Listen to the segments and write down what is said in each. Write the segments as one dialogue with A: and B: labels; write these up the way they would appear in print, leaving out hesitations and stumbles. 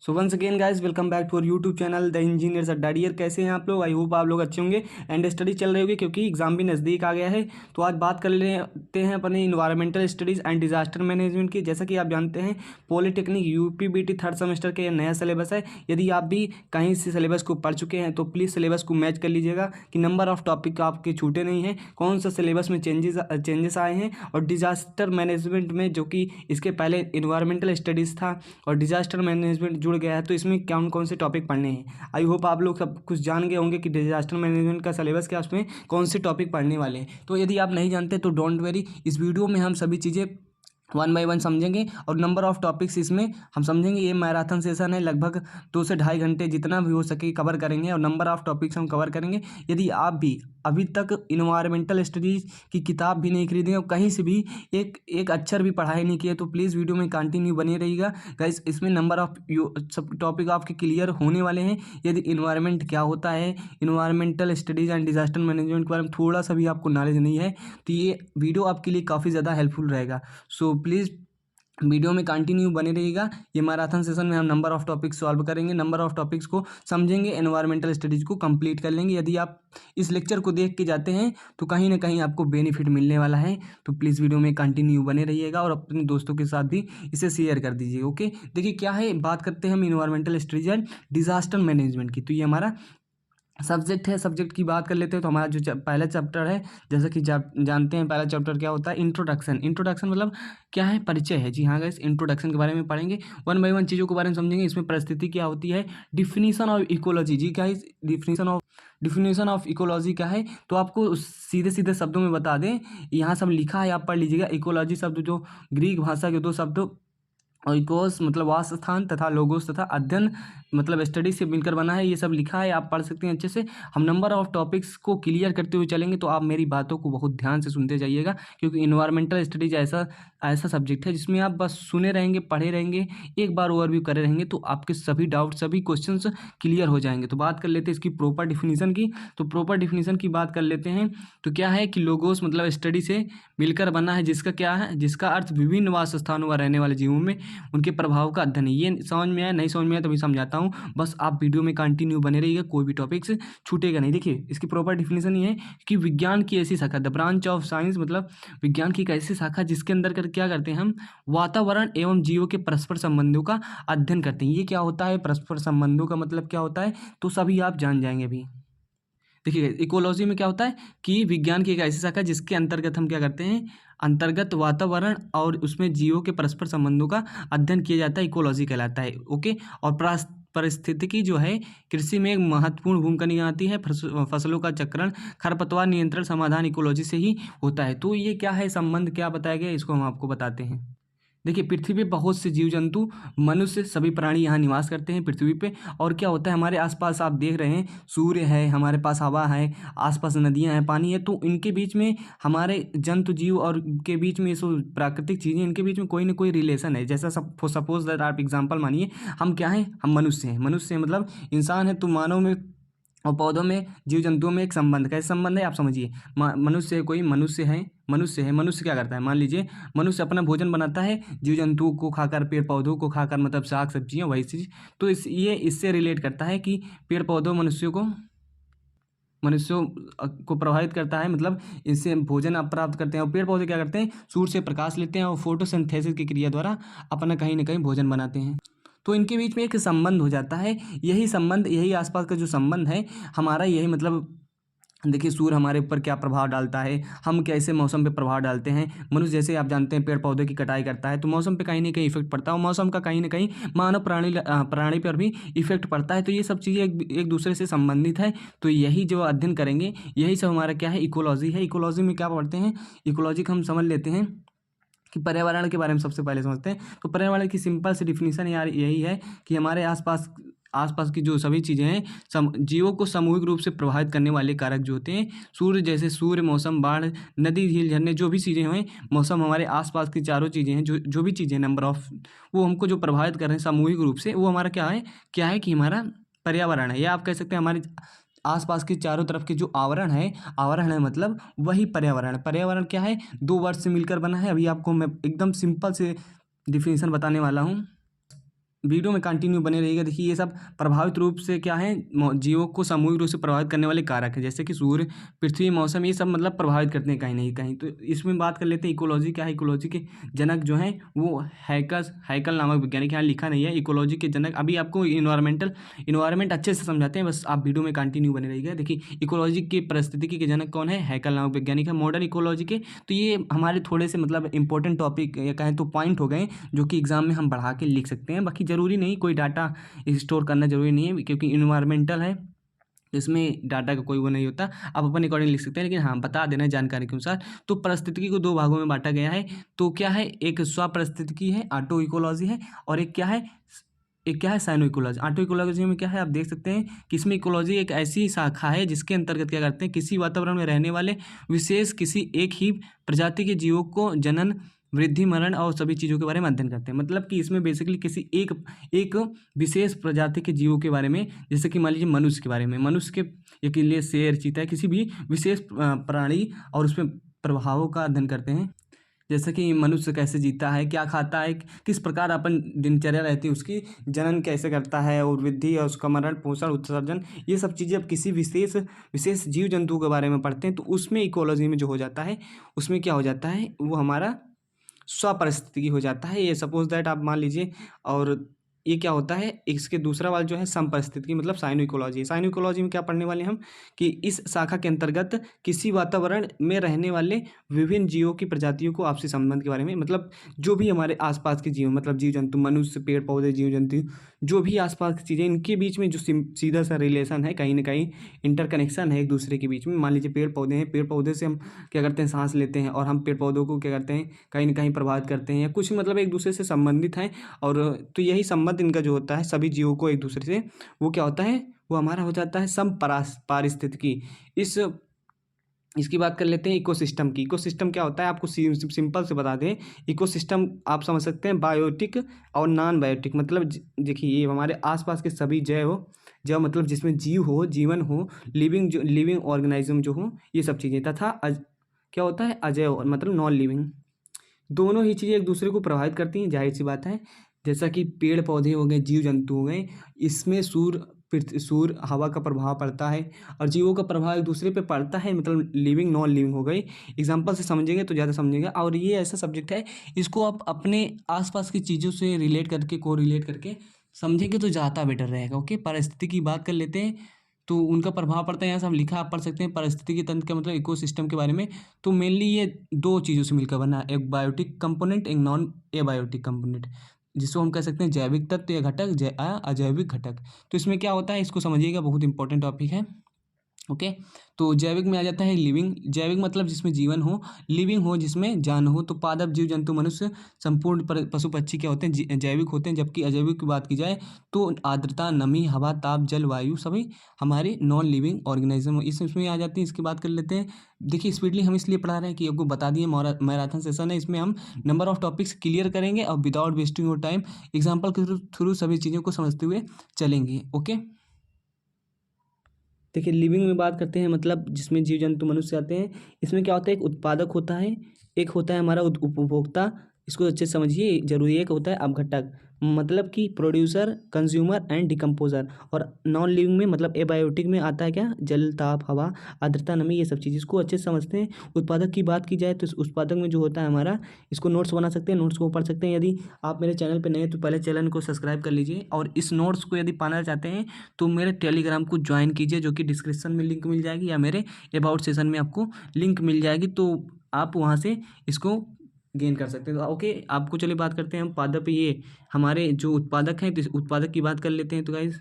A: So once again guys welcome back to our YouTube channel the engineers Adda dear. कैसे हैं आप लोग? I hope आप लोग अच्छे होंगे एंड स्टडी चल रही होगी क्योंकि एग्जाम भी नज़दीक आ गया है। तो आज बात कर लेते हैं अपने environmental studies and disaster management की। जैसा कि आप जानते हैं पॉलिटेक्निक यूपीबीटी थर्ड सेमेस्टर के नया सिलेबस है। यदि आप भी कहीं से सिलेबस को पढ़ चुके हैं तो प्लीज़ सिलेबस को मैच कर लीजिएगा कि नंबर ऑफ टॉपिक आपके छूटे नहीं हैं, कौन सा सिलेबस में चेंजेस आए हैं। और डिजास्टर मैनेजमेंट में जो कि इसके पहले इन्वायरमेंटल स्टडीज़ था और डिजास्टर मैनेजमेंट जुड़ गया है, तो इसमें कौन कौन से टॉपिक पढ़ने हैं। आई होप आप लोग सब कुछ जान गए होंगे कि डिजास्टर मैनेजमेंट का सिलेबस क्या, उसमें कौन से टॉपिक पढ़ने वाले हैं। तो यदि आप नहीं जानते तो डोंट वेरी, इस वीडियो में हम सभी चीज़ें वन बाय वन समझेंगे और नंबर ऑफ टॉपिक्स इसमें हम समझेंगे। ये मैराथन सेशन है, लगभग 2 से ढाई घंटे जितना भी हो सके कवर करेंगे और नंबर ऑफ टॉपिक्स हम कवर करेंगे। यदि आप भी अभी तक इन्वायरमेंटल स्टडीज़ की किताब भी नहीं खरीदे और कहीं से भी एक अक्षर भी पढ़ाई नहीं किए तो प्लीज़ वीडियो में कंटिन्यू बने रहिएगा गाइस। इसमें नंबर ऑफ सब टॉपिक आपके क्लियर होने वाले हैं। यदि इन्वायरमेंट क्या होता है, environmental studies and disaster management के बारे में थोड़ा सा भी आपको नॉलेज नहीं है तो ये वीडियो आपके लिए काफ़ी ज़्यादा हेल्पफुल रहेगा। सो प्लीज़ वीडियो में कंटिन्यू बने रहिएगा। ये मैराथन सेशन में हम नंबर ऑफ टॉपिक्स सॉल्व करेंगे, नंबर ऑफ टॉपिक्स को समझेंगे, एनवायरमेंटल स्टडीज़ को कंप्लीट कर लेंगे। यदि आप इस लेक्चर को देख के जाते हैं तो कहीं ना कहीं आपको बेनिफिट मिलने वाला है। तो प्लीज़ वीडियो में कंटिन्यू बने रहिएगा और अपने दोस्तों के साथ भी इसे शेयर कर दीजिए। ओके, देखिए क्या है, बात करते हैं हम environmental studies and disaster management की। तो ये हमारा सब्जेक्ट है। सब्जेक्ट की बात कर लेते हैं तो हमारा जो पहला चैप्टर है, जैसा कि जानते हैं पहला चैप्टर क्या होता है, इंट्रोडक्शन। इंट्रोडक्शन मतलब क्या है, परिचय है। जी हाँ गाइस, इंट्रोडक्शन के बारे में पढ़ेंगे, वन बाय वन चीज़ों के बारे में समझेंगे। इसमें परिस्थिति क्या होती है, डिफिनीशन ऑफ इकोलॉजी। जी गाइस, डिफिनीशन ऑफ इकोलॉजी क्या है तो आपको सीधे सीधे शब्दों में बता दें, यहाँ सब लिखा है, आप पढ़ लीजिएगा। इकोलॉजी शब्द जो ग्रीक भाषा के दो शब्द और इकोस मतलब वास स्थान तथा लोगोस तथा अध्ययन मतलब स्टडी से मिलकर बना है। ये सब लिखा है, आप पढ़ सकते हैं अच्छे से। हम नंबर ऑफ टॉपिक्स को क्लियर करते हुए चलेंगे तो आप मेरी बातों को बहुत ध्यान से सुनते जाइएगा, क्योंकि इन्वायरमेंटल स्टडीज ऐसा सब्जेक्ट है जिसमें आप बस सुने रहेंगे, पढ़े रहेंगे, एक बार ओवरव्यू करे रहेंगे तो आपके सभी डाउट सभी क्वेश्चंस क्लियर हो जाएंगे। तो बात कर लेते हैं इसकी प्रॉपर डिफिनीशन की। तो प्रॉपर डिफिनीशन की बात कर लेते हैं तो क्या है कि लोगोस मतलब स्टडी से मिलकर बना है, जिसका क्या है, जिसका अर्थ विभिन्न वास स्थानों में रहने वाले जीवों में उनके प्रभाव का अध्ययन है। ये समझ में आया? नहीं समझ में आया तभी समझाता हूँ, बस आप वीडियो में कंटिन्यू बने रहिएगा, कोई भी टॉपिक्स छूटेगा नहीं। देखिए इसकी प्रॉपर डिफिनीशन ये है कि विज्ञान की ऐसी शाखा, द ब्रांच ऑफ साइंस मतलब विज्ञान की एक ऐसी शाखा जिसके अंदर क्या करते हैं हम, वातावरण एवं जीवों के परस्पर संबंधों का अध्ययन करते हैं। ये क्या होता है, परस्पर संबंधों का मतलब क्या होता है तो सभी आप जान जाएंगे अभी। देखिए इकोलॉजी में क्या होता है कि विज्ञान की एक ऐसी शाखा जिसके अंतर्गत हम क्या करते हैं, अंतर्गत वातावरण और उसमें जीवों के परस्पर संबंधों का अध्ययन किया जाता है, इकोलॉजी कहलाता है। ओके, और परिस्थितिकी जो है कृषि में एक महत्वपूर्ण भूमिका निभाती है। फसलों का चक्रण, खरपतवार नियंत्रण समाधान इकोलॉजी से ही होता है। तो ये क्या है, संबंध क्या बताया गया, इसको हम आपको बताते हैं। देखिए पृथ्वी पे बहुत से जीव जंतु, मनुष्य, सभी प्राणी यहाँ निवास करते हैं पृथ्वी पे। और क्या होता है हमारे आसपास आप देख रहे हैं, सूर्य है, हमारे पास हवा है, आसपास नदियाँ हैं, पानी है, तो इनके बीच में हमारे जंतु जीव और के बीच में सो प्राकृतिक चीज़ें, इनके बीच में कोई ना कोई रिलेशन है। जैसा सपोज दैट आप एग्जाम्पल मानिए, हम क्या हैं, हम मनुष्य हैं। मनुष्य मतलब इंसान है, तो मानव में और पौधों में, जीव जंतुओं में एक संबंध, कैसे संबंध है आप समझिए। मनुष्य कोई मनुष्य क्या करता है, मान लीजिए मनुष्य अपना भोजन बनाता है, जीव जंतुओं को खाकर, पेड़ पौधों को खाकर, मतलब साग सब्जियाँ वही चीज़। तो ये इससे रिलेट करता है कि पेड़ पौधों मनुष्यों को प्रभावित करता है, मतलब इससे भोजन आप प्राप्त करते हैं। और पेड़ पौधे क्या करते हैं, सूर्य से प्रकाश लेते हैं और फोटोसिंथेसिस की क्रिया द्वारा अपना कहीं ना कहीं भोजन बनाते हैं। तो इनके बीच में एक संबंध हो जाता है। यही संबंध, यही आसपास का जो संबंध है हमारा, यही मतलब देखिए सूर्य हमारे ऊपर क्या प्रभाव डालता है, हम कैसे मौसम पे प्रभाव डालते हैं। मनुष्य जैसे आप जानते हैं पेड़ पौधे की कटाई करता है तो मौसम पे कहीं ना कहीं इफेक्ट पड़ता है, और मौसम का कहीं ना कहीं मानव प्राणी पर भी इफेक्ट पड़ता है। तो ये सब चीज़ें एक दूसरे से संबंधित है। तो यही जो अध्ययन करेंगे, यही सब हमारा क्या है, इकोलॉजी है। इकोलॉजी में क्या पढ़ते हैं, इकोलॉजी को हम समझ लेते हैं कि पर्यावरण के बारे में सबसे पहले समझते हैं। तो पर्यावरण की सिंपल सी डिफिनीशन यार यही है कि हमारे आसपास की जो सभी चीज़ें हैं, जीवों को सामूहिक रूप से प्रभावित करने वाले कारक जो होते हैं, सूर्य जैसे सूर्य, मौसम, बाढ़, नदी, झील, झरने, जो भी चीज़ें हैं, मौसम, हमारे आसपास की चारों चीज़ें हैं, जो भी चीज़ें नंबर ऑफ, वो हमको जो प्रभावित कर रहे हैं सामूहिक रूप से, वो हमारा क्या है कि हमारा पर्यावरण है। या आप कह सकते हैं हमारे आसपास के चारों तरफ के जो आवरण है मतलब वही पर्यावरण। पर्यावरण क्या है, 2 वर्ड से मिलकर बना है। अभी आपको मैं एकदम सिंपल से डिफिनीशन बताने वाला हूँ। वीडियो में कंटिन्यू बने रहिएगा। देखिए ये सब प्रभावित रूप से क्या है, जीवों को सामूहिक रूप से प्रभावित करने वाले कारक है, जैसे कि सूर्य, पृथ्वी, मौसम, ये सब मतलब प्रभावित करते हैं कहीं नहीं कहीं। तो इसमें बात कर लेते हैं इकोलॉजी क्या है। इकोलॉजी के जनक जो हैं वो हैकल नामक वैज्ञानिक, यहाँ लिखा नहीं है इकोलॉजी के जनक। अभी आपको इन्वायरमेंट अच्छे से समझाते हैं, बस आप वीडियो में कंटिन्यू बने रहिएगा। देखिए इकोलॉजी के पारिस्थितिकी के जनक कौन है, हैकल नामक वैज्ञानिक है। मॉडर्न इकोलॉजी के, तो ये हमारे थोड़े से मतलब इंपॉर्टेंट टॉपिक या कहें तो पॉइंट हो गए जो कि एग्जाम में हम बढ़ा के लिख सकते हैं। बाकी ज़रूरी नहीं, कोई डाटा स्टोर करना ज़रूरी नहीं है, क्योंकि इन्वायरमेंटल है, इसमें डाटा का कोई वो नहीं होता, आप अपने अकॉर्डिंग लिख सकते हैं। लेकिन हाँ बता देना जानकारी के अनुसार। तो पारिस्थितिकी को दो भागों में बांटा गया है। तो क्या है, एक स्वपारिस्थितिकी है, ऑटो इकोलॉजी है, और एक क्या है साइनो इकोलॉजी। ऑटो इकोलॉजी में क्या है, आप देख सकते हैं कि इसमें इकोलॉजी एक ऐसी शाखा है जिसके अंतर्गत क्या करते हैं, किसी वातावरण में रहने वाले विशेष किसी एक ही प्रजाति के जीवों को जनन, वृद्धि, मरण और सभी चीज़ों के बारे में अध्ययन करते हैं। मतलब कि इसमें बेसिकली किसी एक विशेष प्रजाति के जीवों के बारे में, जैसे कि मान लीजिए मनुष्य के बारे में, मनुष्य के एक लिए शेर, चीता, किसी भी विशेष प्राणी और उसमें प्रभावों का अध्ययन करते हैं। जैसे कि मनुष्य कैसे जीता है, क्या खाता है, किस प्रकार अपन दिनचर्या रहती है उसकी, जनन कैसे करता है और वृद्धि और उसका मरण, पोषण, उत्सर्जन, ये सब चीज़ें अब किसी विशेष जीव जंतु के बारे में पढ़ते हैं। तो उसमें इकोलॉजी में जो हो जाता है, उसमें क्या हो जाता है, वो हमारा स्वपारिस्थितिकी हो जाता है। ये सपोज दैट आप मान लीजिए, और ये क्या होता है, इसके दूसरा वाला जो है समपारिस्थितिकी मतलब साइनो इकोलॉजी। साइनो इकोलॉजी में क्या पढ़ने वाले हम, कि इस शाखा के अंतर्गत किसी वातावरण में रहने वाले विभिन्न जीवों की प्रजातियों को आपसी संबंध के बारे में, मतलब जो भी हमारे आसपास के जीव, मतलब जीव जंतु, मनुष्य, पेड़ पौधे, जीव जंतु, जो भी आसपास की चीज़ें, इनके बीच में जो सीधा सा रिलेशन है, कहीं ना कहीं इंटरकनेक्शन है एक दूसरे के बीच में। मान लीजिए पेड़ पौधे हैं, पेड़ पौधे से हम क्या करते हैं, सांस लेते हैं, और हम पेड़ पौधों को क्या करते हैं, कहीं ना कहीं प्रभावित करते हैं, या कुछ मतलब एक दूसरे से संबंधित हैं। और तो यही संबंध इनका जो होता है सभी जीवों को एक दूसरे से, वो क्या होता है, वो हमारा हो जाता है पारिस्थितिकी। इसकी बात कर लेते हैं इकोसिस्टम की। इकोसिस्टम क्या होता है, आपको सिंपल से बता दें। इकोसिस्टम आप समझ सकते हैं बायोटिक और नॉन बायोटिक। मतलब देखिए ये हमारे आसपास के सभी जैव मतलब जिसमें जीव हो, जीवन हो, लिविंग ऑर्गेनिज्म जो हो, ये सब चीज़ें, तथा क्या होता है अजैव मतलब नॉन लिविंग। दोनों ही चीज़ें एक दूसरे को प्रभावित करती हैं, जाहिर सी बात है। जैसा कि पेड़ पौधे हो गए, जीव जंतु हो गए, इसमें सूर्य हवा का प्रभाव पड़ता है, और जीवों का प्रभाव एक दूसरे पे पड़ता है, मतलब लिविंग नॉन लिविंग हो गई। एग्जांपल से समझेंगे तो ज़्यादा समझेंगे। और ये ऐसा सब्जेक्ट है, इसको आप अपने आसपास की चीज़ों से रिलेट करके समझेंगे तो ज़्यादा बेटर रहेगा। ओके, परिस्थिति की बात कर लेते हैं, तो उनका प्रभाव पड़ता है, यहाँ सब लिखा आप पढ़ सकते हैं। पारिस्थितिकी तंत्र का मतलब इकोसिस्टम के बारे में। तो मेनली ये दो चीज़ों से मिलकर बना है, एक बायोटिक कंपोनेंट, एक नॉन एबायोटिक कंपोनेंट, जिसको हम कह सकते हैं जैविक तत्व या घटक, अजैविक घटक। तो इसमें क्या होता है, इसको समझिएगा, बहुत इंपॉर्टेंट टॉपिक है। ओके, तो जैविक में आ जाता है लिविंग। जैविक मतलब जिसमें जीवन हो, लिविंग हो जिसमें जान हो। तो पादप, जीव जंतु, मनुष्य, संपूर्ण पशु पक्षी क्या होते हैं, जैविक होते हैं। जबकि अजैविक की बात की जाए तो आर्द्रता, नमी, हवा, ताप, जल, वायु सभी हमारे नॉन लिविंग ऑर्गेनिज्म इसमें आ जाती है। इसकी बात कर लेते हैं। देखिए स्पीडली हम इसलिए पढ़ा रहे हैं कि आपको बता दिए, मैराथन सेशन है, इसमें हम नंबर ऑफ टॉपिक्स क्लियर करेंगे और without wasting your time example के थ्रू सभी चीज़ों को समझते हुए चलेंगे। ओके, देखिए लिविंग में बात करते हैं, मतलब जिसमें जीव जंतु मनुष्य आते हैं। इसमें क्या होता है, एक उत्पादक होता है, एक होता है हमारा उपभोक्ता। इसको अच्छे से समझिए, जरूरी है। एक होता है अपघटक, मतलब कि प्रोड्यूसर, कंज्यूमर एंड डिकम्पोजर। और नॉन लिविंग में मतलब एबायोटिक में आता है क्या, जल, ताप, हवा, आर्द्रता, नमी, ये सब चीज़। इसको अच्छे से समझते हैं। उत्पादक की बात की जाए तो इस उत्पादक में जो होता है हमारा, इसको नोट्स बना सकते हैं, नोट्स को पढ़ सकते हैं। यदि आप मेरे चैनल पर नए हैं तो पहले चैनल को सब्सक्राइब कर लीजिए, और इस नोट्स को यदि पाना चाहते हैं तो मेरे टेलीग्राम को ज्वाइन कीजिए, जो कि डिस्क्रिप्शन में लिंक मिल जाएगी, या मेरे अबाउट सेशन में आपको लिंक मिल जाएगी। तो आप वहाँ से इसको गेन कर सकते हैं। तो ओके, आपको चलिए बात करते हैं हम पादप, ये हमारे जो उत्पादक हैं, तो इस उत्पादक की बात कर लेते हैं। तो गाइस,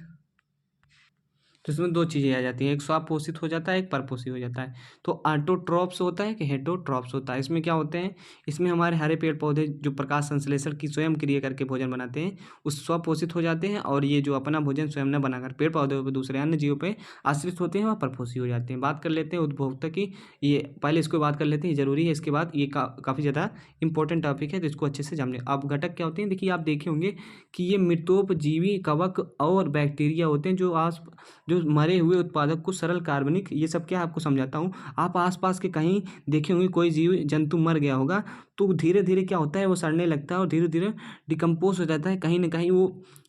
A: तो इसमें दो चीज़ें आ जाती हैं, एक स्वापोषित हो जाता है, एक परपोषित हो जाता है। तो ऑटोट्रॉप्स होता है कि हेटरोट्रॉप्स होता है। इसमें क्या होते हैं, इसमें हमारे हरे पेड़ पौधे जो प्रकाश संश्लेषण की स्वयं क्रिया करके भोजन बनाते हैं, उस स्वपोषित हो जाते हैं। और ये जो अपना भोजन स्वयं न बनाकर पेड़ पौधों पर दूसरे अन्य जीवों पर आश्रित होते हैं, वह परपोषी हो जाते हैं। बात कर लेते हैं उपभोक्ता की। ये पहले इसको बात कर लेते हैं, जरूरी है। इसके बाद ये काफ़ी ज़्यादा इंपॉर्टेंट टॉपिक है, तो इसको अच्छे से जान लें। अब घटक क्या होते हैं, देखिए आप देखे होंगे कि ये मृतोपजीवी कवक और बैक्टीरिया होते हैं, जो मरे हुए उत्पादक को सरल कार्बनिक, ये सब क्या आपको समझाता हूँ। आप आसपास के कहीं देखे होंगे कोई जीव जंतु मर गया होगा, तो धीरे धीरे क्या होता है, वो सड़ने लगता है और धीरे धीरे डिकम्पोज हो जाता है। कहीं ना कहीं वो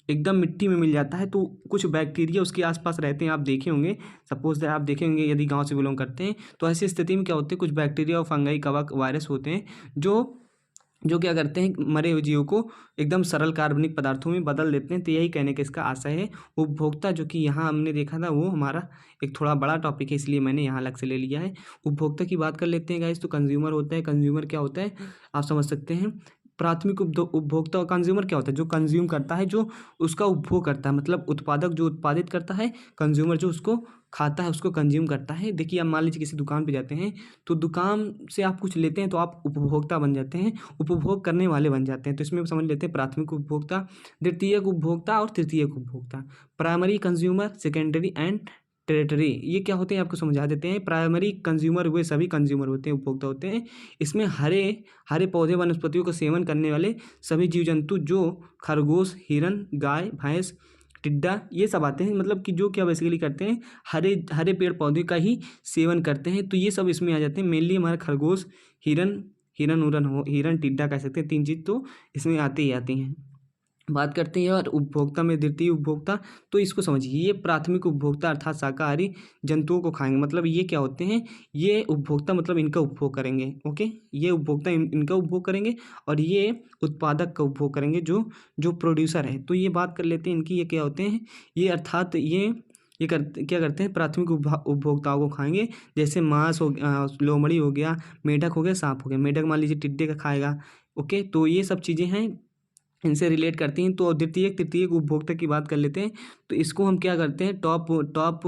A: एकदम मिट्टी में मिल जाता है, तो कुछ बैक्टीरिया उसके आसपास रहते हैं, आप देखे होंगे, सपोज दैट आप देखे होंगे यदि गांव से बिलोंग करते हैं, तो ऐसी स्थिति में क्या होते हैं, कुछ बैक्टीरिया और फंगाई, कवक, वायरस होते हैं जो क्या करते हैं, मरे हुए जीवों को एकदम सरल कार्बनिक पदार्थों में बदल देते हैं। तो यही कहने का इसका आशय है। उपभोक्ता, जो कि यहाँ हमने देखा था, वो हमारा एक थोड़ा बड़ा टॉपिक है, इसलिए मैंने यहाँ अलग से ले लिया है। उपभोक्ता की बात कर लेते हैं गाइस। तो कंज्यूमर होता है, कंज्यूमर क्या होता है आप समझ सकते हैं। प्राथमिक उपभोक्ता और कंज्यूमर क्या होता है, जो कंज्यूम करता है, जो उसका उपभोग करता है, मतलब उत्पादक जो उत्पादित करता है, कंज्यूमर जो उसको खाता है, उसको कंज्यूम करता है। देखिए, आप मान लीजिए किसी दुकान पे जाते हैं, तो दुकान से आप कुछ लेते हैं तो आप उपभोक्ता बन जाते हैं, उपभोग करने वाले बन जाते हैं। तो इसमें समझ लेते हैं प्राथमिक उपभोक्ता, द्वितीयक उपभोक्ता और तृतीयक उपभोक्ता। Primary consumer, secondary and territory, ये क्या होते हैं आपको समझा देते हैं। प्राइमरी कंज्यूमर वे सभी कंज्यूमर होते हैं, उपभोक्ता होते हैं। इसमें हरे हरे पौधे वनस्पतियों का सेवन करने वाले सभी जीव जंतु, जो खरगोश, हिरन, गाय, भैंस, टिड्डा, ये सब आते हैं। मतलब कि जो क्या बेसिकली करते हैं, हरे हरे पेड़ पौधे का ही सेवन करते हैं। तो ये सब इसमें आ जाते हैं। मेनली हमारा खरगोश, हिरन हिरन टिड्डा कह सकते हैं, 3 चीज़ तो इसमें आते ही आती हैं। बात करते हैं और उपभोक्ता में द्वितीय उपभोक्ता। तो इसको समझिए, ये प्राथमिक उपभोक्ता अर्थात शाकाहारी जंतुओं को खाएंगे, मतलब ये क्या होते हैं, ये उपभोक्ता मतलब इनका उपभोग करेंगे। ओके, ये उपभोक्ता इनका उपभोग करेंगे, और ये उत्पादक का उपभोग करेंगे, जो प्रोड्यूसर है। तो ये बात कर लेते हैं इनकी, ये क्या होते हैं, ये अर्थात ये क्या करते हैं, प्राथमिक उपभोक्ताओं को खाएंगे। जैसे मांस हो, लोमड़ी हो गया, मेढक हो गया, सांप हो गया। मेढक मान लीजिए टिड्डे का खाएगा। ओके, तो ये सब चीज़ें हैं, इनसे रिलेट करती हैं। तो द्वितीयक तृतीयक उपभोक्ता की बात कर लेते हैं। तो इसको हम क्या करते हैं, टॉप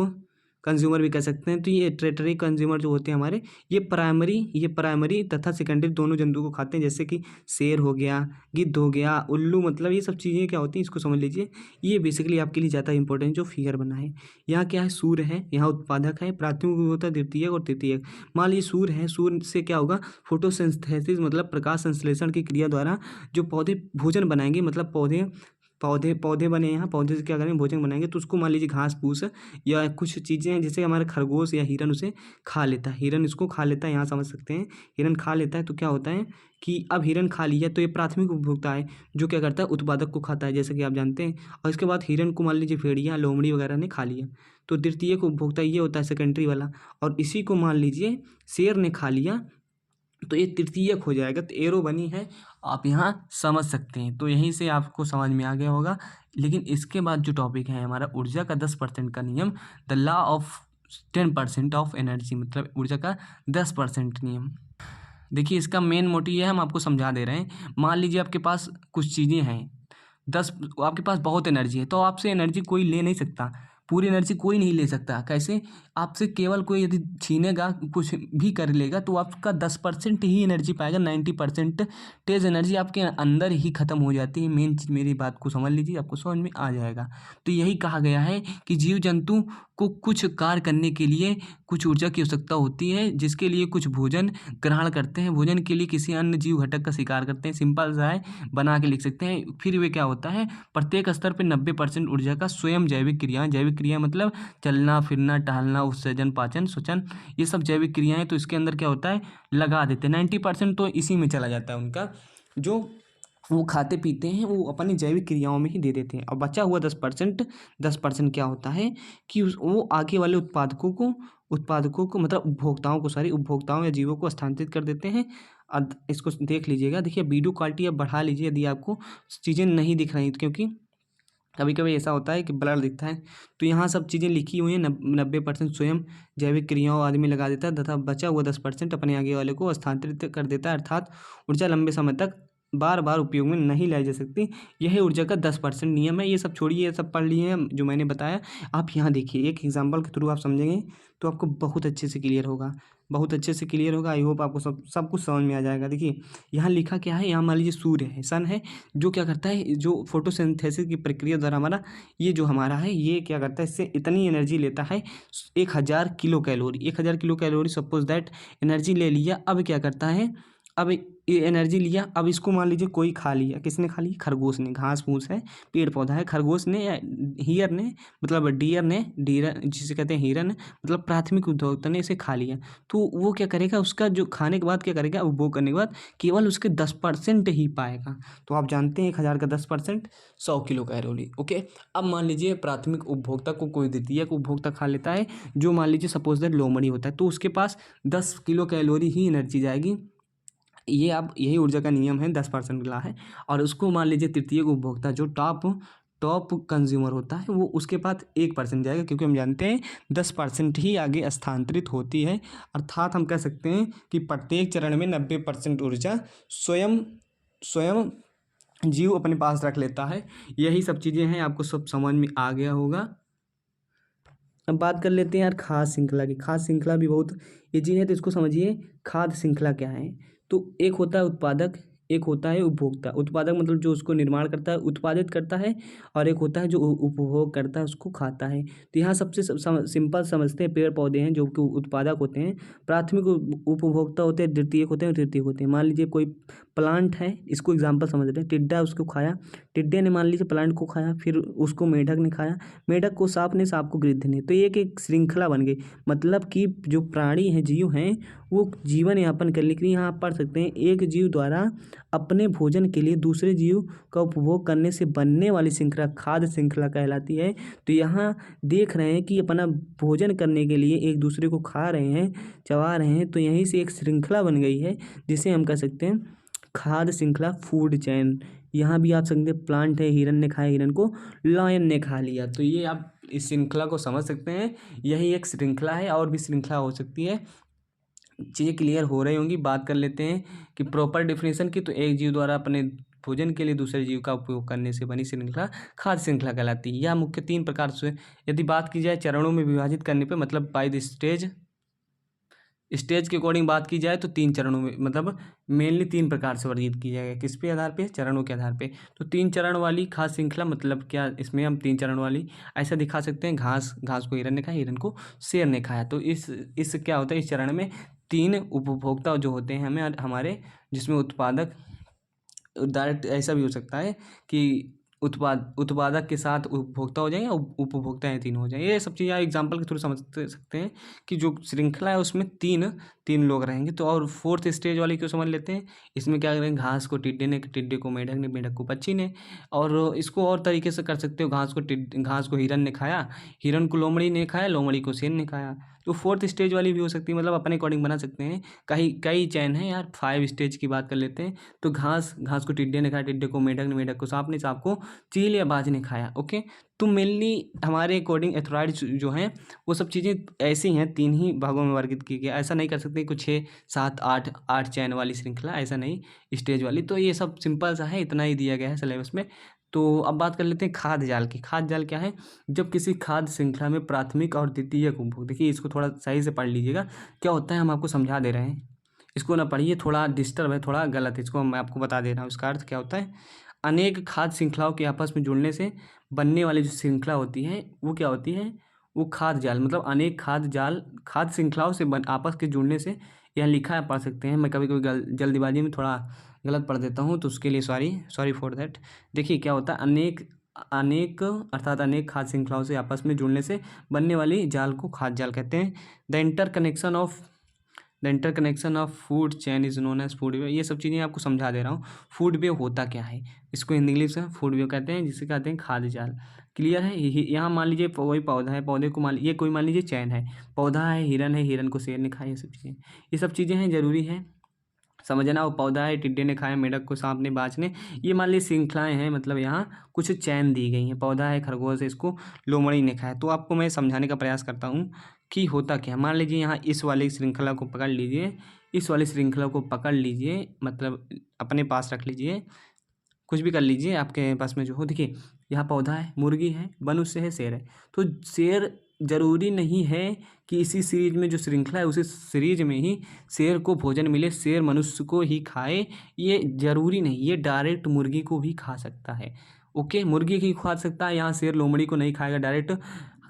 A: कंज्यूमर भी कह सकते हैं। तो ये टेरिटरी कंज्यूमर जो होते हैं हमारे, ये प्राइमरी तथा सेकेंडरी दोनों जंतुओं को खाते हैं। जैसे कि शेर हो गया, गिद्ध हो गया, उल्लू, मतलब ये सब चीज़ें क्या होती हैं, इसको समझ लीजिए। ये बेसिकली आपके लिए ज़्यादा इंपॉर्टेंट जो फिगर बना है। यहाँ क्या है, सूर्य है, यहाँ उत्पादक है, प्राथमिक उपभोक्ता, द्वितीयक और तृतीयक। मान लीजिए सूर्य है, सूर्य से क्या होगा, फोटोसिंथेसिस मतलब प्रकाश संश्लेषण की क्रिया द्वारा जो पौधे भोजन बनाएंगे, मतलब पौधे बने, यहाँ पौधे से क्या करेंगे, भोजन बनाएंगे। तो उसको मान लीजिए घास फूस या कुछ चीज़ें हैं, जैसे हमारे खरगोश या हिरन उसे खा लेता है, हिरन इसको खा लेता है, यहाँ समझ सकते हैं, हिरन खा लेता है। तो क्या होता है कि अब हिरन खा लिया, तो ये प्राथमिक उपभोक्ता है, जो क्या करता है, उत्पादक को खाता है, जैसे कि आप जानते हैं। और इसके बाद हिरन को मान लीजिए भेड़िया, लोमड़ी वगैरह ने खा लिया। तो द्वितीयक उपभोक्ता ये होता है, सेकेंडरी वाला। और इसी को मान लीजिए शेर ने खा लिया, तो ये तृतीयक हो जाएगा। तो एरो बनी है, आप यहाँ समझ सकते हैं। तो यहीं से आपको समझ में आ गया होगा। लेकिन इसके बाद जो टॉपिक है हमारा, ऊर्जा का 10% का नियम, the law of 10% of energy, मतलब ऊर्जा का 10% नियम। देखिए, इसका मेन मोटिव ये है, हम आपको समझा दे रहे हैं। मान लीजिए आपके पास कुछ चीज़ें हैं, आपके पास बहुत एनर्जी है, तो आपसे एनर्जी कोई ले नहीं सकता, पूरी एनर्जी कोई नहीं ले सकता। कैसे, आपसे केवल कोई यदि छीनेगा, कुछ भी कर लेगा, तो आपका 10% ही एनर्जी पाएगा, 90% तेज एनर्जी आपके अंदर ही खत्म हो जाती है। मेन चीज़, मेरी बात को समझ लीजिए, आपको समझ में आ जाएगा। तो यही कहा गया है कि जीव जंतु को कुछ कार्य करने के लिए कुछ ऊर्जा की आवश्यकता होती है, जिसके लिए कुछ भोजन ग्रहण करते हैं, भोजन के लिए किसी अन्य जीव घटक का शिकार करते हैं। सिंपल सा है, बना के लिख सकते हैं। फिर वे क्या होता है, प्रत्येक स्तर पर 90% ऊर्जा का स्वयं जैविक क्रिया मतलब चलना फिरना, टहलना, उत्सर्जन, पाचन, श्वसन, ये सब जैविक क्रियाएं। तो इसके अंदर क्या होता है, लगा देते हैं। 90% तो इसी में चला जाता है उनका, जो वो खाते पीते हैं, वो अपनी जैविक क्रियाओं में ही दे देते हैं। और बचा हुआ 10% क्या होता है कि वो आगे वाले उत्पादकों को मतलब उपभोक्ताओं या जीवों को स्थानांतरित कर देते हैं। इसको देख लीजिएगा। देखिए, वीडियो क्वालिटी अब बढ़ा लीजिए यदि आपको चीज़ें नहीं दिख रही, क्योंकि कभी कभी ऐसा होता है कि ब्लर दिखता है। तो यहाँ सब चीज़ें लिखी हुई हैं। 90% स्वयं जैविक क्रियाओं आदमी लगा देता है, तथा बचा हुआ 10% अपने आगे वाले को स्थानांतरित कर देता है। अर्थात ऊर्जा लंबे समय तक बार बार उपयोग में नहीं लाई जा सकती। यही ऊर्जा का 10% नियम है। ये सब छोड़िए, ये सब पढ़ लिए हैं जो मैंने बताया। आप यहाँ देखिए, एक एग्जाम्पल के थ्रू आप समझेंगे तो आपको बहुत अच्छे से क्लियर होगा। आई होप आपको सब कुछ समझ में आ जाएगा। देखिए, यहाँ लिखा क्या है, यहाँ मान लीजिए सूर्य है, सन है, जो क्या करता है, जो फोटोसिंथेसिस की प्रक्रिया द्वारा हमारा ये जो हमारा है, ये क्या करता है, इससे इतनी एनर्जी लेता है, 1000 kilo calorie. 1000 kilo calorie suppose that energy ले लिया। अब क्या करता है, अब ये एनर्जी लिया। अब इसको मान लीजिए कोई खा लिया, किसने खा लिया? खरगोश ने। घास फूस है, पेड़ पौधा है, खरगोश ने या हियर ने, मतलब डियर ने, डियर जिसे कहते हैं हिरन, मतलब प्राथमिक उपभोक्ता ने इसे खा लिया। तो वो क्या करेगा, उसका जो खाने के बाद क्या करेगा, उपभोग करने के बाद केवल उसके 10% ही पाएगा। तो आप जानते हैं 1000 का 10% 100 किलो कैलोरी। ओके, अब मान लीजिए प्राथमिक उपभोक्ता को कोई द्वितीयक उपभोक्ता खा लेता है, जो मान लीजिए सपोज दैट लोमड़ी होता है, तो उसके पास 10 किलो कैलोरी ही एनर्जी जाएगी। ये आप यही ऊर्जा का नियम है, 10% मिला है। और उसको मान लीजिए तृतीय उपभोक्ता जो टॉप कंज्यूमर होता है, वो उसके पास 1% जाएगा, क्योंकि हम जानते हैं 10% ही आगे स्थानांतरित होती है। अर्थात हम कह सकते हैं कि प्रत्येक चरण में 90% ऊर्जा स्वयं स्वयं जीव अपने पास रख लेता है। यही सब चीज़ें हैं, आपको सब समझ में आ गया होगा। अब बात कर लेते हैं यार खाद्य श्रृंखला की। खाद्य श्रृंखला भी बहुत ईजी है, तो इसको समझिए। खाद्य श्रृंखला क्या है? तो एक होता है उत्पादक, एक होता है उपभोक्ता। उत्पादक मतलब जो उसको निर्माण करता है, उत्पादित करता है, और एक होता है जो उपभोग करता है, उसको खाता है। तो यहाँ सबसे सिंपल समझते हैं, पेड़ पौधे हैं जो कि उत्पादक होते हैं, प्राथमिक उपभोक्ता होते हैं, द्वितीयक होते हैं, तृतीयक होते हैं। मान लीजिए कोई प्लांट है, इसको एग्जाम्पल समझ रहे हैं। टिड्डा उसको खाया, टिड्डे ने मान लीजिए प्लांट को खाया, फिर उसको मेढक ने खाया, मेढक को सांप ने, सांप को गिद्ध ने। तो ये एक श्रृंखला बन गई। मतलब कि जो प्राणी हैं, जीव हैं, वो जीवन यापन करने के लिए, यहाँ आप पढ़ सकते हैं, एक जीव द्वारा अपने भोजन के लिए दूसरे जीव का उपभोग करने से बनने वाली श्रृंखला खाद्य श्रृंखला कहलाती है। तो यहाँ देख रहे हैं कि अपना भोजन करने के लिए एक दूसरे को खा रहे हैं, चबा रहे हैं, तो यहीं से एक श्रृंखला बन गई है, जिसे हम कह सकते हैं खाद्य श्रृंखला, फूड चेन। यहाँ भी आप सकते हैं, प्लांट है, हिरन ने खाया, हिरन को लायन ने खा लिया। तो ये आप इस श्रृंखला को समझ सकते हैं, यही एक श्रृंखला है। और भी श्रृंखला हो सकती है, चीज़ें क्लियर हो रही होंगी। बात कर लेते हैं कि प्रॉपर डेफिनेशन की। तो एक जीव द्वारा अपने भोजन के लिए दूसरे जीव का उपयोग करने से बनी श्रृंखला खाद्य श्रृंखला कहलाती है। यह मुख्य 3 प्रकार से, यदि बात की जाए चरणों में विभाजित करने पे, मतलब बाय द स्टेज के अकॉर्डिंग बात की जाए, तो 3 चरणों में, मतलब मेनली 3 प्रकार से वर्गीकृत की जाएगा। किस पे आधार पे? चरणों के आधार पे। तो 3 चरण वाली खाद्य श्रृंखला, मतलब क्या, इसमें हम 3 चरण वाली ऐसा दिखा सकते हैं। घास को हिरन ने खाया, हिरन को शेर ने खाया। तो इस क्या होता है, इस चरण में 3 उपभोक्ता जो होते हैं हमें हमारे, जिसमें उत्पादक, डायरेक्ट ऐसा भी हो सकता है कि उत्पादक के साथ उपभोक्ता हो जाए, या उपभोक्ता हैं 3 हो जाए। ये सब चीज़ें आप एग्जाम्पल के थ्रू समझ सकते हैं कि जो श्रृंखला है उसमें तीन लोग रहेंगे। तो और 4th स्टेज वाली क्यों समझ लेते हैं। इसमें क्या करेंगे, घास को टिड्डे ने, टिड्डे को मेढक ने, मेढक को पक्षी ने। और इसको और तरीके से कर सकते हो, घास को हिरन ने खाया, हिरन को लोमड़ी ने खाया, लोमड़ी को शेर ने खाया। तो 4th स्टेज वाली भी हो सकती है, मतलब अपने अकॉर्डिंग बना सकते हैं। कई चैन है यार, 5 स्टेज की बात कर लेते हैं। तो घास को टिड्डे ने खाया, टिड्डे को मेढक ने, मेढक को सांप ने, सांप को चील या बाज ने खाया। ओके, तो मेनली हमारे अकॉर्डिंग एथेरॉइड जो हैं, वो सब चीज़ें ऐसी हैं, 3 ही भागों में वर्गीकृत की गई। ऐसा नहीं कर सकते कुछ 6 7 8 चैन वाली श्रृंखला, ऐसा नहीं, स्टेज वाली। तो ये सब सिंपल सा है, इतना ही दिया गया है सिलेबस में। तो अब बात कर लेते हैं खाद्य जाल की। खाद्य जाल क्या है? जब किसी खाद्य श्रृंखला में प्राथमिक और द्वितीयक उपभोग, देखिए इसको थोड़ा सही से पढ़ लीजिएगा, क्या होता है हम आपको समझा दे रहे हैं, इसको ना पढ़िए, थोड़ा डिस्टर्ब है, थोड़ा गलत है, इसको मैं आपको बता दे रहा हूँ। इसका अर्थ क्या होता है, अनेक खाद्य श्रृंखलाओं के आपस में जुड़ने से बनने वाली जो श्रृंखला होती है, वो क्या होती है, वो खाद्य जाल, मतलब अनेक खाद्य श्रृंखलाओं से आपस के जुड़ने से। यहाँ लिखा है, पढ़ सकते हैं, मैं कभी कभी जल्दीबाजी में थोड़ा गलत पढ़ देता हूँ, तो उसके लिए सॉरी फॉर दैट। देखिए क्या होता है, अनेक अर्थात अनेक खाद्य श्रृंखलाओं से आपस में जुड़ने से बनने वाली जाल को खाद्य जाल कहते हैं। The interconnection of food chain is known as food web. ये सब चीज़ें आपको समझा दे रहा हूँ। फूड वेव होता क्या है, इसको इंग्लिश में फूड वेव कहते हैं, जिसे कहते हैं खाद्य जाल। क्लियर है। यहाँ मान लीजिए कोई पौधा है, पौधे को ये कोई मान लीजिए चैन है, पौधा है, हिरन को शेर ने खाया। ये सब चीज़ें हैं, जरूरी है समझना। वो पौधा है, टिड्डे ने खाया, मेढक को सांप ने, बाज ने, ये मान ली श्रृंखलाएं हैं, मतलब यहाँ कुछ चैन दी गई हैं। पौधा है, खरगोश है, इसको लोमड़ी ने खाया। तो आपको मैं समझाने का प्रयास करता हूँ कि होता क्या है। मान लीजिए यहाँ इस वाली श्रृंखला को पकड़ लीजिए, मतलब अपने पास रख लीजिए, कुछ भी कर लीजिए आपके पास में जो हो। देखिए यहाँ पौधा है, मुर्गी है, मनुष्य है, शेर है। तो शेर, जरूरी नहीं है कि इसी सीरीज में जो श्रृंखला है, उसी सीरीज में ही शेर को भोजन मिले, शेर मनुष्य को ही खाए, ये जरूरी नहीं। ये डायरेक्ट मुर्गी को भी खा सकता है। ओके, मुर्गी की खा सकता है, यहाँ शेर लोमड़ी को नहीं खाएगा डायरेक्ट।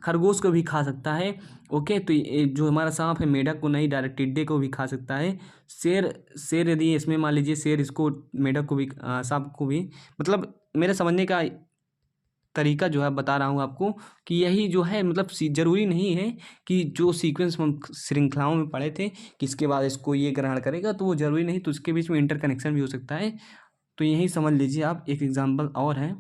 A: खरगोश को भी खा सकता है। ओके, तो ये जो हमारा सांप है मेढक को नहीं, डायरेक्ट टिड्डे को भी खा सकता है। शेर शेर यदि इसमें मान लीजिए शेर इसको मेढक को भी सांप को भी, मतलब मेरे समझने का तरीका जो है बता रहा हूँ आपको कि यही जो है मतलब ज़रूरी नहीं है कि जो सीक्वेंस हम श्रृंखलाओं में पढ़े थे कि इसके बाद इसको ये ग्रहण करेगा, तो वो ज़रूरी नहीं, तो उसके बीच में इंटरकनेक्शन भी हो सकता है। तो यही समझ लीजिए आप। एक एग्जाम्पल और है,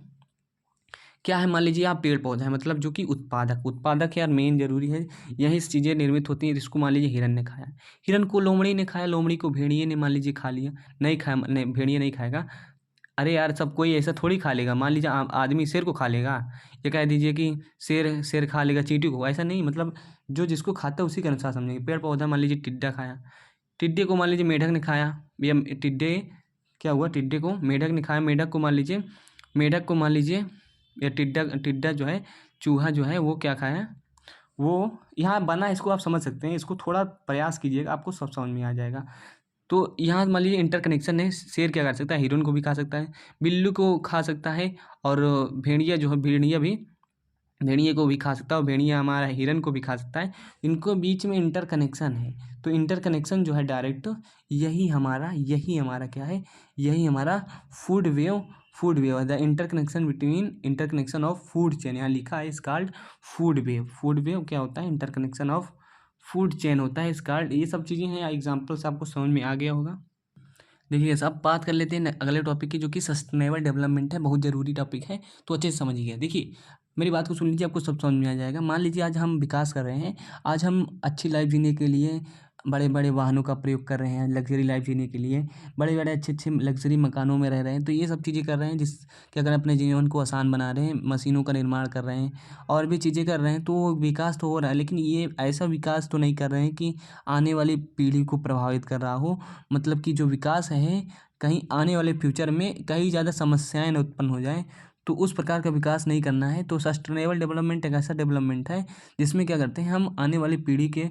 A: क्या है, मान लीजिए आप पेड़ पौधा है, मतलब जो कि उत्पादक यार मेन जरूरी है, यही चीज़ें निर्मित होती हैं। जिसको मान लीजिए हिरन ने खाया, हिरन को लोमड़ी ने खाया, लोमड़ी को भेड़िए ने मान लीजिए खा लिया, नहीं खाया, नहीं भेड़िए नहीं खाएगा। अरे यार, सब कोई ऐसा थोड़ी खा लेगा। मान लीजिए आदमी शेर को खा लेगा, ये कह दीजिए कि शेर शेर खा लेगा चींटी को, ऐसा नहीं। मतलब जो जिसको खाता है उसी के अनुसार समझेंगे। पेड़ पौधा मान लीजिए टिड्डा खाया, टिड्डे को मान लीजिए मेढक ने खाया, या टिड्डे क्या हुआ, टिड्डे को मेढक ने खाया, मेढक को मान लीजिए या टिड्डा जो है, चूहा जो है वो क्या खाया, वो यहाँ बना, इसको आप समझ सकते हैं। इसको थोड़ा प्रयास कीजिएगा, आपको सब समझ में आ जाएगा। तो यहाँ मान लीजिए इंटरकनेक्शन है। शेर क्या कर सकता है, हिरन को भी खा सकता है, बिल्लू को खा सकता है, और भेड़िया जो है, भेड़िए को भी खा सकता है, और भेड़िया हमारा हिरन को भी खा सकता है। इनको बीच में इंटरकनेक्शन है। तो इंटरकनेक्शन जो है डायरेक्ट, यही हमारा क्या है, यही हमारा food web the interconnection of food chain, यहाँ लिखा है इस कॉल्ड फूड वेव क्या होता है, इंटरकनेक्शन ऑफ फूड चेन होता है इस कॉल्ड। ये सब चीज़ें हैं, एग्जाम्पल से आपको समझ में आ गया होगा। देखिए सब बात कर लेते हैं अगले टॉपिक की, जो कि सस्टेनेबल डेवलपमेंट है। बहुत ज़रूरी टॉपिक है, तो अच्छे से समझिए। देखिए मेरी बात को सुन लीजिए, आपको सब समझ में आ जाएगा। मान लीजिए आज हम विकास कर रहे हैं, आज हम अच्छी लाइफ जीने के लिए बड़े बड़े वाहनों का प्रयोग कर रहे हैं, लग्जरी लाइफ जीने के लिए बड़े बड़े अच्छे अच्छे लग्जरी मकानों में रह रहे हैं। तो ये सब चीज़ें कर रहे हैं जिस क्या करें, अपने जीवन को आसान बना रहे हैं, मशीनों का निर्माण कर रहे हैं और भी चीज़ें कर रहे हैं। तो विकास तो हो रहा है, लेकिन ये ऐसा विकास तो नहीं कर रहे हैं कि आने वाली पीढ़ी को प्रभावित कर रहा हो। मतलब कि जो विकास है, कहीं आने वाले फ्यूचर में कई ज़्यादा समस्याएं न उत्पन्न हो जाएं, तो उस प्रकार का विकास नहीं करना है। तो सस्टेनेबल डेवलपमेंट एक ऐसा डेवलपमेंट है जिसमें क्या करते हैं, हम आने वाली पीढ़ी के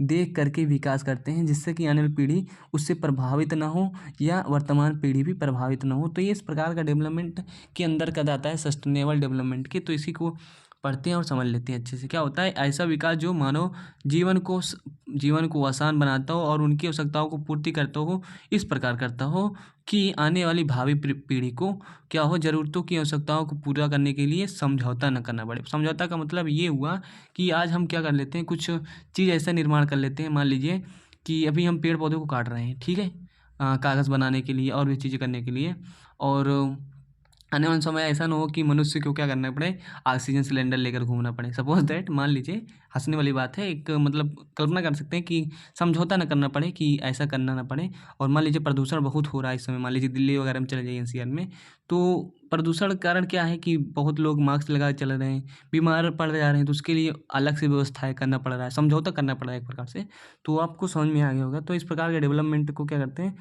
A: देख करके विकास करते हैं, जिससे कि आने वाली पीढ़ी उससे प्रभावित ना हो या वर्तमान पीढ़ी भी प्रभावित ना हो। तो ये इस प्रकार का डेवलपमेंट के अंदर कद आता है सस्टेनेबल डेवलपमेंट के। तो इसी को पढ़ते हैं और समझ लेते हैं अच्छे से। क्या होता है, ऐसा विकास जो मानव जीवन को आसान बनाता हो और उनकी आवश्यकताओं को पूर्ति करता हो, इस प्रकार करता हो कि आने वाली भावी पीढ़ी को क्या हो, ज़रूरतों की आवश्यकताओं को पूरा करने के लिए समझौता न करना पड़े। समझौता का मतलब ये हुआ कि आज हम क्या कर लेते हैं, कुछ चीज़ ऐसा निर्माण कर लेते हैं। मान लीजिए कि अभी हम पेड़ पौधों को काट रहे हैं, ठीक है, कागज़ बनाने के लिए और भी चीज़ें करने के लिए, और आने वाले समय ऐसा ना हो कि मनुष्य को क्या करना पड़े, ऑक्सीजन सिलेंडर लेकर घूमना पड़े। सपोज दैट, मान लीजिए, हंसने वाली बात है, एक मतलब कल्पना कर सकते हैं कि समझौता ना करना पड़े, कि ऐसा करना ना पड़े। और मान लीजिए प्रदूषण बहुत हो रहा है इस समय, मान लीजिए दिल्ली वगैरह में चले जाइए, एनसीआर में, तो प्रदूषण का कारण क्या है कि बहुत लोग मास्क लगा के चल रहे हैं, बीमार पड़ जा रहे हैं, तो उसके लिए अलग से व्यवस्थाएं करना पड़ रहा है, समझौता करना पड़ रहा है एक प्रकार से। तो आपको समझ में आ गया होगा। तो इस प्रकार के डेवलपमेंट को क्या करते हैं,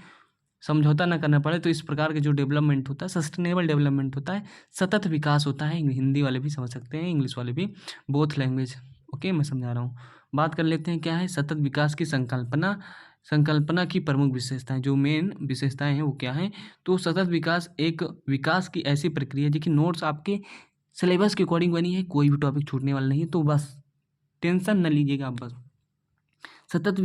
A: समझौता ना करना पड़े। तो इस प्रकार के जो डेवलपमेंट होता है, सस्टेनेबल डेवलपमेंट होता है, सतत विकास होता है। हिंदी वाले भी समझ सकते हैं, इंग्लिश वाले भी, बोथ लैंग्वेज। ओके, मैं समझा रहा हूँ। बात कर लेते हैं क्या है सतत विकास की संकल्पना की प्रमुख विशेषताएं। जो मेन विशेषताएं हैं वो क्या है, तो सतत विकास एक विकास की ऐसी प्रक्रिया है कि नोट्स आपके सिलेबस के अकॉर्डिंग बनी है, कोई भी टॉपिक छूटने वाला नहीं है, तो बस टेंशन न लीजिएगा आप। बस सतत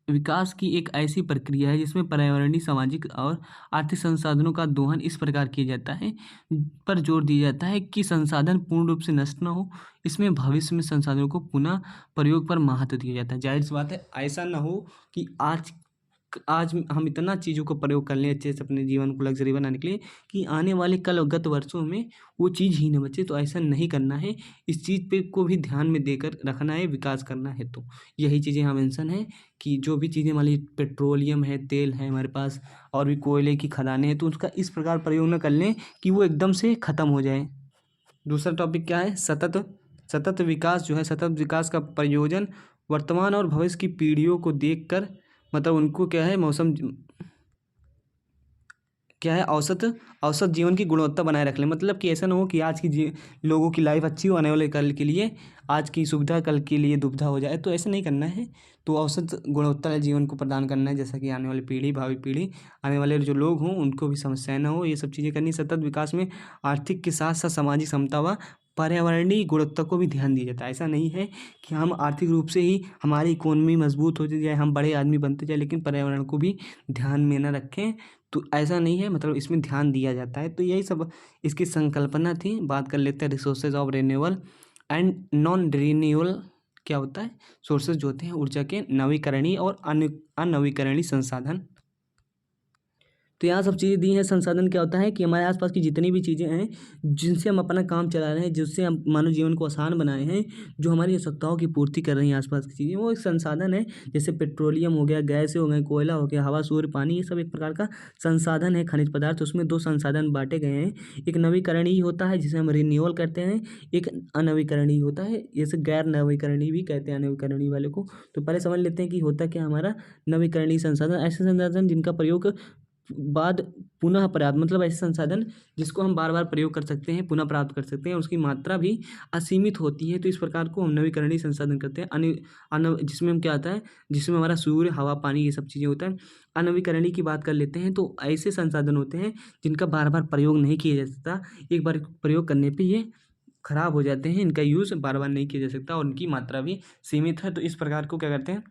A: विकास की एक ऐसी प्रक्रिया है जिसमें पर्यावरणीय, सामाजिक और आर्थिक संसाधनों का दोहन इस प्रकार किया जाता है, पर जोर दिया जाता है कि संसाधन पूर्ण रूप से नष्ट न हो। इसमें भविष्य में संसाधनों को पुनः प्रयोग पर महत्व दिया जाता है। जाहिर सी बात है, ऐसा ना हो कि आज हम इतना चीज़ों का प्रयोग कर लें अच्छे से अपने जीवन को लग्जरी बनाने के लिए कि आने वाले कल गत वर्षों में वो चीज़ ही न बचे। तो ऐसा नहीं करना है, इस चीज़ पे को भी ध्यान में देकर रखना है, विकास करना है। तो यही चीज़ें यहाँ मेंशन है कि जो भी चीज़ें मान लीजिए पेट्रोलियम है, तेल है हमारे पास, और भी कोयले की खदानें हैं, तो उसका इस प्रकार प्रयोग न कर लें कि वो एकदम से ख़त्म हो जाए। दूसरा टॉपिक क्या है, सतत विकास जो है, सतत विकास का प्रयोजन वर्तमान और भविष्य की पीढ़ियों को देखकर, मतलब उनको क्या है, औसत जीवन की गुणवत्ता बनाए रख लें। मतलब कि ऐसा ना हो कि आज की लोगों की लाइफ अच्छी हो, आने वाले कल के लिए आज की सुविधा कल के लिए दुविधा हो जाए, तो ऐसा नहीं करना है। तो औसत गुणवत्ता वाले जीवन को प्रदान करना है, जैसा कि आने वाली पीढ़ी, भावी पीढ़ी, आने वाले जो लोग हों उनको भी समस्याएं ना हो, ये सब चीज़ें करनी। सतत विकास में आर्थिक के साथ साथ सामाजिक समता व पर्यावरणीय गुणवत्ता को भी ध्यान दिया जाता है। ऐसा नहीं है कि हम आर्थिक रूप से ही हमारी इकोनॉमी मजबूत होती जाए, हम बड़े आदमी बनते जाए, लेकिन पर्यावरण को भी ध्यान में न रखें, तो ऐसा नहीं है, मतलब इसमें ध्यान दिया जाता है। तो यही सब इसकी संकल्पना थी। बात कर लेते हैं resources of renewable and non renewable क्या होता है, सोर्सेज जो होते हैं ऊर्जा के नवीकरणीय और अनवीकरणीय संसाधन। तो यहाँ सब चीज़ें दी हैं। संसाधन क्या होता है कि हमारे आसपास की जितनी भी चीज़ें हैं जिनसे हम अपना काम चला रहे हैं, जिससे हम मानव जीवन को आसान बनाए हैं, जो हमारी आवश्यकताओं की पूर्ति कर रही हैं आसपास की चीज़ें, वो एक संसाधन है। जैसे पेट्रोलियम हो गया, गैस हो गए, कोयला हो गया, हवा, सूर्य, पानी, ये सब एक प्रकार का संसाधन है, खनिज पदार्थ। उसमें दो संसाधन बांटे गए हैं, एक नवीकरणीय होता है जिसे हम रिन्यूअल करते हैं, एक अनवीकरणीय होता है, जैसे गैर नवीकरणीय भी कहते हैं अनवीकरणीय वाले को। तो पहले समझ लेते हैं कि होता क्या हमारा नवीकरणीय संसाधन। ऐसे संसाधन जिनका प्रयोग बाद पुनः प्राप्त, मतलब ऐसे संसाधन जिसको हम बार बार प्रयोग कर सकते हैं, पुनः प्राप्त कर सकते हैं, उसकी मात्रा भी असीमित होती है। तो इस प्रकार को हम नवीकरणीय संसाधन करते हैं। जिसमें हम क्या आता है, जिसमें हमारा सूर्य, हवा, पानी, ये सब चीज़ें होता है। अनवीकरणीय की बात कर लेते हैं तो ऐसे संसाधन होते हैं जिनका बार बार प्रयोग नहीं किया जा सकता, एक बार प्रयोग करने पर ये खराब हो जाते हैं, इनका यूज़ बार बार नहीं किया जा सकता और उनकी मात्रा भी सीमित है। तो इस प्रकार को क्या करते हैं,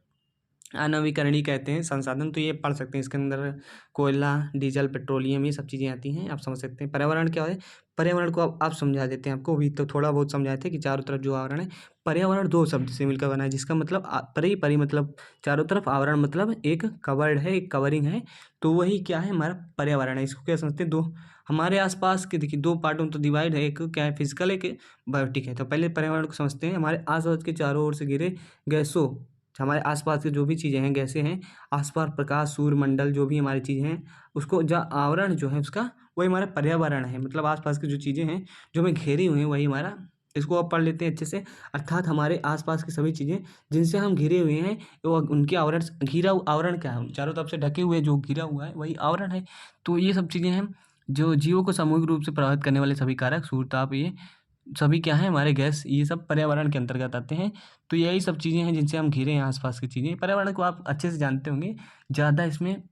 A: अनवीकरणीय कहते हैं संसाधन। तो ये पढ़ सकते हैं, इसके अंदर कोयला, डीजल, पेट्रोलियम, ये सब चीज़ें आती हैं, आप समझ सकते हैं। पर्यावरण क्या है, पर्यावरण को आप समझा देते हैं, आपको भी तो थोड़ा बहुत समझाए थे कि चारों तरफ जो आवरण है, पर्यावरण दो शब्द से मिलकर बना है, जिसका मतलब परि मतलब चारों तरफ, आवरण मतलब एक कवर्ड है, एक कवरिंग है। तो वही क्या है, हमारा पर्यावरण है। इसको क्या समझते हैं, दो हमारे आसपास के, देखिए दो पार्टों तो डिवाइड है, एक क्या है फिजिकल, एक बायोटिक है। तो पहले पर्यावरण को समझते हैं। हमारे आसपास के चारों ओर से घिरे गैसों, हमारे आसपास की जो भी चीज़ें हैं, गैसें हैं, आसपास प्रकाश, सूर्यमंडल, जो भी हमारी चीज़ें हैं, उसको जो आवरण जो है उसका, वही हमारा पर्यावरण है। मतलब आसपास की जो चीज़ें हैं जो हमें घेरी हुई हैं, वही हमारा, इसको आप पढ़ लेते हैं अच्छे से। अर्थात हमारे आसपास की सभी चीज़ें जिनसे हम घिरे हुए हैं, वो उनके आवरण, घिरा आवरण क्या है, चारों तरफ से ढके हुए जो घिरा हुआ है वही आवरण है। तो ये सब चीज़ें हैं जो जीवों को सामूहिक रूप से प्रभावित करने वाले सभी कारक, सूर्य, ताप, ये सभी क्या है हमारे गैस, ये सब पर्यावरण के अंतर्गत आते हैं। तो यही सब चीज़ें हैं जिनसे हम घिरे हैं, आसपास की चीज़ें। पर्यावरण को आप अच्छे से जानते होंगे, ज़्यादा इसमें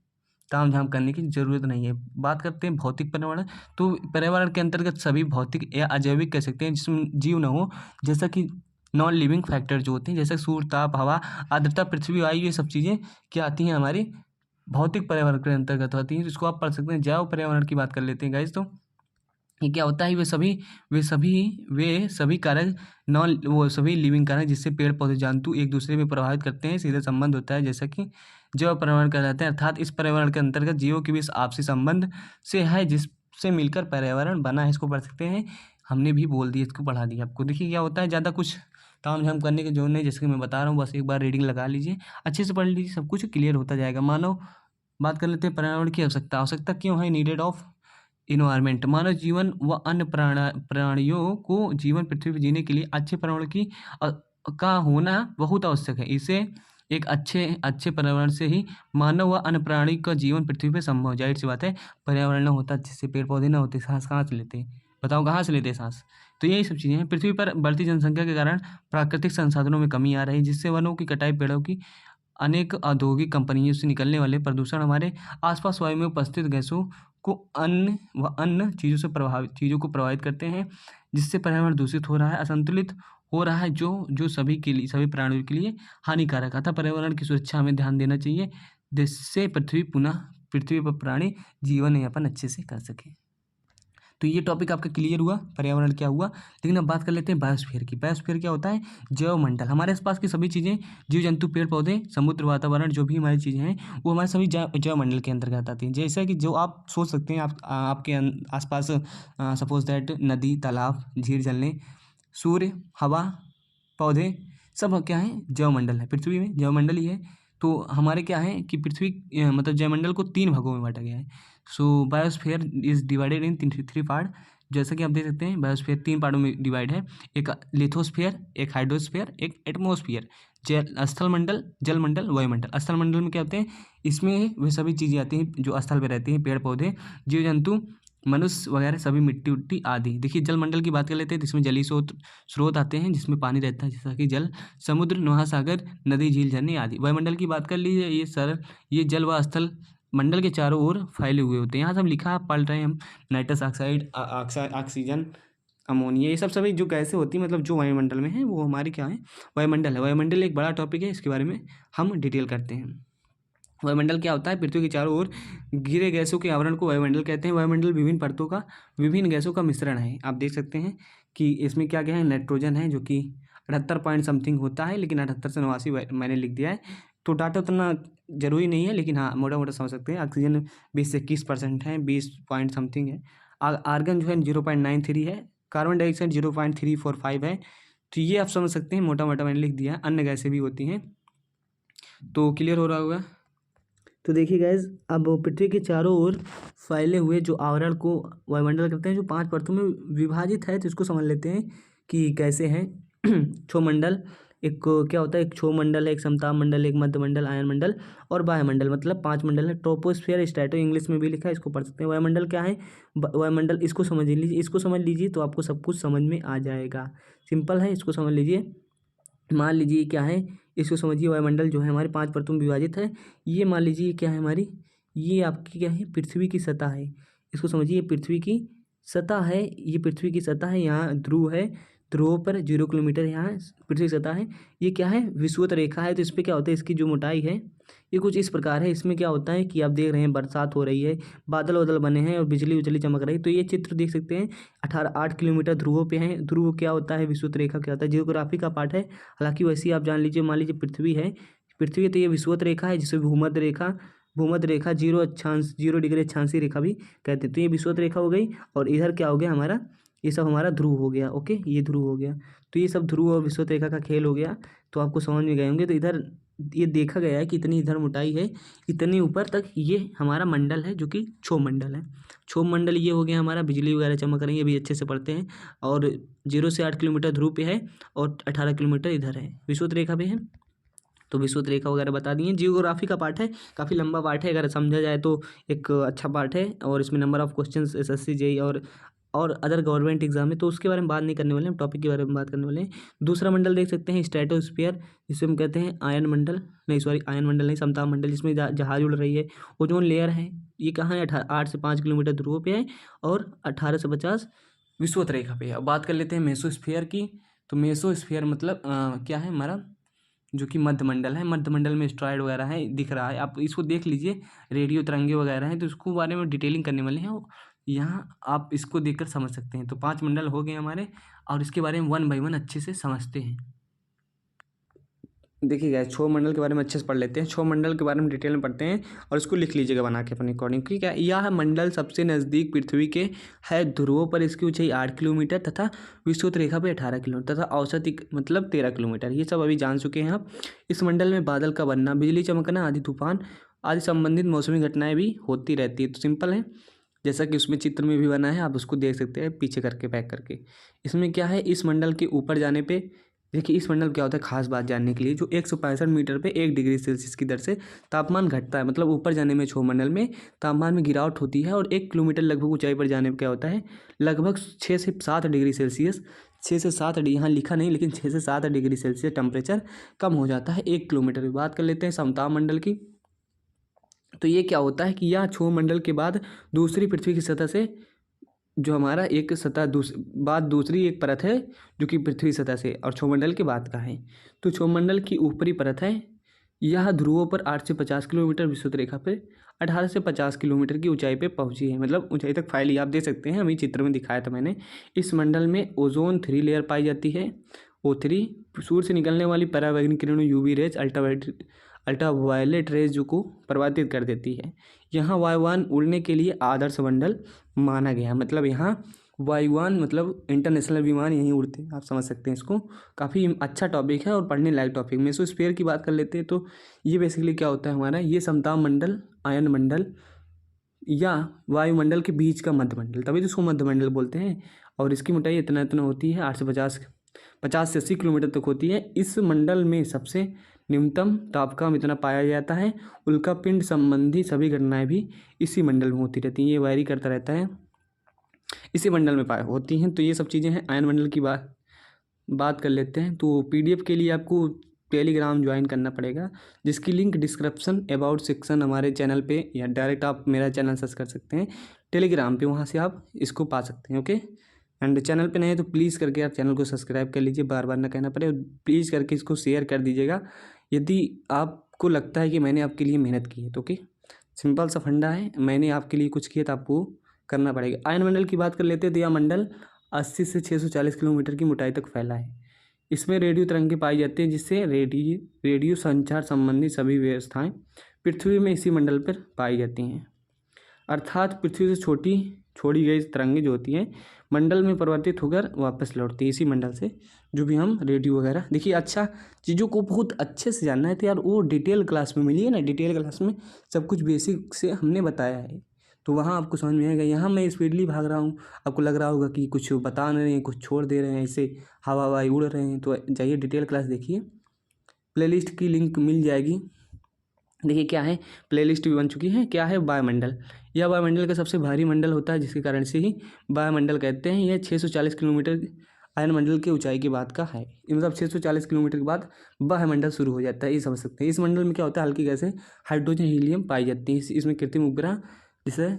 A: तामझाम करने की ज़रूरत नहीं है। बात करते हैं भौतिक पर्यावरण। तो पर्यावरण के अंतर्गत सभी भौतिक या अजैविक कह सकते हैं जिसमें जीव न हो, जैसा कि नॉन लिविंग फैक्टर जो होते हैं, जैसे सूर्य, ताप, हवा, आर्द्रता, पृथ्वी, वायु, ये सब चीज़ें क्या आती हैं, हमारी भौतिक पर्यावरण के अंतर्गत आती हैं। जिसको आप पढ़ सकते हैं। जैव पर्यावरण की बात कर लेते हैं गाइस। तो ये क्या होता है, वे सभी कारक, नॉन वो सभी लिविंग कारक जिससे पेड़ पौधे, जंतु एक दूसरे में प्रभावित करते हैं, सीधा संबंध होता है, जैसा कि जैव पर्यावरण कहलाते हैं। अर्थात इस पर्यावरण के अंतर्गत जीवों के बीच आपसी संबंध से है, जिससे मिलकर पर्यावरण बना है। इसको पढ़ सकते हैं। हमने भी बोल दिया, इसको पढ़ा दिया आपको। देखिए क्या होता है, ज़्यादा कुछ तामझाम करने की जरूरत नहीं, जैसे कि मैं बता रहा हूँ, बस एक बार रीडिंग लगा लीजिए, अच्छे से पढ़ लीजिए, सब कुछ क्लियर होता जाएगा। मानव, बात कर लेते हैं पर्यावरण की आवश्यकता क्यों है, नीडेड ऑफ इन्वायरमेंट। मानव जीवन व अन्य प्राणियों को जीवन पृथ्वी पर जीने के लिए अच्छे पर्यावरण की का होना बहुत आवश्यक है। इसे एक अच्छे पर्यावरण से ही मानव व अन्य प्राणी का जीवन पृथ्वी पर संभव है। जाहिर सी बात है, पर्यावरण न होता, जिससे पेड़ पौधे न होते, सांस कहाँ से लेते, बताओ कहाँ से लेते सांस। तो यही सब चीज़ें हैं। पृथ्वी पर बढ़ती जनसंख्या के कारण प्राकृतिक संसाधनों में कमी आ रही है, जिससे वनों की कटाई, पेड़ों की, अनेक औद्योगिक कंपनियों से निकलने वाले प्रदूषण हमारे आसपास वायु में उपस्थित गैसों को अन्य चीज़ों को प्रभावित करते हैं, जिससे पर्यावरण दूषित हो रहा है, असंतुलित हो रहा है, जो सभी के लिए, सभी प्राणियों के लिए हानिकारक है। अतः पर्यावरण की सुरक्षा हमें ध्यान देना चाहिए, जिससे पृथ्वी पर प्राणी जीवन यापन अच्छे से कर सके। तो ये टॉपिक आपका क्लियर हुआ, पर्यावरण क्या हुआ। लेकिन अब बात कर लेते हैं बायोस्फीयर की। बायोस्फीयर क्या होता है, जैवमंडल। हमारे आसपास की सभी चीज़ें, जीव जंतु, पेड़ पौधे, समुद्र, वातावरण, जो भी हमारी चीज़ें हैं, वो हमारे सभी जैवमंडल के अंतर्गत आती हैं। जैसा कि जो आप सोच सकते हैं, आपके आसपास सपोज दैट नदी, तालाब, झील, झरने, सूर्य, हवा, पौधे, सब क्या है, जैवमंडल है। पृथ्वी में जैवमंडल ही है। तो हमारे क्या है कि पृथ्वी मतलब जैवमंडल को 3 भागों में बांटा गया है। So biosphere is divided in 3 part. जैसा कि आप देख सकते हैं, बायोस्फीयर 3 पार्टों में डिवाइड है। एक लिथोस्फीयर, एक हाइड्रोस्फीयर, एक एटमॉस्फेयर। स्थल मंडल, जल मंडल, वायुमंडल। स्थल मंडल में क्या होते हैं, इसमें वे सभी चीज़ें आती हैं जो स्थल पर रहती हैं, पेड़ पौधे, जीव जंतु, मनुष्य वगैरह, सभी मिट्टी उट्टी आदि। देखिए जलमंडल की बात कर लेते हैं, तो इसमें जलीय स्रोत आते हैं जिसमें पानी रहता है, जैसा कि जल, समुद्र, महासागर, नदी, झील, झरने आदि। वायुमंडल की बात कर लीजिए, ये जल व स्थल मंडल के चारों ओर फैले हुए होते हैं। यहाँ सब लिखा, पढ़ रहे हैं हम, नाइट्रस ऑक्साइड, ऑक्सीजन, अमोनिया, ये सब सभी जो गैसें होती हैं मतलब जो वायुमंडल में है वो हमारी क्या है, वायुमंडल है। वायुमंडल एक बड़ा टॉपिक है, इसके बारे में हम डिटेल करते हैं। वायुमंडल क्या होता है, पृथ्वी के चारों ओर घिरे गैसों के आवरण को वायुमंडल कहते हैं। वायुमंडल विभिन्न परतों का, विभिन्न गैसों का मिश्रण है। आप देख सकते हैं कि इसमें क्या क्या है, नाइट्रोजन है जो कि 78 पॉइंट समथिंग होता है, लेकिन 78 से 89 मैंने लिख दिया है, तो डाटा उतना जरूरी नहीं है, लेकिन हाँ मोटा मोटा समझ सकते हैं। ऑक्सीजन 20 से 21% है, 20 पॉइंट समथिंग है। आर्गन जो है 0.93 है, कार्बन डाइऑक्साइड 0.345 है। तो ये आप समझ सकते हैं, मोटा मोटा मैंने लिख दिया है। अन्य गैसें भी होती हैं, तो क्लियर हो रहा होगा। तो देखिए गाइज, अब पृथ्वी के चारों ओर फैले हुए जो आवरण को वायुमंडल करते हैं, जो 5 परतों में विभाजित है, तो इसको समझ लेते हैं कि कैसे हैं। क्षोमंडल एक क्या होता है, एक क्षोमंडल है, एक समताप मंडल, एक मध्य मंडल, आयन मंडल और वायुमंडल, मतलब 5 मंडल है। ट्रोपोस्फियर, स्ट्रेटो इंग्लिश में भी लिखा है, इसको पढ़ सकते हैं। वायुमंडल क्या है, वायुमंडल इसको समझ लीजिए, इसको समझ लीजिए तो आपको सब कुछ समझ में आ जाएगा। सिंपल है, इसको समझ लीजिए। मान लीजिए क्या है, इसको समझिए, वायुमंडल जो है हमारे 5 परतों में विभाजित है। ये मान लीजिए क्या है हमारी, ये आपकी क्या है, पृथ्वी की सतह है। इसको समझिए, पृथ्वी की सतह है, ये पृथ्वी की सतह है। यहाँ ध्रुव है, ध्रुवों पर 0 किलोमीटर यहाँ पृथ्वी की सतह है। ये क्या है, विषुवत रेखा है। तो इस पर क्या होता है, इसकी जो मोटाई है ये कुछ इस प्रकार है। इसमें क्या होता है कि आप देख रहे हैं बरसात हो रही है, बादल वादल बने हैं और बिजली उजली चमक रही है। तो ये चित्र देख सकते हैं, 8 किलोमीटर ध्रुवों पे हैं। ध्रुव क्या होता है, विषुवत रेखा क्या होता है, जियोग्राफी का पार्ट है। हालांकि वैसे ही आप जान लीजिए, मान लीजिए पृथ्वी है, पृथ्वी तो ये विषुवत रेखा है, जिसे भूमध्य रेखा, भूमध्य रेखा 0 डिग्री अक्षांशीय रेखा भी कहते हैं। तो ये विषुवत रेखा हो गई, और इधर क्या हो गया हमारा, ये सब हमारा ध्रुव हो गया। ओके, ये ध्रुव हो गया। तो ये सब ध्रुव और विषुवत रेखा का खेल हो गया, तो आपको समझ में गए होंगे। तो इधर ये देखा गया है कि इतनी इधर मोटाई है, इतनी ऊपर तक ये हमारा मंडल है, जो कि क्षोमंडल है। क्षोमंडल ये हो गया हमारा, बिजली वगैरह चमक रही है, अभी अच्छे से पढ़ते हैं। और 0 से 8 किलोमीटर ध्रुव पे है, और 18 किलोमीटर इधर है, विषुवत रेखा पे है। तो विषुवत रेखा वगैरह बता दिए। जियोग्राफी का पार्ट है, काफ़ी लंबा पार्ट है, अगर समझा जाए तो एक अच्छा पार्ट है। और इसमें number of questions SSC JEE और अदर गवर्नमेंट एग्जाम है, तो उसके बारे में बात नहीं करने वाले हैं, टॉपिक के बारे में बात करने वाले हैं। दूसरा मंडल देख सकते हैं, स्ट्रेटोस्फीयर, जिसे हम कहते हैं आयन मंडल, नहीं सॉरी आयन मंडल नहीं, समताप मंडल, जिसमें जहाज उड़ रही है। ओजोन लेयर है, ये कहाँ है, 8 से 5 किलोमीटर ध्रुवों पे है, और 18 से 50 विषुवत रेखा पे है। अब बात कर लेते हैं मेसोस्फीयर की। तो मेसोस्फीयर मतलब क्या है हमारा, जो कि मध्य मंडल है। मध्य मंडल में एस्ट्रॉयड वगैरह है, दिख रहा है, आप इसको देख लीजिए, रेडियो तरंगे वगैरह हैं, तो इसको बारे में डिटेलिंग करने वाले हैं। यहाँ आप इसको देखकर समझ सकते हैं। तो 5 मंडल हो गए हमारे, और इसके बारे में 1 बाय 1 अच्छे से समझते हैं। देखिए गाइस, क्षोभ मंडल के बारे में अच्छे से पढ़ लेते हैं। क्षोभ मंडल के बारे में डिटेल में पढ़ते हैं, और इसको लिख लीजिएगा बना के अपने अकॉर्डिंग। ठीक है, यह मंडल सबसे नज़दीक पृथ्वी के है। ध्रुवों पर इसकी ऊंचाई 8 किलोमीटर तथा विषुवत रेखा पर 18 किलोमीटर तथा औसत मतलब 13 किलोमीटर। ये सब अभी जान चुके हैं आप। इस मंडल में बादल का बनना, बिजली चमकना आदि तूफान आदि संबंधित मौसमी घटनाएं भी होती रहती है। तो सिंपल है, जैसा कि उसमें चित्र में भी बना है, आप उसको देख सकते हैं पीछे करके बैक करके। इसमें क्या है, इस मंडल के ऊपर जाने पे देखिए, इस मंडल क्या होता है, खास बात जानने के लिए, जो 165 मीटर पे 1 डिग्री सेल्सियस की दर से तापमान घटता है। मतलब ऊपर जाने में क्षोभ मंडल में तापमान में गिरावट होती है, और 1 किलोमीटर लगभग ऊंचाई पर जाने पर क्या होता है, लगभग 6 से 7 डिग्री सेल्सियस, 6 से 7 डिग्री, यहाँ लिखा नहीं, लेकिन 6 से 7 डिग्री सेल्सियस टेम्परेचर कम हो जाता है 1 किलोमीटर की। बात कर लेते हैं समताप मंडल की। तो ये क्या होता है कि यह क्षोभ मंडल के बाद दूसरी पृथ्वी की सतह से, जो हमारा एक सतह दूसरी एक परत है, जो कि पृथ्वी सतह से और क्षोभमंडल के बाद का है। तो क्षोभमंडल की ऊपरी परत है, यह ध्रुवों पर 8 से 50 किलोमीटर विषुवत रेखा पे 18 से 50 किलोमीटर की ऊंचाई पे पहुंची है, मतलब ऊंचाई तक फैली। आप देख सकते हैं, अभी चित्र में दिखाया था मैंने। इस मंडल में ओजोन 3 लेयर पाई जाती है। O3 सूर्य से निकलने वाली परावैंगनिक किरणों, यूवी रेज, अल्ट्रावायलेट रेज को प्रभावित कर देती है। यहाँ वायुयान उड़ने के लिए आदर्श मंडल माना गया। मतलब यहाँ वायुयान मतलब इंटरनेशनल विमान यहीं उड़ते हैं, आप समझ सकते हैं इसको। काफ़ी अच्छा टॉपिक है और पढ़ने लायक टॉपिक। मेसोस्फीयर की बात कर लेते हैं, तो ये बेसिकली क्या होता है हमारा, ये समताप मंडल, आयन मंडल या वायुमंडल के बीच का मध्य मंडल, तभी तो इसको मध्य मंडल बोलते हैं। और इसकी मोटाई इतना इतना होती है, 8 से 50 से 80 किलोमीटर तक होती है। इस मंडल में सबसे न्यूनतम तापक्रम इतना पाया जाता है। उल्कापिंड संबंधी सभी घटनाएं भी इसी मंडल में होती रहती हैं, ये वायरी करता रहता है, इसी मंडल में पाया होती हैं। तो ये सब चीज़ें हैं। आयन मंडल की बात कर लेते हैं। तो पीडीएफ के लिए आपको टेलीग्राम ज्वाइन करना पड़ेगा, जिसकी लिंक डिस्क्रिप्शन अबाउट सेक्शन हमारे चैनल पे, या डायरेक्ट आप मेरा चैनल सर्च कर सकते हैं टेलीग्राम पे, वहाँ से आप इसको पा सकते हैं। ओके, एंड चैनल पे नए हैं तो प्लीज़ करके आप चैनल को सब्सक्राइब कर लीजिए, बार बार ना कहना पड़े, प्लीज़ करके इसको शेयर कर दीजिएगा यदि आपको लगता है कि मैंने आपके लिए मेहनत की है तो। ओके, सिंपल सा फंडा है, मैंने आपके लिए कुछ किया तो आपको करना पड़ेगा। आयन मंडल की बात कर लेते हैं तो यह मंडल 80 से 640 किलोमीटर की मोटाई तक फैला है। इसमें रेडियो तरंगें पाई जाती हैं जिससे रेडियो संचार संबंधी सभी व्यवस्थाएं पृथ्वी में इसी मंडल पर पाई जाती हैं। अर्थात पृथ्वी से छोड़ी गई तरंगें जो होती हैं मंडल में परिवर्तित होकर वापस लौटती है इसी मंडल से, जो भी हम रेडियो वगैरह। देखिए, अच्छा चीज़ों को बहुत अच्छे से जानना है तो यार वो डिटेल क्लास में मिली है ना, डिटेल क्लास में सब कुछ बेसिक से हमने बताया है, तो वहाँ आपको समझ में आएगा। यहाँ मैं स्पीडली भाग रहा हूँ, आपको लग रहा होगा कि कुछ बता नहीं रहे हैं, कुछ छोड़ दे रहे हैं, ऐसे हवा हवाई उड़ रहे हैं, तो जाइए डिटेल क्लास देखिए, प्लेलिस्ट की लिंक मिल जाएगी। देखिए क्या है, प्लेलिस्ट भी बन चुकी है। क्या है, वायुमंडल। यह वायुमंडल का सबसे भारी मंडल होता है जिसके कारण से ही वायुमंडल कहते हैं। यह 640 किलोमीटर आयनमंडल की ऊंचाई की बात का है, मतलब 640 किलोमीटर के बाद वायुमंडल शुरू हो जाता है, ये समझ सकते हैं। इस मंडल में क्या होता है, हल्की गैसें हाइड्रोजन हीलियम पाई जाती है। इसमें कृत्रिम उपग्रह जैसे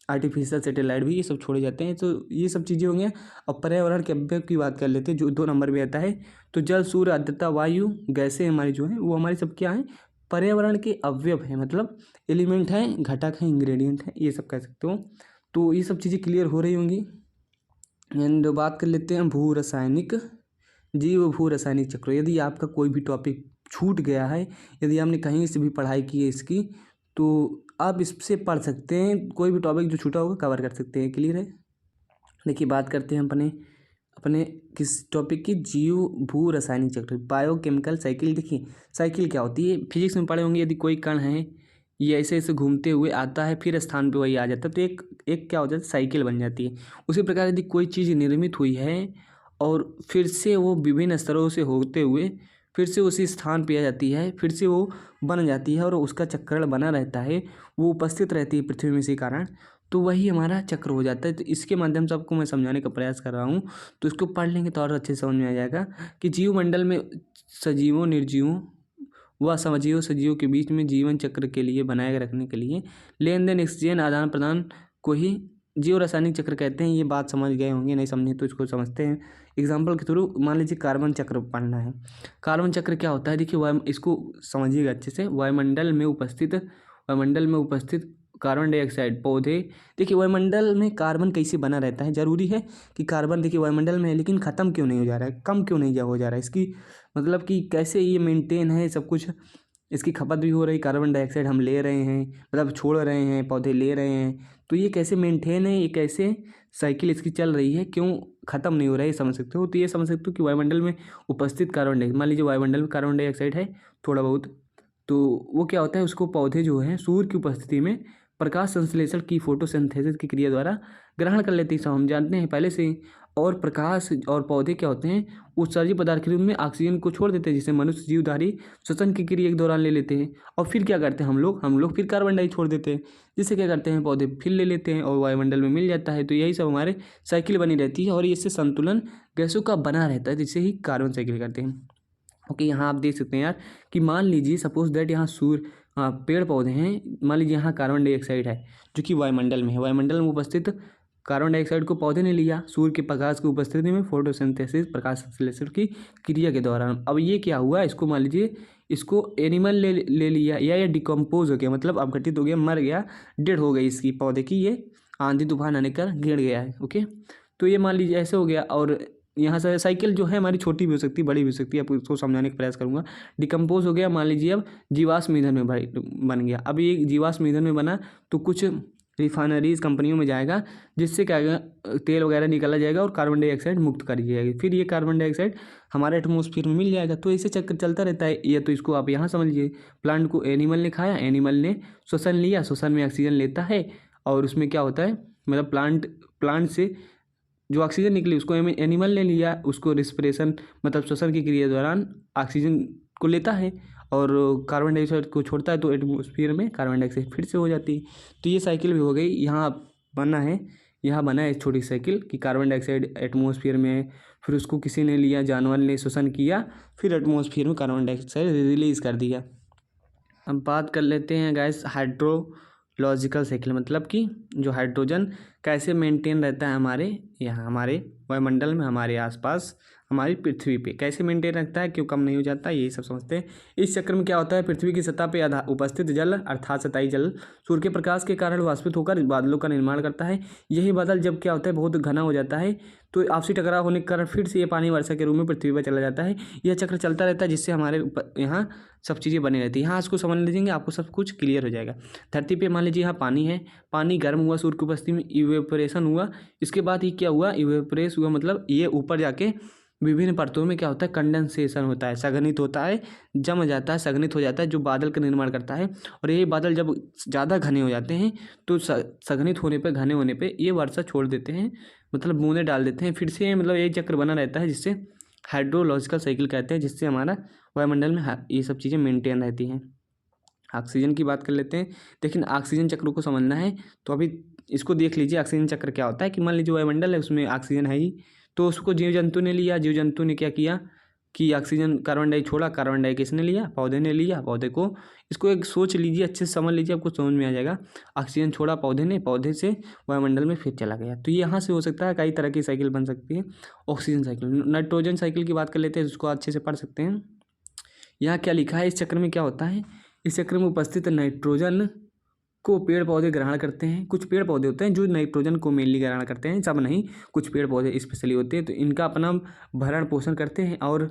A: आर्टिफिशियल सैटेलाइट भी ये सब छोड़े जाते हैं, तो ये सब चीज़ें होंगी। और पर्यावरण के अवयव की बात कर लेते हैं जो 2 नंबर में आता है, तो जल, सूर्य, आर्द्रता, वायु, गैसें हमारी जो है वो हमारी सब क्या है, पर्यावरण के अवयव है, मतलब एलिमेंट हैं, घटक हैं, इंग्रेडिएंट हैं, ये सब कह सकते हो। तो ये सब चीज़ें क्लियर हो रही होंगी। एंड बात कर लेते हैं भू रासायनिक चक्र। यदि आपका कोई भी टॉपिक छूट गया है, यदि आपने कहीं से भी पढ़ाई की है इसकी, तो आप इससे पढ़ सकते हैं, कोई भी टॉपिक जो छूटा होगा कवर कर सकते हैं। क्लियर है। देखिए बात करते हैं अपने किस टॉपिक की, जीव भू रासायनिक चक्र, बायोकेमिकल साइकिल। देखिए साइकिल क्या होती है, फिजिक्स में पढ़े होंगे। यदि कोई कण है ये ऐसे ऐसे घूमते हुए आता है, फिर स्थान पे वही आ जाता है, तो एक क्या हो जाता है, साइकिल बन जाती है। उसी प्रकार यदि कोई चीज़ निर्मित हुई है और फिर से वो विभिन्न स्तरों से होते हुए फिर से उसी स्थान पे आ जाती है, फिर से वो बन जाती है और उसका चक्रण बना रहता है, वो उपस्थित रहती है पृथ्वी में इसी कारण, तो वही हमारा चक्र हो जाता है। तो इसके माध्यम से आपको मैं समझाने का प्रयास कर रहा हूँ, तो इसको पढ़ लेंगे तो और अच्छे से समझ में आ जाएगा कि जीवमंडल में सजीवों, निर्जीवों व समजीवों, सजीवों के बीच में जीवन चक्र के लिए बनाए रखने के लिए लेन देन, एक्सचेंज, आदान प्रदान को ही जीव रासायनिक चक्र कहते हैं। ये बात समझ गए होंगे, नहीं समझे तो इसको समझते हैं एग्जाम्पल के थ्रू। मान लीजिए कार्बन चक्र पढ़ना है। कार्बन चक्र क्या होता है, देखिए इसको समझिएगा अच्छे से। वायुमंडल में उपस्थित कार्बन डाइऑक्साइड, पौधे। देखिए वायुमंडल में कार्बन कैसे बना रहता है, जरूरी है कि कार्बन देखिए वायुमंडल में है, लेकिन ख़त्म क्यों नहीं हो जा रहा है, कम क्यों नहीं हो जा रहा है, इसकी मतलब कि कैसे ये मेंटेन है सब कुछ। इसकी खपत भी हो रही, कार्बन डाइऑक्साइड हम ले रहे हैं, मतलब छोड़ रहे हैं, पौधे ले रहे हैं, तो ये कैसे मेंटेन है, ये कैसे साइकिल इसकी चल रही है, क्यों ख़त्म नहीं हो रहा है, ये समझ सकते हो। तो ये समझ सकते हो कि वायुमंडल में उपस्थित कार्बन डाइऑक्साइड, मान लीजिए वायुमंडल में कार्बन डाइऑक्साइड है थोड़ा बहुत, तो वो क्या होता है, उसको पौधे जो हैं सूर्य की उपस्थिति में प्रकाश संश्लेषण की, फोटोसिंथेसिस की क्रिया द्वारा ग्रहण कर लेते हैं, सब हम जानते हैं पहले से ही। और प्रकाश और पौधे क्या होते हैं, उत्सर्जित पदार्थ के रूप में ऑक्सीजन को छोड़ देते हैं, जिसे मनुष्य जीवधारी श्वसन की क्रिया के दौरान ले लेते हैं। और फिर क्या करते हैं हम लोग फिर कार्बन डाइऑक्साइड छोड़ देते हैं, जिससे क्या करते हैं, पौधे फिर ले लेते हैं और वायुमंडल में मिल जाता है। तो यही सब हमारे साइकिल बनी रहती है और इससे संतुलन गैसों का बना रहता है, जिससे ही कार्बन साइकिल करते हैं। ओके, यहाँ आप देख सकते हैं यार कि मान लीजिए सपोज दैट यहाँ पेड़ पौधे हैं, मान लीजिए यहाँ कार्बन डाइऑक्साइड है जो कि वायुमंडल में है, वायुमंडल में उपस्थित कार्बन डाइऑक्साइड को पौधे ने लिया सूर्य के प्रकाश की उपस्थिति में, फोटोसिंथेसिस, प्रकाश संश्लेषण की क्रिया के दौरान। अब ये क्या हुआ, इसको मान लीजिए इसको एनिमल ले लिया, या ये डिकम्पोज हो गया, मतलब अपघटित हो गया, मर गया, डेड हो गई इसकी पौधे की, ये आंधी तूफान आने कर गिर गया है। ओके, तो ये मान लीजिए ऐसे हो गया। और यहाँ से साइकिल जो है हमारी छोटी भी हो सकती है, बड़ी भी हो सकती है, आपको इसको समझाने का प्रयास करूँगा। डिकम्पोज हो गया, मान लीजिए अब जीवाश्म ईंधन में बन गया। अब ये जीवाश्म ईंधन में बना तो कुछ रिफाइनरीज कंपनियों में जाएगा, जिससे क्या आएगा, तेल वगैरह निकाला जाएगा और कार्बन डाइऑक्साइड मुक्त करी जाएगी। फिर ये कार्बन डाइऑक्साइड हमारे एटमॉस्फेयर में मिल जाएगा। तो ऐसे चक्कर चलता रहता है। या तो इसको आप यहाँ समझिए, प्लांट को एनिमल ने खाया, एनिमल ने श्वसन लिया, श्वसन में ऑक्सीजन लेता है और उसमें क्या होता है, मतलब प्लांट से जो ऑक्सीजन निकली उसको एनिमल ने लिया, उसको रिस्पिरेशन मतलब श्वसन की क्रिया दौरान ऑक्सीजन को लेता है और कार्बन डाइऑक्साइड को छोड़ता है, तो एटमॉस्फेयर में कार्बन डाइऑक्साइड फिर से हो जाती है। तो ये साइकिल भी हो गई। यहाँ बना है एक छोटी साइकिल कि कार्बन डाइऑक्साइड एटमॉस्फेयर में, फिर उसको किसी ने लिया, जानवर ने श्वसन किया, फिर एटमॉस्फेयर में कार्बन डाइऑक्साइड रिलीज कर दिया। अब बात कर लेते हैं गैस लॉजिकल साइकिल मतलब कि जो हाइड्रोजन कैसे मेंटेन रहता है हमारे यहाँ, हमारे वायुमंडल में, हमारे आसपास, हमारी पृथ्वी पे कैसे मेंटेन रखता है, क्यों कम नहीं हो जाता, यही सब समझते हैं। इस चक्र में क्या होता है, पृथ्वी की सतह पे उपस्थित जल अर्थात सतही जल सूर्य के प्रकाश के कारण वाष्पित होकर बादलों का निर्माण करता है। यही बादल जब क्या होता है बहुत घना हो जाता है तो आपसी टकराव होने के कारण फिर से ये पानी वर्षा के रूप में पृथ्वी पर चला जाता है। यह चक्र चलता रहता है जिससे हमारे यहाँ सब चीज़ें बनी रहती है। यहाँ इसको समझ लीजिएंगे, आपको सब कुछ क्लियर हो जाएगा। धरती पे मान लीजिए यहाँ पानी है, पानी गर्म हुआ, सूर्य की उपस्थिति में इवेपोरेशन हुआ, इसके बाद ये क्या हुआ, इवेपोरेस हुआ, मतलब ये ऊपर जाके विभिन्न परतों में क्या होता है, कंडेंसेशन होता है, संघनित होता है, जम जाता है, संघनित हो जाता है, जो बादल का निर्माण करता है। और ये बादल जब ज़्यादा घने हो जाते हैं तो संघनित होने पर, घने होने पर ये वर्षा छोड़ देते हैं, मतलब बूंदें डाल देते हैं फिर से, मतलब ये चक्र बना रहता है जिससे हाइड्रोलॉजिकल साइकिल कहते हैं, जिससे हमारा वायुमंडल में ये सब चीज़ें मेंटेन रहती हैं। ऑक्सीजन की बात कर लेते हैं। लेकिन ऑक्सीजन चक्र को समझना है तो अभी इसको देख लीजिए। ऑक्सीजन चक्र क्या होता है कि मान लीजिए वायुमंडल है, उसमें ऑक्सीजन है ही, तो उसको जीव जंतु ने लिया, जीव जंतु ने क्या किया कि ऑक्सीजन, कार्बन डाई छोड़ा, कार्बन डाई किसने लिया, पौधे ने लिया, पौधे को, इसको एक सोच लीजिए, अच्छे से समझ लीजिए, आपको समझ में आ जाएगा। ऑक्सीजन छोड़ा पौधे ने, पौधे से वायुमंडल में फिर चला गया। तो यहाँ से हो सकता है कई तरह की साइकिल बन सकती है। ऑक्सीजन साइकिल, नाइट्रोजन साइकिल की बात कर लेते हैं, उसको अच्छे से पढ़ सकते हैं। यहाँ क्या लिखा है, इस चक्र में क्या होता है, इस चक्र में उपस्थित नाइट्रोजन को पेड़ पौधे ग्रहण करते हैं। कुछ पेड़ पौधे होते हैं जो नाइट्रोजन को मेनली ग्रहण करते हैं, सब नहीं, कुछ पेड़ पौधे स्पेशली होते हैं, तो इनका अपना भरण पोषण करते हैं। और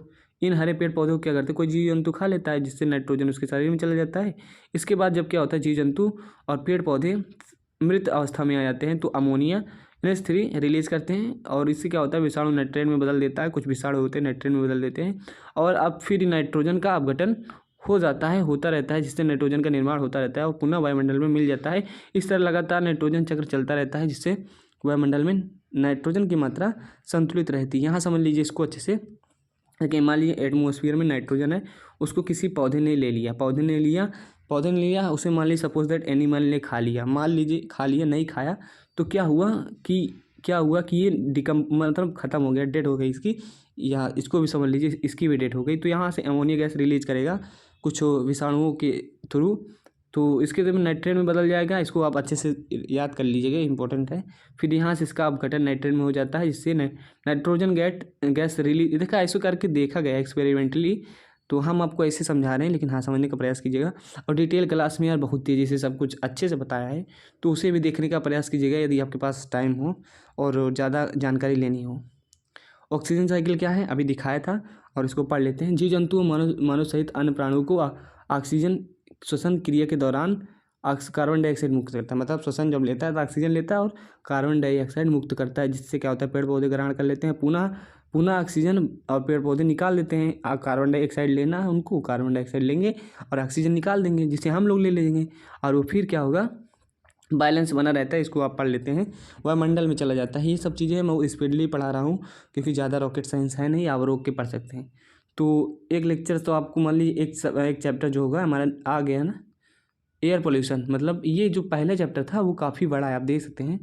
A: इन हरे पेड़ पौधों को क्या करते हैं, कोई जीव जंतु खा लेता है जिससे नाइट्रोजन उसके शरीर में चला जाता है। इसके बाद जब क्या होता है, जीव जंतु और पेड़ पौधे मृत अवस्था में आ जाते हैं तो अमोनिया NH3 रिलीज करते हैं, और इससे क्या होता है, विषाणु नाइट्रेट में बदल देता है, कुछ विषाणु होते हैं नाइट्रेट में बदल देते हैं, और अब फिर नाइट्रोजन का अपघटन हो जाता है, होता रहता है, जिससे नाइट्रोजन का निर्माण होता रहता है और पुनः वायुमंडल में मिल जाता है। इस तरह लगातार नाइट्रोजन चक्र चलता रहता है जिससे वायुमंडल में नाइट्रोजन की मात्रा संतुलित रहती है। यहाँ समझ लीजिए इसको अच्छे से कि मान लीजिए एटमॉस्फेयर में नाइट्रोजन है, उसको किसी पौधे ने ले लिया, पौधे ने लिया, उसे मान लीजिए सपोज दैट एनिमल ने खा लिया, मान लीजिए खा लिया, नहीं खाया तो क्या हुआ कि ये मतलब ख़त्म हो गया, डेड हो गई इसकी, या इसको भी समझ लीजिए इसकी भी डेड हो गई। तो यहाँ से अमोनिया गैस रिलीज करेगा कुछ विषाणुओं के थ्रू, तो इसके जब नाइट्रेट में बदल जाएगा, इसको आप अच्छे से याद कर लीजिएगा, इंपॉर्टेंट है। फिर यहाँ से इसका अपघटन नाइट्रेट में हो जाता है, जिससे नाइट्रोजन गैस रिलीज, देखा ऐसे करके देखा गया एक्सपेरिमेंटली, तो हम आपको ऐसे समझा रहे हैं, लेकिन हाँ समझने का प्रयास कीजिएगा। और डिटेल क्लास में यार बहुत तेज़ी से सब कुछ अच्छे से बताया है, तो उसे भी देखने का प्रयास कीजिएगा यदि आपके पास टाइम हो और ज़्यादा जानकारी लेनी हो। ऑक्सीजन साइकिल क्या है अभी दिखाया था, और इसको पढ़ लेते हैं। जीव जंतु मानव सहित अन्य प्राणियों को ऑक्सीजन श्वसन क्रिया के दौरान कार्बन डाइऑक्साइड मुक्त करता है, मतलब श्वसन जब लेता है तो ऑक्सीजन लेता है और कार्बन डाइऑक्साइड मुक्त करता है, जिससे क्या होता है, पेड़ पौधे ग्रहण कर लेते हैं, पुनः ऑक्सीजन, और पेड़ पौधे निकाल देते हैं। कार्बन डाइऑक्साइड लेना है उनको, कार्बन डाइऑक्साइड लेंगे और ऑक्सीजन निकाल देंगे, जिसे हम लोग ले लेंगे, और वो फिर क्या होगा, बैलेंस बना रहता है। इसको आप पढ़ लेते हैं, वायुमंडल में चला जाता है। ये सब चीज़ें मैं स्पीडली पढ़ा रहा हूँ क्योंकि ज़्यादा रॉकेट साइंस है नहीं, आप रोक के पढ़ सकते हैं। तो एक लेक्चर तो आपको मान लीजिए एक चैप्टर जो होगा हमारा आ गया ना, एयर पोल्यूशन, मतलब ये जो पहला चैप्टर था वो काफ़ी बड़ा है, आप देख सकते हैं।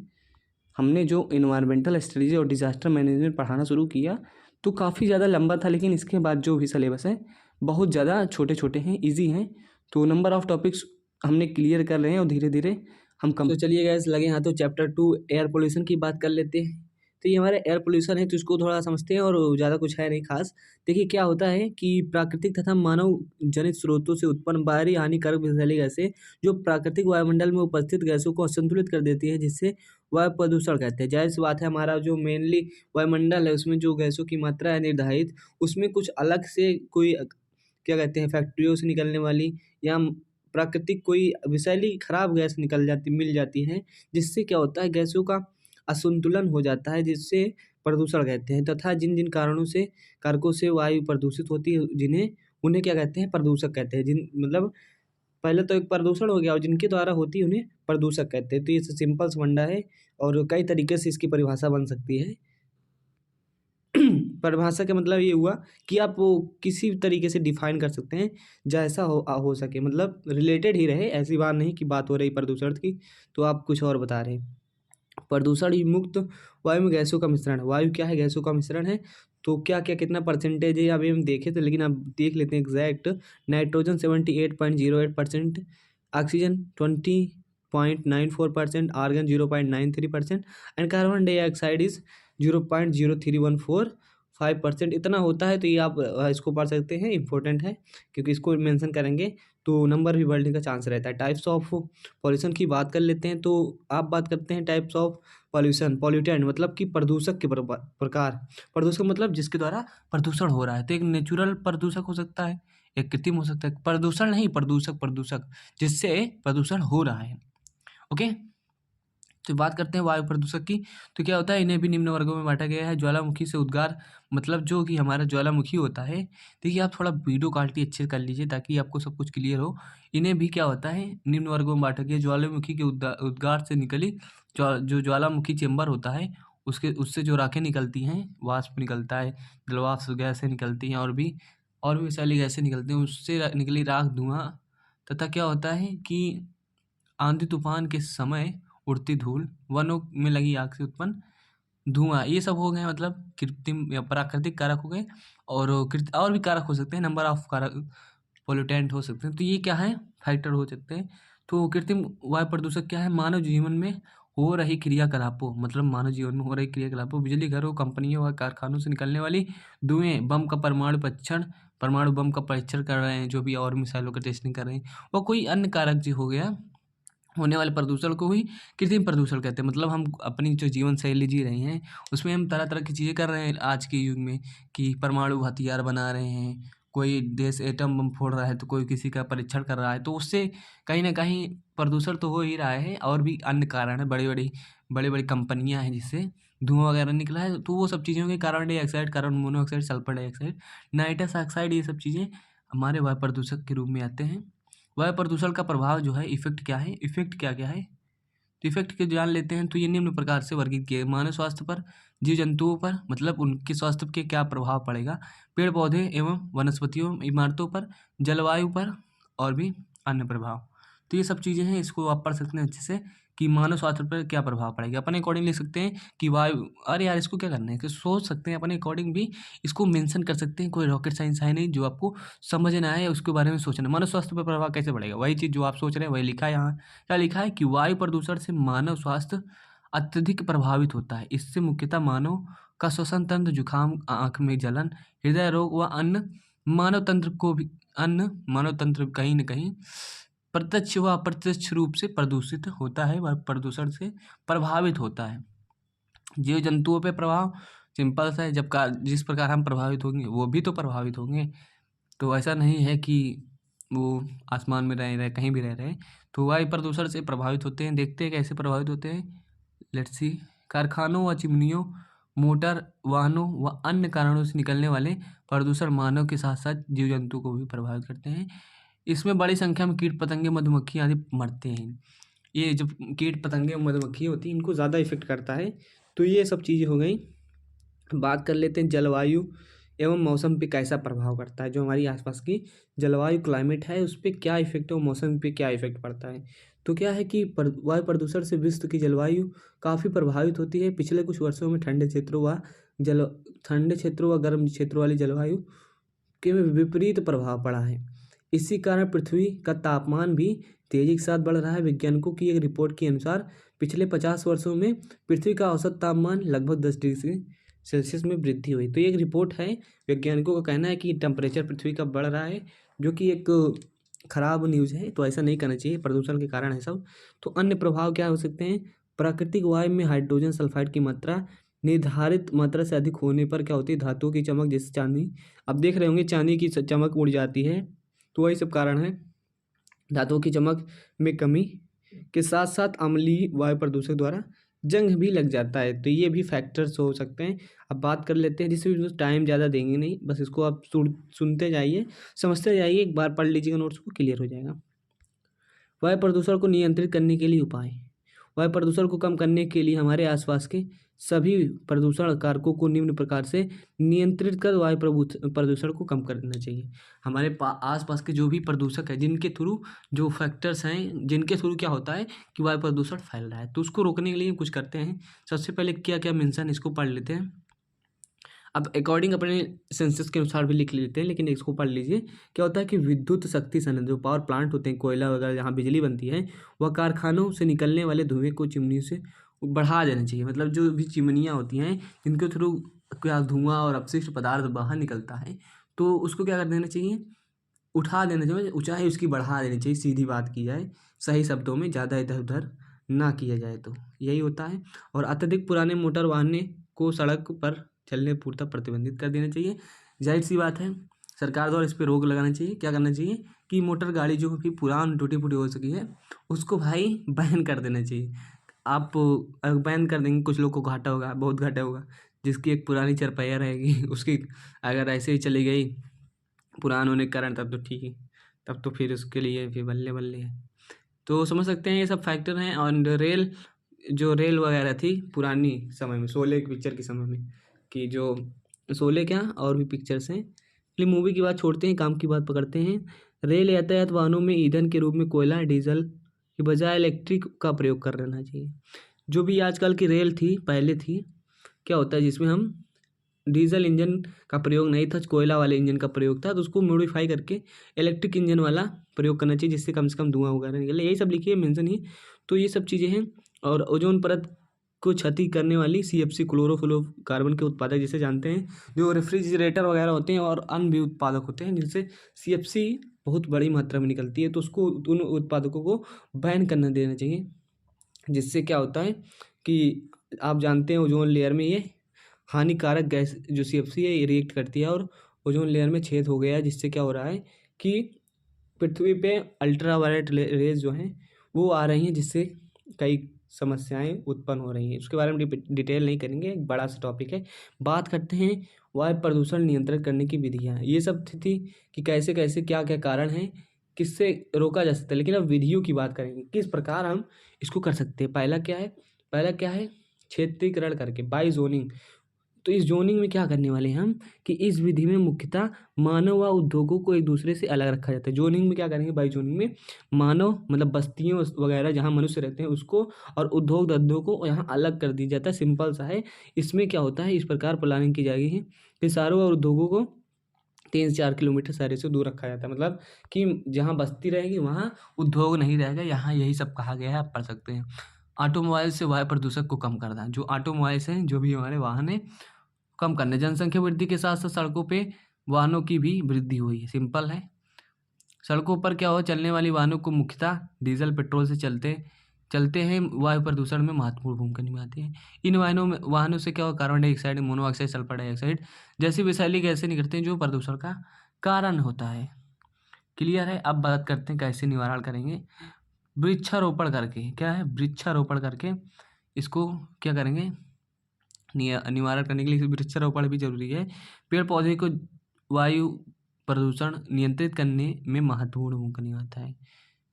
A: हमने जो इन्वायरमेंटल स्टडीज और डिजास्टर मैनेजमेंट पढ़ाना शुरू किया तो काफ़ी ज़्यादा लंबा था, लेकिन इसके बाद जो भी सिलेबस है बहुत ज़्यादा छोटे छोटे हैं, ईजी हैं। तो नंबर ऑफ़ टॉपिक्स हमने क्लियर कर रहे हैं और धीरे धीरे हम कम। तो चलिए गाइस लगे हाँ, तो चैप्टर 2 एयर पोल्यूशन की बात कर लेते हैं। तो ये हमारा एयर पोल्यूशन है, तो इसको थोड़ा समझते हैं, और ज़्यादा कुछ है नहीं खास। देखिए क्या होता है कि प्राकृतिक तथा मानव जनित स्रोतों से उत्पन्न बाहरी हानिकारक विषैली गैसें जो प्राकृतिक वायुमंडल में उपस्थित गैसों को असंतुलित कर देती है, जिससे वायु प्रदूषण कहते हैं। जाहिर सी बात है, हमारा जो मेनली वायुमंडल है उसमें जो गैसों की मात्रा है निर्धारित, उसमें कुछ अलग से कोई क्या कहते हैं, फैक्ट्रियों से निकलने वाली या प्राकृतिक कोई विषैली खराब गैस मिल जाती है, जिससे क्या होता है, गैसों का असंतुलन हो जाता है, जिससे प्रदूषण कहते हैं। तथा जिन जिन कारकों से वायु प्रदूषित होती है, उन्हें क्या कहते हैं, प्रदूषक कहते हैं। मतलब पहले तो एक प्रदूषण हो गया, और जिनके द्वारा होती है उन्हें प्रदूषक कहते हैं। तो ये सिंपल सा फंडा है, और कई तरीके से इसकी परिभाषा बन सकती है। परिभाषा का मतलब ये हुआ कि आप वो किसी भी तरीके से डिफाइन कर सकते हैं, जैसा हो सके, मतलब रिलेटेड ही रहे, ऐसी बात नहीं कि बात हो रही प्रदूषण की तो आप कुछ और बता रहे हैं। प्रदूषण मुक्त वायु में गैसों का मिश्रण, वायु क्या है, गैसों का मिश्रण है। तो क्या क्या कितना परसेंटेज है अभी हम देखे थे, लेकिन आप देख लेते हैं exact. Nitrogen 78.08%, oxygen 0.94%, argon 0.93% and carbon dioxide is 0.03145%। इतना होता है। तो ये आप इसको पढ़ सकते हैं, इंपॉर्टेंट है क्योंकि इसको मेंशन करेंगे तो नंबर भी बढ़ने का चांस रहता है। टाइप्स ऑफ पॉल्यूशन की बात कर लेते हैं। तो आप बात करते हैं टाइप्स ऑफ पॉल्यूशन। पॉल्यूटेंट मतलब कि प्रदूषक के प्रकार। प्रदूषक मतलब जिसके द्वारा प्रदूषण हो रहा है। तो एक नेचुरल प्रदूषक हो सकता है, एक कृत्रिम हो सकता है। प्रदूषण नहीं, प्रदूषक, प्रदूषक जिससे प्रदूषण हो रहा है। ओके, तो बात करते हैं वायु प्रदूषक की। तो क्या होता है, इन्हें भी निम्न वर्गों में बांटा गया है। ज्वालामुखी से उद्गार मतलब जो कि हमारा ज्वालामुखी होता है। देखिए आप थोड़ा वीडियो क्वालिटी अच्छे से कर लीजिए ताकि आपको सब कुछ क्लियर हो। इन्हें भी क्या होता है, निम्न वर्गों में बांटा गया। ज्वालामुखी के उद्गार से निकली जो ज्वालामुखी चेम्बर होता है उससे जो राखें निकलती हैं, वाष्प निकलता है, जलवाष्प गैसें निकलती हैं और भी विषैली गैसें निकलती हैं। उससे निकली राख, धुआं तथा क्या होता है कि आंधी तूफान के समय उड़ती धूल, वनों में लगी आग से उत्पन्न धुआं, ये सब हो गए मतलब कृत्रिम या प्राकृतिक कारक हो गए। और भी कारक हो सकते हैं, नंबर ऑफ कारक पोल्यूटेंट हो सकते हैं। तो ये क्या है, फैक्टर हो सकते हैं। तो कृत्रिम वायु प्रदूषक क्या है, मानव जीवन में हो रही क्रियाकलापों मतलब मानव जीवन में हो रही क्रियाकलापों, बिजली घरों, कंपनियों व कारखानों से निकलने वाली धुएं, बम का परमाणु बम का परीक्षण कर रहे हैं, जो भी और मिसाइलों का टेस्टिंग कर रहे हैं, और कोई अन्य कारक जो हो गया होने वाले प्रदूषण को ही कृत्रिम प्रदूषण कहते हैं। मतलब हम अपनी जो जीवन शैली जी रहे हैं उसमें हम तरह तरह की चीज़ें कर रहे हैं आज के युग में, कि परमाणु हथियार बना रहे हैं, कोई देश एटम बम फोड़ रहा है तो कोई किसी का परीक्षण कर रहा है, तो उससे कहीं ना कहीं प्रदूषण तो हो ही रहा है। और भी अन्य कारण है, बड़ी बड़ी कंपनियां हैं जिससे धुआं वगैरह निकला है। तो वो सब चीज़ों के carbon dioxide, carbon monoxide, sulphur dioxide, nitrous oxide, ये सब चीज़ें हमारे वायु प्रदूषक के रूप में आते हैं। वायु प्रदूषण का प्रभाव जो है, इफेक्ट क्या है, इफेक्ट क्या क्या है, तो इफेक्ट के जान लेते हैं। तो ये निम्न प्रकार से वर्गीकृत किए, मानव स्वास्थ्य पर, जीव जंतुओं पर मतलब उनके स्वास्थ्य के क्या प्रभाव पड़ेगा, पेड़ पौधे एवं वनस्पतियों, इमारतों पर, जलवायु पर और भी अन्य प्रभाव। तो ये सब चीज़ें हैं, इसको आप पढ़ सकते हैं अच्छे से कि मानव स्वास्थ्य पर क्या प्रभाव पड़ेगा। अपने अकॉर्डिंग लिख सकते हैं कि वायु, अरे यार इसको क्या करना है कि सोच सकते हैं अपने अकॉर्डिंग भी, इसको मेंशन कर सकते हैं। कोई रॉकेट साइंस है नहीं, जो आपको समझ ना आए उसके बारे में सोचना। मानव स्वास्थ्य पर प्रभाव कैसे पड़ेगा, वही चीज़ जो आप सोच रहे हैं वही लिखा है यहाँ। क्या लिखा है कि वायु प्रदूषण से मानव स्वास्थ्य अत्यधिक प्रभावित होता है। इससे मुख्यतः मानव का श्वसन तंत्र, जुखाम, आँख में जलन, हृदय रोग व अन्य मानव तंत्र कहीं न कहीं प्रत्यक्ष व अप्रत्यक्ष रूप से प्रदूषित होता है, वह प्रदूषण से प्रभावित होता है। जीव जंतुओं पे प्रभाव सिंपल सा है, जिस प्रकार हम प्रभावित होंगे वो भी तो प्रभावित होंगे। तो ऐसा नहीं है कि वो आसमान में रह रहे, कहीं भी रह रहे। तो वायु प्रदूषण से प्रभावित होते हैं। देखते हैं कैसे प्रभावित होते हैं, लेट्स सी। कारखानों व चिमनियों, मोटर वाहनों व अन्य कारणों से निकलने वाले प्रदूषण मानव के साथ साथ जीव जंतु को भी प्रभावित करते हैं। इसमें बड़ी संख्या में कीट पतंगे, मधुमक्खी आदि मरते हैं। ये जब कीट पतंगे मधुमक्खी होती हैं इनको ज़्यादा इफेक्ट करता है। तो ये सब चीज़ें हो गई। बात कर लेते हैं जलवायु एवं मौसम पे कैसा प्रभाव करता है। जो हमारी आसपास की जलवायु क्लाइमेट है उस पर क्या इफेक्ट है और मौसम पे क्या इफेक्ट पड़ता है। तो क्या है कि वायु प्रदूषण से विश्व की जलवायु काफ़ी प्रभावित होती है। पिछले कुछ वर्षों में ठंडे क्षेत्रों व गर्म क्षेत्रों वाली जलवायु के विपरीत प्रभाव पड़ा है। इसी कारण पृथ्वी का तापमान भी तेजी के साथ बढ़ रहा है। वैज्ञानिकों की एक रिपोर्ट के अनुसार पिछले 50 वर्षों में पृथ्वी का औसत तापमान लगभग 10 डिग्री सेल्सियस में वृद्धि हुई। तो ये एक रिपोर्ट है, वैज्ञानिकों का कहना है कि टेम्परेचर पृथ्वी का बढ़ रहा है, जो कि एक खराब न्यूज़ है। तो ऐसा नहीं करना चाहिए, प्रदूषण के कारण है सब। तो अन्य प्रभाव क्या हो सकते हैं, प्राकृतिक वायु में हाइड्रोजन सल्फाइड की मात्रा निर्धारित मात्रा से अधिक होने पर क्या होती है, धातुओं की चमक, जैसे चांदी, अब देख रहे होंगे चांदी की चमक उड़ जाती है। तो वही सब कारण है, धातुओं की चमक में कमी के साथ साथ अम्लीय वायु प्रदूषक द्वारा जंग भी लग जाता है। तो ये भी फैक्टर्स हो सकते हैं। अब बात कर लेते हैं, जिससे टाइम ज़्यादा देंगे नहीं, बस इसको आप सुनते जाइए, समझते जाइए, एक बार पढ़ लीजिएगा नोट्स को, क्लियर हो जाएगा। वायु प्रदूषण को नियंत्रित करने के लिए उपाय। वायु प्रदूषण को कम करने के लिए हमारे आसपास के सभी प्रदूषण कारकों को निम्न प्रकार से नियंत्रित कर वायु प्रदूषण को कम करना चाहिए। हमारे आसपास के जो भी प्रदूषक है, जिनके थ्रू जो फैक्टर्स हैं, जिनके थ्रू क्या होता है कि वायु प्रदूषण फैल रहा है, तो उसको रोकने के लिए कुछ करते हैं। सबसे पहले क्या क्या मेंशन, इसको पढ़ लेते हैं। अब अकॉर्डिंग अपने सेंसस के अनुसार भी लिख लेते हैं, लेकिन इसको पढ़ लीजिए। क्या होता है कि विद्युत शक्ति संयंत्र, जो पावर प्लांट होते हैं, कोयला वगैरह जहाँ बिजली बनती है, वह कारखानों से निकलने वाले धुएं को चिमनी से बढ़ा देना चाहिए। मतलब जो भी चिमनियाँ होती हैं जिनके थ्रू क्या धुआं और अपशिष्ट पदार्थ बाहर निकलता है, तो उसको क्या कर देना चाहिए, उठा देना चाहिए, ऊंचाई उसकी बढ़ा देनी चाहिए। सीधी बात की जाए, सही शब्दों में, ज़्यादा इधर उधर ना किया जाए, तो यही होता है। और अत्यधिक पुराने मोटर वाहन को सड़क पर चलने पूर्णतः प्रतिबंधित कर देना चाहिए। जाहिर सी बात है, सरकार द्वारा इस पर रोक लगाना चाहिए। क्या करना चाहिए कि मोटर गाड़ी जो कि पुरान टूटी फूटी हो सकी है, उसको भाई बैन कर देना चाहिए। आप अगर बैन कर देंगे, कुछ लोग को घाटा होगा, बहुत घाटा होगा। जिसकी एक पुरानी चरपैया रहेगी उसकी अगर ऐसे ही चली गई पुरान होने के कारण, तब तो ठीक है, तब तो फिर उसके लिए फिर बल्ले बल्ले है। तो समझ सकते हैं ये सब फैक्टर हैं। और रेल, जो रेल वगैरह थी पुरानी समय में, शोले की पिक्चर के समय में, कि जो शोले क्या और भी पिक्चर्स हैं, फिल्म मूवी की बात छोड़ते हैं, काम की बात पकड़ते हैं। रेल यातायात वाहनों में ईंधन के रूप में कोयला, डीजल के बजाय इलेक्ट्रिक का प्रयोग कर लेना चाहिए। जो भी आजकल की रेल थी, पहले थी, क्या होता है जिसमें हम डीजल इंजन का प्रयोग नहीं था, कोयला वाले इंजन का प्रयोग था, तो उसको मॉडिफाई करके इलेक्ट्रिक इंजन वाला प्रयोग करना चाहिए, जिससे कम से कम धुआं वगैरह निकले। यही सब लिखिए, मेंशन ही। तो ये सब चीज़ें हैं। और ओजोन परत को क्षति करने वाली CFC, क्लोरोफ्लोरोकार्बन के उत्पादक जिसे जानते हैं, जो रेफ्रिजरेटर वगैरह होते हैं और अन्य भी उत्पादक होते हैं जिनसे CFC बहुत बड़ी मात्रा में निकलती है, तो उसको, उन उत्पादकों को बैन करना देना चाहिए। जिससे क्या होता है कि आप जानते हैं ओजोन लेयर में ये हानिकारक गैस जो CFC है, ये रिएक्ट करती है और ओजोन लेयर में छेद हो गया है, जिससे क्या हो रहा है कि पृथ्वी पे अल्ट्रावायलेट रेज जो हैं वो आ रही हैं, जिससे कई समस्याएं उत्पन्न हो रही हैं। उसके बारे में डिटेल नहीं करेंगे, एक बड़ा सा टॉपिक है। बात करते हैं वायु प्रदूषण नियंत्रण करने की विधियाँ। ये सब थी कि कैसे कैसे क्या क्या कारण हैं, किससे रोका जा सकता है। लेकिन अब विधियों की बात करेंगे, किस प्रकार हम इसको कर सकते हैं। पहला क्या है क्षेत्रीकरण करके, बाई जोनिंग। तो इस जोनिंग में क्या करने वाले हैं हम कि इस विधि में मुख्यतः मानव व उद्योगों को एक दूसरे से अलग रखा जाता है। जोनिंग में क्या करेंगे, बाई जोनिंग में मानव मतलब बस्तियों वगैरह जहाँ मनुष्य रहते हैं उसको, और उद्योग धंधों को यहाँ अलग कर दिया जाता है। सिंपल सा है। इसमें क्या होता है, इस प्रकार प्लानिंग की जाएगी कि शहरों और उद्योगों को 3 से 4 किलोमीटर शहर से दूर रखा जाता है। मतलब कि जहाँ बस्ती रहेगी वहाँ उद्योग नहीं रहेगा, यहाँ यही सब कहा गया है, आप पढ़ सकते हैं। ऑटोमोबाइल से वायु प्रदूषण को कम करना, जो ऑटोमोबाइल्स हैं, जो भी हमारे वाहन हैं, कम करना। जनसंख्या वृद्धि के साथ साथ सड़कों पे वाहनों की भी वृद्धि हुई है। सिंपल है। सड़कों पर क्या हो, चलने वाली वाहनों को मुख्यतः डीजल पेट्रोल से चलते हैं, वायु प्रदूषण में महत्वपूर्ण भूमिका निभाते हैं। इन वाहनों से क्या हो, carbon dioxide, monoxide, sulphur dioxide जैसी विषैली गैसें निकलते हैं, जो प्रदूषण का कारण होता है। क्लियर है। अब बात करते हैं कैसे निवारण करेंगे। वृक्षारोपण करके, क्या है, वृक्षारोपण करके इसको क्या करेंगे, निवारण करने के लिए वृक्षारोपण भी जरूरी है। पेड़ पौधे को वायु प्रदूषण नियंत्रित करने में महत्वपूर्ण भूमिका निभाता है।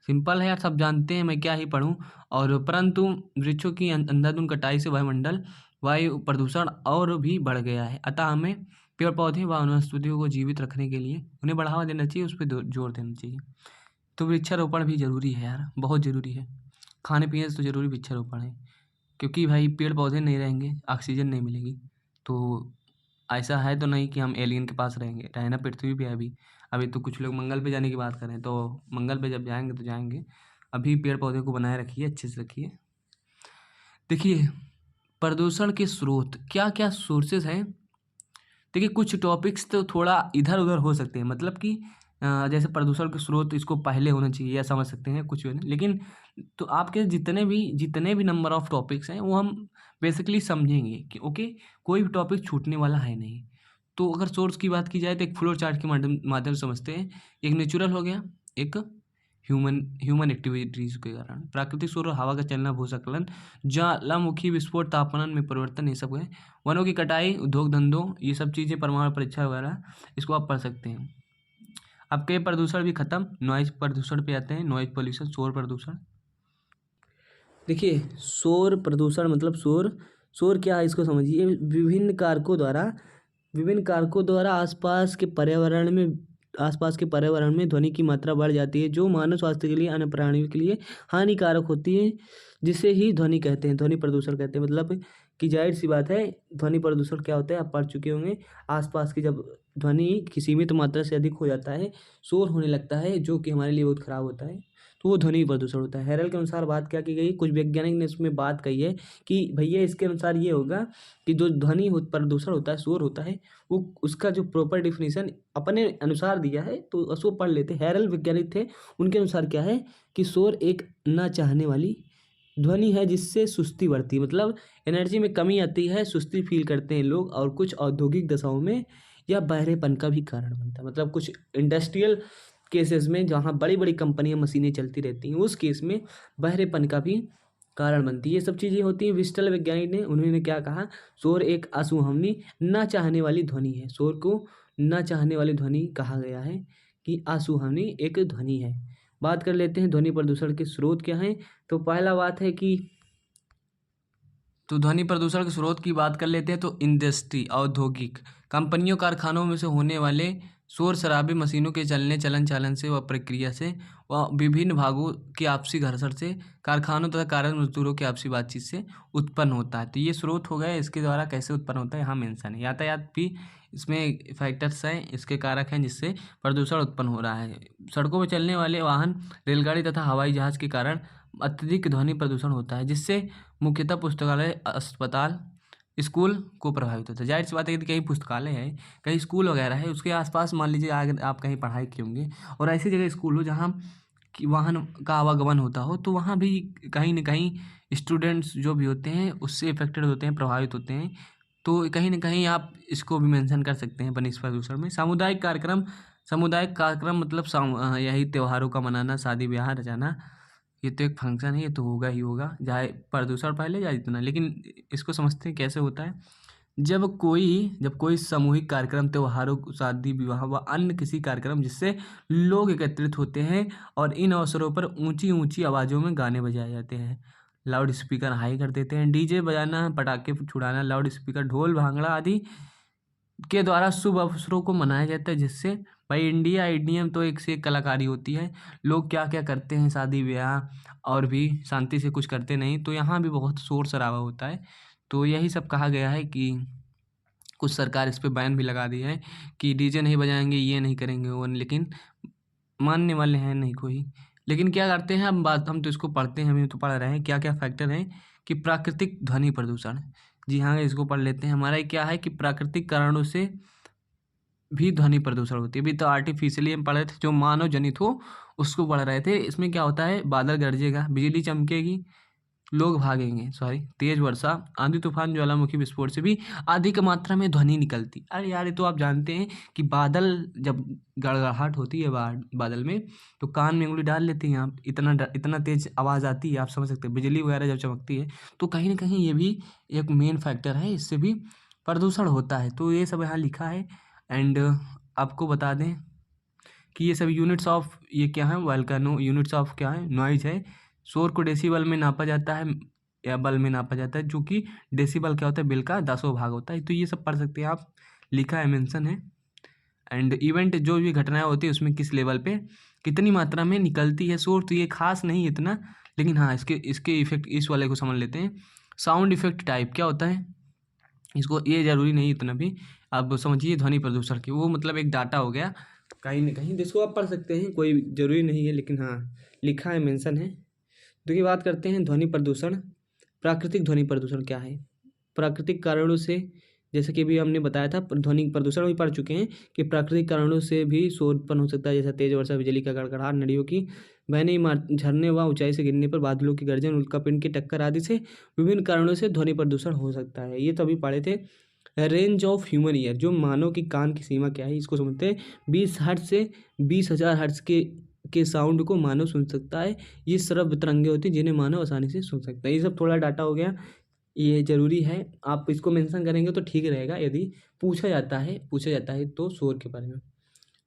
A: सिंपल है यार, सब जानते हैं, मैं क्या ही पढ़ूं। और परंतु वृक्षों की अंधाधुंध कटाई से वायुमंडल वायु प्रदूषण और भी बढ़ गया है। अतः हमें पेड़ पौधे व वनस्पतियों को जीवित रखने के लिए उन्हें बढ़ावा देना चाहिए, उस पर जोर देना चाहिए। तो वृक्षारोपण भी जरूरी है यार, बहुत जरूरी है। खाने पीने से तो जरूरी वृक्षारोपण है, क्योंकि भाई पेड़ पौधे नहीं रहेंगे, ऑक्सीजन नहीं मिलेगी। तो ऐसा है तो नहीं कि हम एलियन के पास रहेंगे, रहना पृथ्वी पे है अभी। अभी तो कुछ लोग मंगल पे जाने की बात करें, तो मंगल पे जब जाएंगे तो जाएंगे। अभी पेड़ पौधे को बनाए रखिए, अच्छे से रखिए। देखिए, प्रदूषण के स्रोत क्या क्या सोर्सेज हैं। देखिए, कुछ टॉपिक्स तो थोड़ा इधर उधर हो सकते हैं, मतलब कि जैसे प्रदूषण के स्रोत इसको पहले होना चाहिए, या समझ सकते हैं कुछ भी नहीं। लेकिन तो आपके जितने भी नंबर ऑफ टॉपिक्स हैं वो हम बेसिकली समझेंगे कि ओके, कोई भी टॉपिक छूटने वाला है नहीं। तो अगर सोर्स की बात की जाए तो एक फ्लो चार्ट के माध्यम से समझते हैं। एक नेचुरल हो गया, एक ह्यूमन एक्टिविटीज के कारण, प्राकृतिक स्रोत, हवा का चलना, भूस्खलन, ज्वालामुखी विस्फोट, तापमान में परिवर्तन, ये सब है। वनों की कटाई, उद्योग धंधों, ये सब चीज़ें, परमाणु परीक्षा वगैरह, इसको आप पढ़ सकते हैं। अब के प्रदूषण भी खत्म, नॉइज प्रदूषण पे आते हैं। नॉइज पोल्यूशन, शोर प्रदूषण। देखिए, शोर प्रदूषण मतलब शोर क्या है, इसको समझिए। विभिन्न कारकों द्वारा आसपास के पर्यावरण में आसपास के पर्यावरण में ध्वनि की मात्रा बढ़ जाती है, जो मानव स्वास्थ्य के लिए, अन्य प्राणियों के लिए हानिकारक होती है, जिसे ही ध्वनि कहते हैं, ध्वनि प्रदूषण कहते हैं। मतलब कि जाहिर सी बात है, ध्वनि प्रदूषण क्या होता है आप पढ़ चुके होंगे। आसपास की जब ध्वनि की सीमित मात्रा से अधिक हो जाता है, शोर होने लगता है, जो कि हमारे लिए बहुत खराब होता है, तो वो ध्वनि प्रदूषण होता है। हेरल के अनुसार बात क्या की गई, कुछ वैज्ञानिक ने इसमें बात कही है कि भैया इसके अनुसार ये होगा कि जो ध्वनि प्रदूषण होता है, शोर होता है, वो उसका जो प्रॉपर डिफिनीशन अपने अनुसार दिया है, तो उसको पढ़ लेते। हेरल वैज्ञानिक थे, उनके अनुसार क्या है कि शोर एक ना चाहने वाली ध्वनि है जिससे सुस्ती बढ़ती है, मतलब एनर्जी में कमी आती है, सुस्ती फील करते हैं लोग, और कुछ औद्योगिक दशाओं में या बहरेपन का भी कारण बनता है। मतलब कुछ इंडस्ट्रियल केसेस में जहाँ बड़ी बड़ी कंपनियां मशीनें चलती रहती हैं, उस केस में बहरेपन का भी कारण बनती है। ये सब चीज़ें होती हैं। विस्टल वैज्ञानिक ने, उन्होंने क्या कहा, शोर एक असुहावनी ना चाहने वाली ध्वनि है। शोर को ना चाहने वाली ध्वनि कहा गया है कि असुहावनी एक ध्वनि है। बात कर लेते हैं ध्वनि प्रदूषण के स्रोत क्या हैं। तो पहला बात है कि ध्वनि प्रदूषण के स्रोत की बात कर लेते हैं, तो इंडस्ट्री, औद्योगिक कंपनियों, कारखानों में से होने वाले शोर शराबे, मशीनों के चलने, चलन चालन से व प्रक्रिया से, व विभिन्न भागों की आपसी घर्षण से, कारखानों तथा कार्य मजदूरों की आपसी बातचीत से उत्पन्न होता है। तो ये स्रोत हो गए। इसके द्वारा कैसे उत्पन्न होता है यहाँ मेंशन है। यातायात भी इसमें फैक्टर्स हैं, इसके कारक हैं जिससे प्रदूषण उत्पन्न हो रहा है। सड़कों पर चलने वाले वाहन, रेलगाड़ी तथा हवाई जहाज के कारण अत्यधिक ध्वनि प्रदूषण होता है, जिससे मुख्यतः पुस्तकालय, अस्पताल, स्कूल को प्रभावित होता है। जाहिर सी बात है कि कहीं पुस्तकालय है, कहीं स्कूल वगैरह है, उसके आसपास मान लीजिए अगर आप कहीं पढ़ाई किए होंगे और ऐसी जगह स्कूल हो जहाँ कि वाहन का आवागमन होता हो, तो वहाँ भी कहीं न कहीं स्टूडेंट्स जो भी होते हैं उससे इफेक्टेड होते हैं, प्रभावित होते हैं। तो कहीं न कहीं आप इसको भी मेंशन कर सकते हैं ध्वनि प्रदूषण में। सामुदायिक कार्यक्रम मतलब यही त्योहारों का मनाना, शादी ब्याह रचाना, ये तो एक फंक्शन है, ये तो होगा ही होगा, चाहे प्रदूषण फैले या इतना। लेकिन इसको समझते हैं कैसे होता है। जब कोई सामूहिक कार्यक्रम, त्योहारों, शादी विवाह व अन्य किसी कार्यक्रम जिससे लोग एकत्रित होते हैं और इन अवसरों पर ऊंची ऊंची आवाज़ों में गाने बजाए जाते हैं, लाउड स्पीकर हाई कर देते हैं, डीजे बजाना, पटाखे छुड़ाना, लाउड स्पीकर, ढोल, भांगड़ा आदि के द्वारा शुभ अवसरों को मनाया जाता है। जिससे भाई इंडिया आइडियम तो एक से एक कलाकारी होती है। लोग क्या क्या करते हैं शादी ब्याह, और भी शांति से कुछ करते नहीं, तो यहाँ भी बहुत शोर शराबा होता है। तो यही सब कहा गया है कि कुछ सरकार इस पे बैन भी लगा दी है कि डीजे नहीं बजाएंगे, ये नहीं करेंगे, वो नहीं, लेकिन मानने वाले हैं नहीं कोई। लेकिन क्या करते हैं, हम तो इसको पढ़ते हैं, हम तो पढ़ रहे हैं क्या क्या फैक्टर हैं कि प्राकृतिक ध्वनि प्रदूषण। जी हाँ, इसको पढ़ लेते हैं। हमारा क्या है कि प्राकृतिक कारणों से भी ध्वनि प्रदूषण होती है। अभी तो आर्टिफिशियली हम पढ़ रहे थे, जो मानव जनित हो उसको पढ़ रहे थे। इसमें क्या होता है, बादल गरजेगा, बिजली चमकेगी, लोग भागेंगे, तेज वर्षा, आंधी तूफान, ज्वालामुखी विस्फोट से भी अधिक मात्रा में ध्वनि निकलती। अरे यार, ये तो आप जानते हैं कि बादल जब गड़गड़ाहट होती है बादल में, तो कान में उंगली डाल लेते हैं आप, इतना तेज आवाज़ आती है, आप समझ सकते हैं। बिजली वगैरह जब चमकती है, तो कहीं ना कहीं ये भी एक मेन फैक्टर है, इससे भी प्रदूषण होता है। तो ये सब यहाँ लिखा है। एंड आपको बता दें कि ये सब यूनिट्स ऑफ, ये क्या है, वोल्केनो यूनिट्स ऑफ क्या है, नॉइज है। शोर को डेसिबल में नापा जाता है या बल में नापा जाता है, जो कि डेसिबल क्या होता है, बिल का 10वां भाग होता है। तो ये सब पढ़ सकते हैं आप, लिखा है, मेंशन है। एंड इवेंट, जो भी घटनाएं होती है उसमें किस लेवल पे कितनी मात्रा में निकलती है शोर, तो ये खास नहीं इतना, लेकिन हाँ इसके इफेक्ट इस वाले को समझ लेते हैं। साउंड इफेक्ट टाइप क्या होता है, इसको ये ज़रूरी नहीं इतना भी, आप समझिए ध्वनि प्रदूषण की, वो मतलब एक डाटा हो गया कहीं ना कहीं, जिसको आप पढ़ सकते हैं, कोई ज़रूरी नहीं है, लेकिन हाँ लिखा है, मेंशन है। तो ये बात करते हैं ध्वनि प्रदूषण। प्राकृतिक ध्वनि प्रदूषण क्या है। प्राकृतिक कारणों से, जैसे कि अभी हमने बताया था, ध्वनि प्रदूषण भी पढ़ चुके हैं कि प्राकृतिक कारणों से भी शोर उत्पन्न हो सकता है, जैसे तेज वर्षा, बिजली का गड़गड़ाहट, नदियों की बहने, झरने व ऊंचाई से गिरने पर, बादलों की गर्जन, उल्कापिंड की टक्कर आदि से विभिन्न कारणों से ध्वनि प्रदूषण हो सकता है। ये तो अभी पढ़े थे। रेंज ऑफ ह्यूमन ईयर, जो मानव की कान की सीमा क्या है, इसको समझते हैं। 20 हर्ट्ज से 20,000 हर्ट्ज के साउंड को मानव सुन सकता है। ये श्रव्य तरंगे होती हैं जिन्हें मानव आसानी से सुन सकता है। ये सब थोड़ा डाटा हो गया, ये ज़रूरी है, आप इसको मेंशन करेंगे तो ठीक रहेगा यदि पूछा जाता है तो शोर के बारे में।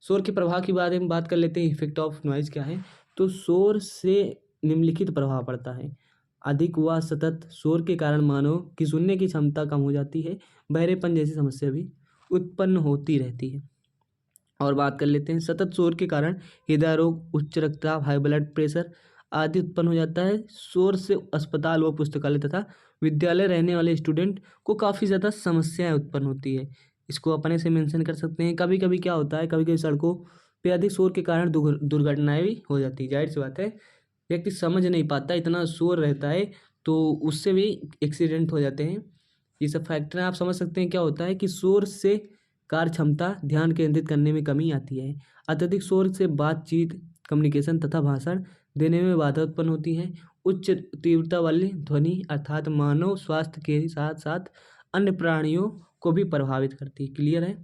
A: शोर के प्रभाव की बारे में बात कर लेते हैं। इफेक्ट ऑफ नॉइज़ क्या है, तो शोर से निम्नलिखित प्रभाव पड़ता है। अधिक व सतत शोर के कारण मानव की सुनने की क्षमता कम हो जाती है, बहरेपन जैसी समस्या भी उत्पन्न होती रहती है। और बात कर लेते हैं, सतत शोर के कारण हृदय रोग, उच्च रक्तचाप, हाई ब्लड प्रेशर आदि उत्पन्न हो जाता है। शोर से अस्पताल व पुस्तकालय तथा विद्यालय रहने वाले स्टूडेंट को काफ़ी ज़्यादा समस्याएं उत्पन्न होती है। इसको अपने से मेंशन कर सकते हैं। कभी कभी क्या होता है, कभी कभी सड़कों पे अधिक शोर के कारण दुर्घटनाएं भी हो जाती है। जाहिर सी बात है, व्यक्ति समझ नहीं पाता, इतना शोर रहता है तो उससे भी एक्सीडेंट हो जाते हैं। ये सब फैक्टर आप समझ सकते हैं। क्या होता है कि शोर से कार्य क्षमता, ध्यान केंद्रित करने में कमी आती है। अत्यधिक शोर से बातचीत, कम्युनिकेशन तथा भाषण देने में बाधा उत्पन्न होती है। उच्च तीव्रता वाली ध्वनि अर्थात मानव स्वास्थ्य के साथ साथ अन्य प्राणियों को भी प्रभावित करती है। क्लियर है।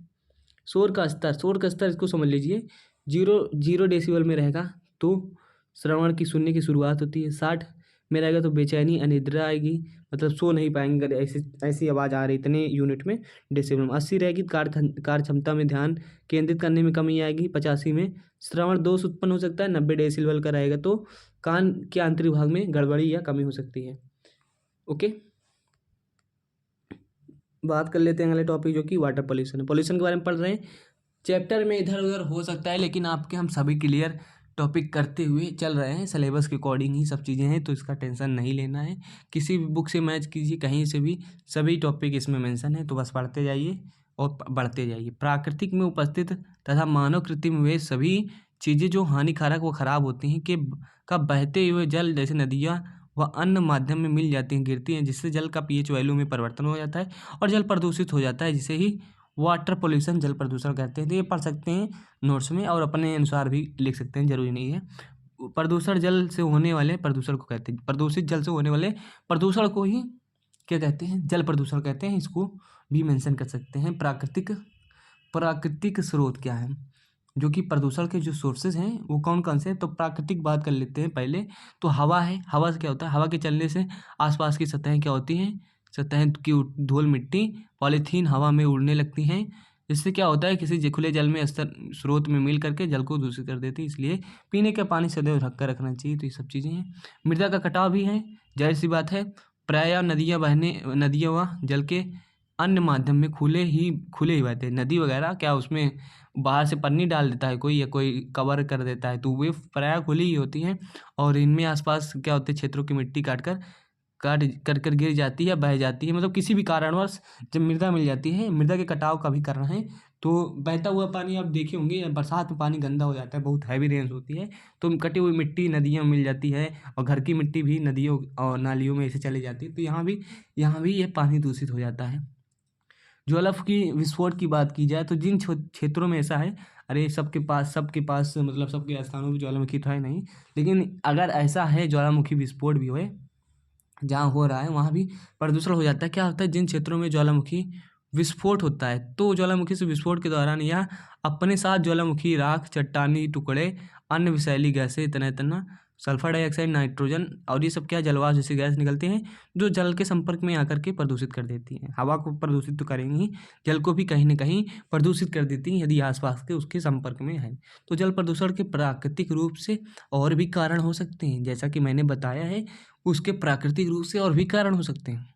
A: शोर का स्तर इसको समझ लीजिए, 0 डेसिबल में रहेगा तो श्रवण की, सुनने की शुरुआत होती है। 60 में रहेगा तो बेचैनी, अनिद्रा आएगी, मतलब सो नहीं पाएंगे अगर ऐसी ऐसी आवाज़ आ रही इतने यूनिट में, डेसिबल में। 80 रहेगी कार्य क्षमता में ध्यान केंद्रित करने में कमी आएगी। 85 में श्रवण दोष उत्पन्न हो सकता है। 90 डेसिबल का रहेगा तो कान के आंतरिक भाग में गड़बड़ी या कमी हो सकती है। ओके, बात कर लेते हैं अगले टॉपिक जो कि वाटर पॉल्यूशन है। पॉल्यूशन के बारे में पढ़ रहे हैं। चैप्टर में इधर उधर हो सकता है, लेकिन आपके हम सभी क्लियर टॉपिक करते हुए चल रहे हैं। सिलेबस के अकॉर्डिंग ही सब चीज़ें हैं, तो इसका टेंशन नहीं लेना है। किसी भी बुक से मैच कीजिए, कहीं से भी, सभी टॉपिक इसमें मेंशन है, तो बस पढ़ते जाइए और बढ़ते जाइए। प्राकृतिक में उपस्थित तथा मानव कृत्रिम में वे सभी चीज़ें जो हानिकारक व खराब होती हैं का बहते हुए जल जैसे नदियाँ व अन्य माध्यम में मिल जाती हैं, गिरती हैं, जिससे जल का पीएच वैल्यू में परिवर्तन हो जाता है और जल प्रदूषित हो जाता है, जिसे ही वाटर पोल्यूशन, जल प्रदूषण कहते हैं। तो ये पढ़ सकते हैं नोट्स में और अपने अनुसार भी लिख सकते हैं, जरूरी नहीं है। प्रदूषण जल से होने वाले प्रदूषण को कहते हैं, प्रदूषित जल से होने वाले प्रदूषण को ही क्या कहते हैं, जल प्रदूषण कहते हैं। इसको भी मेंशन कर सकते हैं। प्राकृतिक स्रोत क्या है, जो कि प्रदूषण के जो सोर्सेज हैं वो कौन कौन से हैं। तो प्राकृतिक बात कर लेते हैं पहले। तो हवा है। हवा से क्या होता है, हवा के चलने से आसपास की सतहें क्या होती हैं, सतहें की धूल मिट्टी पॉलीथीन हवा में उड़ने लगती हैं। इससे क्या होता है, किसी खुले जल में स्रोत में मिल करके जल को दूषित कर देती है। इसलिए पीने का पानी सदैव ढक कर रखना चाहिए। तो ये सब चीज़ें हैं। मृदा का कटाव भी है, जाहिर सी बात है। प्रायः नदियाँ व जल के अन्य माध्यम में खुले ही बहते हैं। नदी वगैरह क्या उसमें बाहर से पन्नी डाल देता है कोई, या कोई कवर कर देता है, तो वे प्रायः खुली ही होती हैं। और इनमें आसपास क्या होते हैं, क्षेत्रों की मिट्टी काट कर गिर जाती है, बह जाती है। मतलब किसी भी कारणवश जब मृदा मिल जाती है, मृदा के कटाव का भी कारण है, तो बहता हुआ पानी आप देखे होंगे, बरसात में पानी गंदा हो जाता है, बहुत हैवी रेंज होती है, तो कटी हुई मिट्टी नदियों में मिल जाती है, और घर की मिट्टी भी नदियों और नालियों में ऐसे चली जाती है। तो यहाँ भी ये पानी दूषित हो जाता है। ज्वालामुखी विस्फोट की बात की जाए तो जिन क्षेत्रों में ऐसा है, अरे सबके पास मतलब सबके स्थानों में ज्वालामुखी तो है नहीं, लेकिन अगर ऐसा है ज्वालामुखी विस्फोट भी होए, जहाँ हो रहा है वहाँ भी प्रदूषण हो जाता है। क्या होता है, जिन क्षेत्रों में ज्वालामुखी विस्फोट होता है, तो ज्वालामुखी से विस्फोट के दौरान यह अपने साथ ज्वालामुखी राख, चट्टानी टुकड़े, अन्य विषैली गैसें, तना सल्फर डाइऑक्साइड, नाइट्रोजन और ये सब क्या जलवाष्प जैसी गैस निकलते हैं, जो जल के संपर्क में आकर के प्रदूषित कर देती हैं। हवा को प्रदूषित तो करेंगी, जल को भी कहीं ना कहीं प्रदूषित कर देती हैं यदि आसपास के उसके संपर्क में है। तो जल प्रदूषण के प्राकृतिक रूप से और भी कारण हो सकते हैं, जैसा कि मैंने बताया है, उसके प्राकृतिक रूप से और भी कारण हो सकते हैं,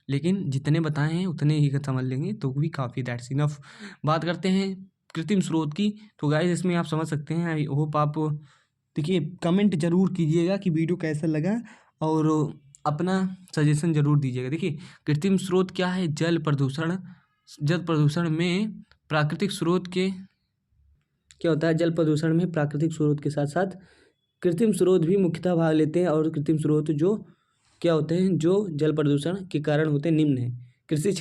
A: लेकिन जितने बताए हैं उतने ही समझ लेंगे तो भी काफ़ी, दैट्स इनफ। बात करते हैं कृत्रिम स्रोत की। तो गाइस इसमें आप समझ सकते हैं, आई होप आप देखिए, कमेंट जरूर कीजिएगा कि वीडियो कैसा लगा और अपना सजेशन जरूर दीजिएगा। देखिए, कृत्रिम स्रोत क्या है, जल प्रदूषण में प्राकृतिक स्रोत के क्या होता है, जल प्रदूषण में प्राकृतिक स्रोत के साथ साथ कृत्रिम स्रोत भी मुख्यतः भाग लेते हैं। और कृत्रिम स्रोत जो क्या होते हैं, जो जल प्रदूषण के कारण होते हैं, निम्न है। कृषि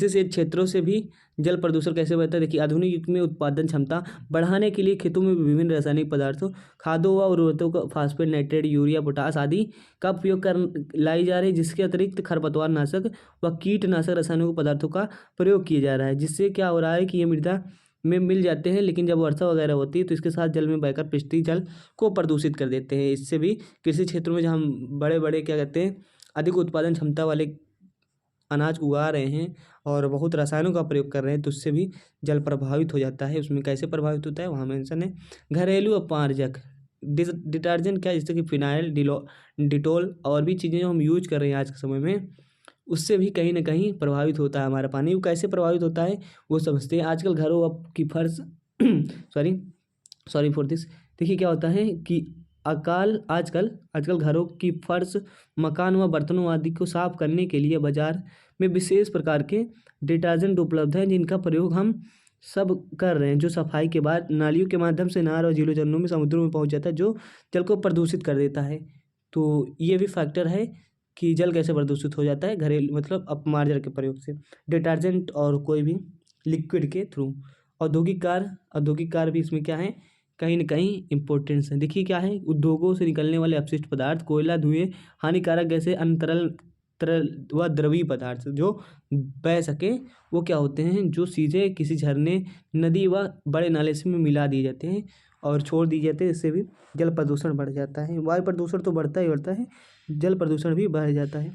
A: से क्षेत्रों से भी जल प्रदूषण कैसे बढ़ता है। देखिए, आधुनिक युग में उत्पादन क्षमता बढ़ाने के लिए खेतों में विभिन्न रासायनिक पदार्थों, खादों व उर्वरकों का फास्फेट, नाइट्रेट, यूरिया, पोटास आदि का उपयोग कर लाई जा रही है, जिसके अतिरिक्त खरपतवार नाशक व कीटनाशक रासायनिक पदार्थों का प्रयोग किया जा रहा है, जिससे क्या हो रहा है कि ये मृदा में मिल जाते हैं, लेकिन जब वर्षा वगैरह होती है तो इसके साथ जल में बहकर पृष्ठीय जल को प्रदूषित कर देते हैं। इससे भी कृषि क्षेत्रों में जहाँ हम बड़े बड़े क्या कहते हैं, अधिक उत्पादन क्षमता वाले अनाज उगा रहे हैं और बहुत रसायनों का प्रयोग कर रहे हैं, तो उससे भी जल प्रभावित हो जाता है। उसमें कैसे प्रभावित होता है वहाँ मेंशन है। घरेलू अपमार्जक डिटर्जेंट क्या, जैसे कि फिनाइल, डिटोल और भी चीज़ें जो हम यूज कर रहे हैं आज के समय में, उससे भी कहीं ना कहीं प्रभावित होता है हमारा पानी। वो कैसे प्रभावित होता है वो समझते हैं। आजकल घरों अब की फर्श सॉरी फॉर दिस। देखिए क्या होता है कि आजकल आजकल घरों की फर्श, मकान व बर्तनों आदि को साफ करने के लिए बाजार में विशेष प्रकार के डिटर्जेंट उपलब्ध हैं, जिनका प्रयोग हम सब कर रहे हैं, जो सफाई के बाद नालियों के माध्यम से नहर और झीलों, झरनों में, समुद्रों में पहुंच जाता है, जो जल को प्रदूषित कर देता है। तो ये भी फैक्टर है कि जल कैसे प्रदूषित हो जाता है घरेलू मतलब अपमार्जन के प्रयोग से, डिटर्जेंट और कोई भी लिक्विड के थ्रू। औद्योगिक कार्य भी इसमें क्या है, कहीं न कहीं इम्पोर्टेंस है। देखिए क्या है, उद्योगों से निकलने वाले अपशिष्ट पदार्थ, कोयला, धुएँ, हानिकारक गैसें, अन्य तरल व द्रवीय पदार्थ जो बह सके, वो क्या होते हैं, जो सीधे किसी झरने, नदी व बड़े नाले से में मिला दिए जाते हैं और छोड़ दिए जाते हैं। इससे भी जल प्रदूषण बढ़ जाता है। वायु प्रदूषण तो बढ़ता ही बढ़ता है, जल प्रदूषण भी बढ़ जाता है।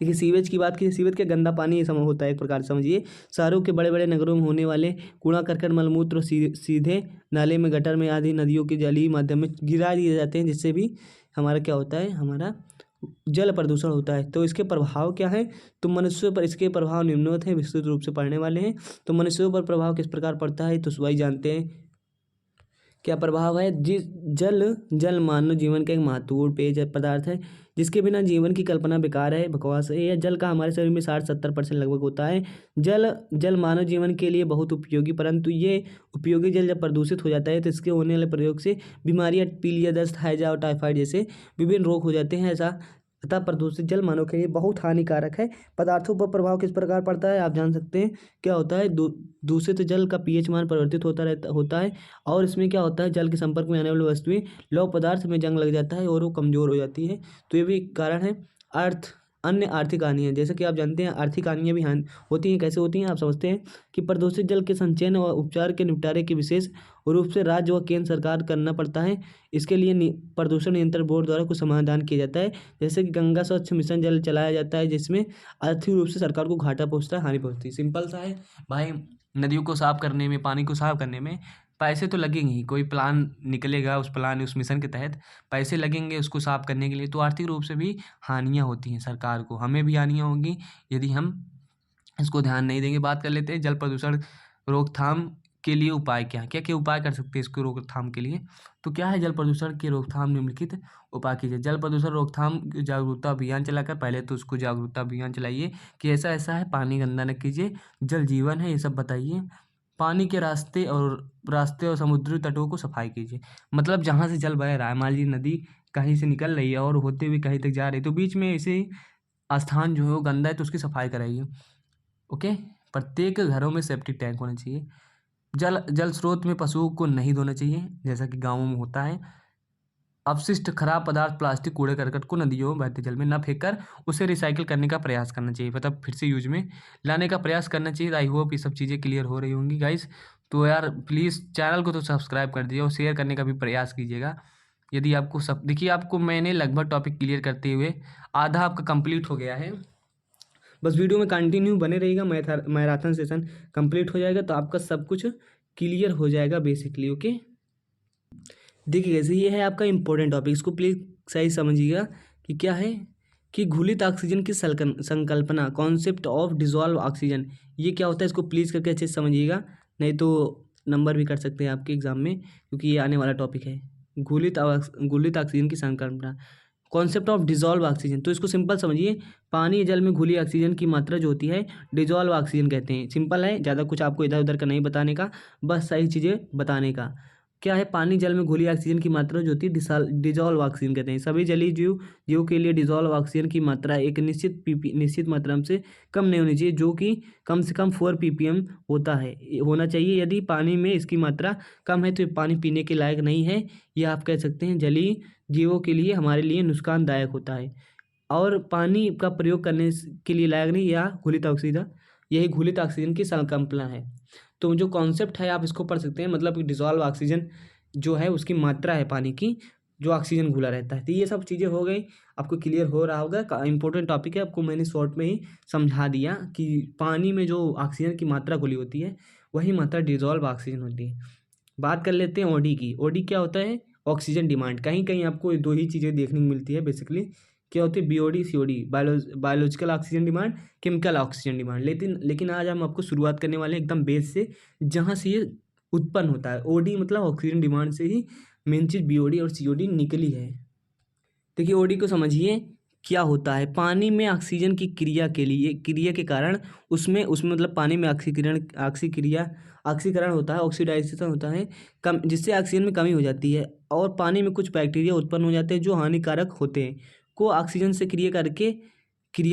A: देखिए सीवेज की बात की, सीवेज का गंदा पानी ये समय होता है एक प्रकार से समझिए। शहरों के बड़े बड़े नगरों में होने वाले कूड़ा करकट, मलमूत्र सीधे नाले में, गटर में आदि नदियों के जलीय माध्यम में गिरा दिए जाते हैं, जिससे भी हमारा क्या होता है, हमारा जल प्रदूषण होता है। तो इसके प्रभाव क्या है, तो मनुष्यों पर इसके प्रभाव निम्नवत हैं, विस्तृत रूप से पढ़ने वाले हैं। तो मनुष्यों पर प्रभाव किस प्रकार पड़ता है, तो वही जानते हैं क्या प्रभाव है। जल मानव जीवन का एक महत्वपूर्ण पेय पदार्थ है, जिसके बिना जीवन की कल्पना बेकार है, बकवास है। यह जल का हमारे शरीर में 60-70% लगभग होता है। जल मानव जीवन के लिए बहुत उपयोगी, परंतु ये उपयोगी जल जब प्रदूषित हो जाता है तो इसके होने वाले प्रयोग से बीमारियां, पीलिया, दस्त, हैजा और टाइफाइड जैसे विभिन्न रोग हो जाते हैं। ऐसा अतः प्रदूषित जल मानव के लिए बहुत हानिकारक है। पदार्थों पर प्रभाव किस प्रकार पड़ता है, आप जान सकते हैं। क्या होता है, दूषित जल का पीएच मान परिवर्तित होता है और इसमें क्या होता है, जल के संपर्क में आने वाली वस्तुएं, लौह पदार्थ में जंग लग जाता है और वो कमजोर हो जाती है। तो ये भी कारण है। अन्य आर्थिक हानियाँ, जैसे कि आप जानते हैं आर्थिक हानियाँ भी होती हैं। कैसे होती हैं, आप समझते हैं कि प्रदूषित जल के संचयन व उपचार के निपटारे की विशेष रूप से राज्य व केंद्र सरकार करना पड़ता है। इसके लिए प्रदूषण नियंत्रण बोर्ड द्वारा कुछ समाधान किया जाता है, जैसे कि गंगा स्वच्छ मिशन जल चलाया जाता है, जिसमें आर्थिक रूप से सरकार को घाटा पहुँचता है, हानि पहुँचती है। सिंपल सा है भाई, नदियों को साफ करने में, पानी को साफ करने में पैसे तो लगेंगे ही। कोई प्लान निकलेगा, उस मिशन के तहत पैसे लगेंगे उसको साफ करने के लिए, तो आर्थिक रूप से भी हानियाँ होती हैं सरकार को, हमें भी हानियाँ होंगी यदि हम इसको ध्यान नहीं देंगे। बात कर लेते हैं जल प्रदूषण रोकथाम के लिए उपाय क्या क्या क्या उपाय कर सकते हैं इसको रोकथाम के लिए। तो क्या है, जल प्रदूषण की रोकथाम निम्नलिखित उपाय कीजिए। जल प्रदूषण रोकथाम जागरूकता अभियान चलाकर, पहले तो उसको जागरूकता अभियान चलाइए कि ऐसा ऐसा है, पानी गंदा न कीजिए, जल जीवन है, ये सब बताइए। पानी के रास्ते और समुद्री तटों को सफाई कीजिए। मतलब जहाँ से जल बह रहा है, मान लीजिए नदी कहीं से निकल रही है और होते हुए कहीं तक जा रही है, तो बीच में ऐसे स्थान जो है वो गंदा है तो उसकी सफाई कराइए। ओके। प्रत्येक घरों में सेप्टिक टैंक होना चाहिए। जल स्रोत में पशुओं को नहीं धोना चाहिए, जैसा कि गाँवों में होता है। अपशिष्ट खराब पदार्थ, प्लास्टिक, कूड़े करकट को नदियों बहते जल में न फेंककर उसे रिसाइकिल करने का प्रयास करना चाहिए, मतलब फिर से यूज में लाने का प्रयास करना चाहिए। आई होप ये सब चीज़ें क्लियर हो रही होंगी गाइस। तो यार प्लीज़ चैनल को तो सब्सक्राइब कर दीजिए और शेयर करने का भी प्रयास कीजिएगा। यदि आपको सब देखिए, आपको मैंने लगभग टॉपिक क्लियर करते हुए आधा आपका कंप्लीट हो गया है। बस वीडियो में कंटिन्यू बने रहिएगा, मैराथन सेशन कंप्लीट हो जाएगा तो आपका सब कुछ क्लियर हो जाएगा बेसिकली। ओके, देखिए कैसे, ये है आपका इंपॉर्टेंट टॉपिक, इसको प्लीज़ सही समझिएगा कि क्या है कि घुलित ऑक्सीजन की संकल्पना, कॉन्सेप्ट ऑफ डिजॉल्व ऑक्सीजन, ये क्या होता है, इसको प्लीज़ करके अच्छे से समझिएगा, नहीं तो नंबर भी कर सकते हैं आपके एग्जाम में, क्योंकि ये आने वाला टॉपिक है। घुलित ऑक्सीजन की संकल्पना, कॉन्सेप्ट ऑफ डिजॉल्व ऑक्सीजन, तो इसको सिंपल समझिए। पानी या जल में घुली ऑक्सीजन की मात्रा जो होती है डिजॉल्व ऑक्सीजन कहते हैं। सिंपल है, ज़्यादा कुछ आपको इधर उधर का नहीं बताने का, बस सही चीज़ें बताने का। क्या है, पानी जल में घुली ऑक्सीजन की मात्रा जो होती है डिजॉल्व ऑक्सीजन कहते हैं। सभी जलीय जीव के लिए डिजॉल्व ऑक्सीजन की मात्रा एक निश्चित मात्रा से कम नहीं होनी चाहिए, जो कि कम से कम 4 ppm होना चाहिए। यदि पानी में इसकी मात्रा कम है तो ये पानी पीने के लायक नहीं है, यह आप कह सकते हैं जलीय जीवों के लिए, हमारे लिए नुकसानदायक होता है और पानी का प्रयोग करने के लिए लायक नहीं। यह घुलित ऑक्सीजन, यही घुलित ऑक्सीजन की संकल्पना है। तो जो कॉन्सेप्ट है आप इसको पढ़ सकते हैं, मतलब कि डिजॉल्व ऑक्सीजन जो है उसकी मात्रा है पानी की, जो ऑक्सीजन घुला रहता है। तो ये सब चीज़ें हो गई, आपको क्लियर हो रहा होगा। इंपॉर्टेंट टॉपिक है, आपको मैंने शॉर्ट में ही समझा दिया कि पानी में जो ऑक्सीजन की मात्रा घुली होती है वही मात्रा डिजॉल्व ऑक्सीजन होती है। बात कर लेते हैं ओडी की। ओडी क्या होता है, ऑक्सीजन डिमांड। कहीं कहीं आपको दो ही चीज़ें देखने को मिलती है बेसिकली, क्या होती है, BOD COD, biological oxygen demand, chemical oxygen demand. लेकिन आज हम आपको शुरुआत करने वाले हैं एकदम बेस से, जहाँ से ये उत्पन्न होता है। ओडी मतलब ऑक्सीजन डिमांड से ही मेन चीज़ बीओडी और सीओडी निकली है। देखिए ओडी को समझिए क्या होता है। पानी में ऑक्सीजन की क्रिया के कारण उसमें उसमें मतलब पानी में ऑक्सीकरण होता है, ऑक्सीडाइजेशन होता है कम, जिससे ऑक्सीजन में कमी हो जाती है और पानी में कुछ बैक्टीरिया उत्पन्न हो जाते हैं जो हानिकारक होते हैं, को ऑक्सीजन से क्रिया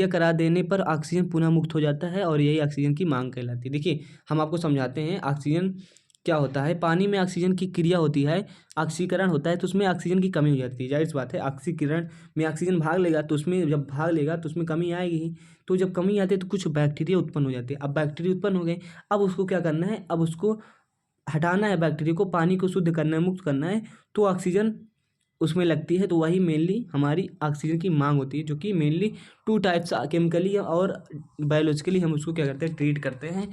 A: करा देने पर ऑक्सीजन पुनः मुक्त हो जाता है और यही ऑक्सीजन की मांग कहलाती है। देखिए हम आपको समझाते हैं ऑक्सीजन क्या होता है। पानी में ऑक्सीजन की क्रिया होती है, ऑक्सीकरण होता है, तो उसमें ऑक्सीजन की कमी हो जाती है। जाहिर सी बात है, ऑक्सीकरण में ऑक्सीजन भाग लेगा तो उसमें कमी आएगी ही। तो जब कमी आती है तो कुछ बैक्टीरिया उत्पन्न हो जाते हैं। अब बैक्टीरिया उत्पन्न हो गए, अब उसको क्या करना है, अब उसको हटाना है, बैक्टीरिया को, पानी को शुद्ध करना है, मुक्त करना है, तो ऑक्सीजन उसमें लगती है। तो वही मेनली हमारी ऑक्सीजन की मांग होती है, जो कि मेनली 2 टाइप्स, केमिकली और बायोलॉजिकली हम उसको क्या करते हैं, ट्रीट करते हैं।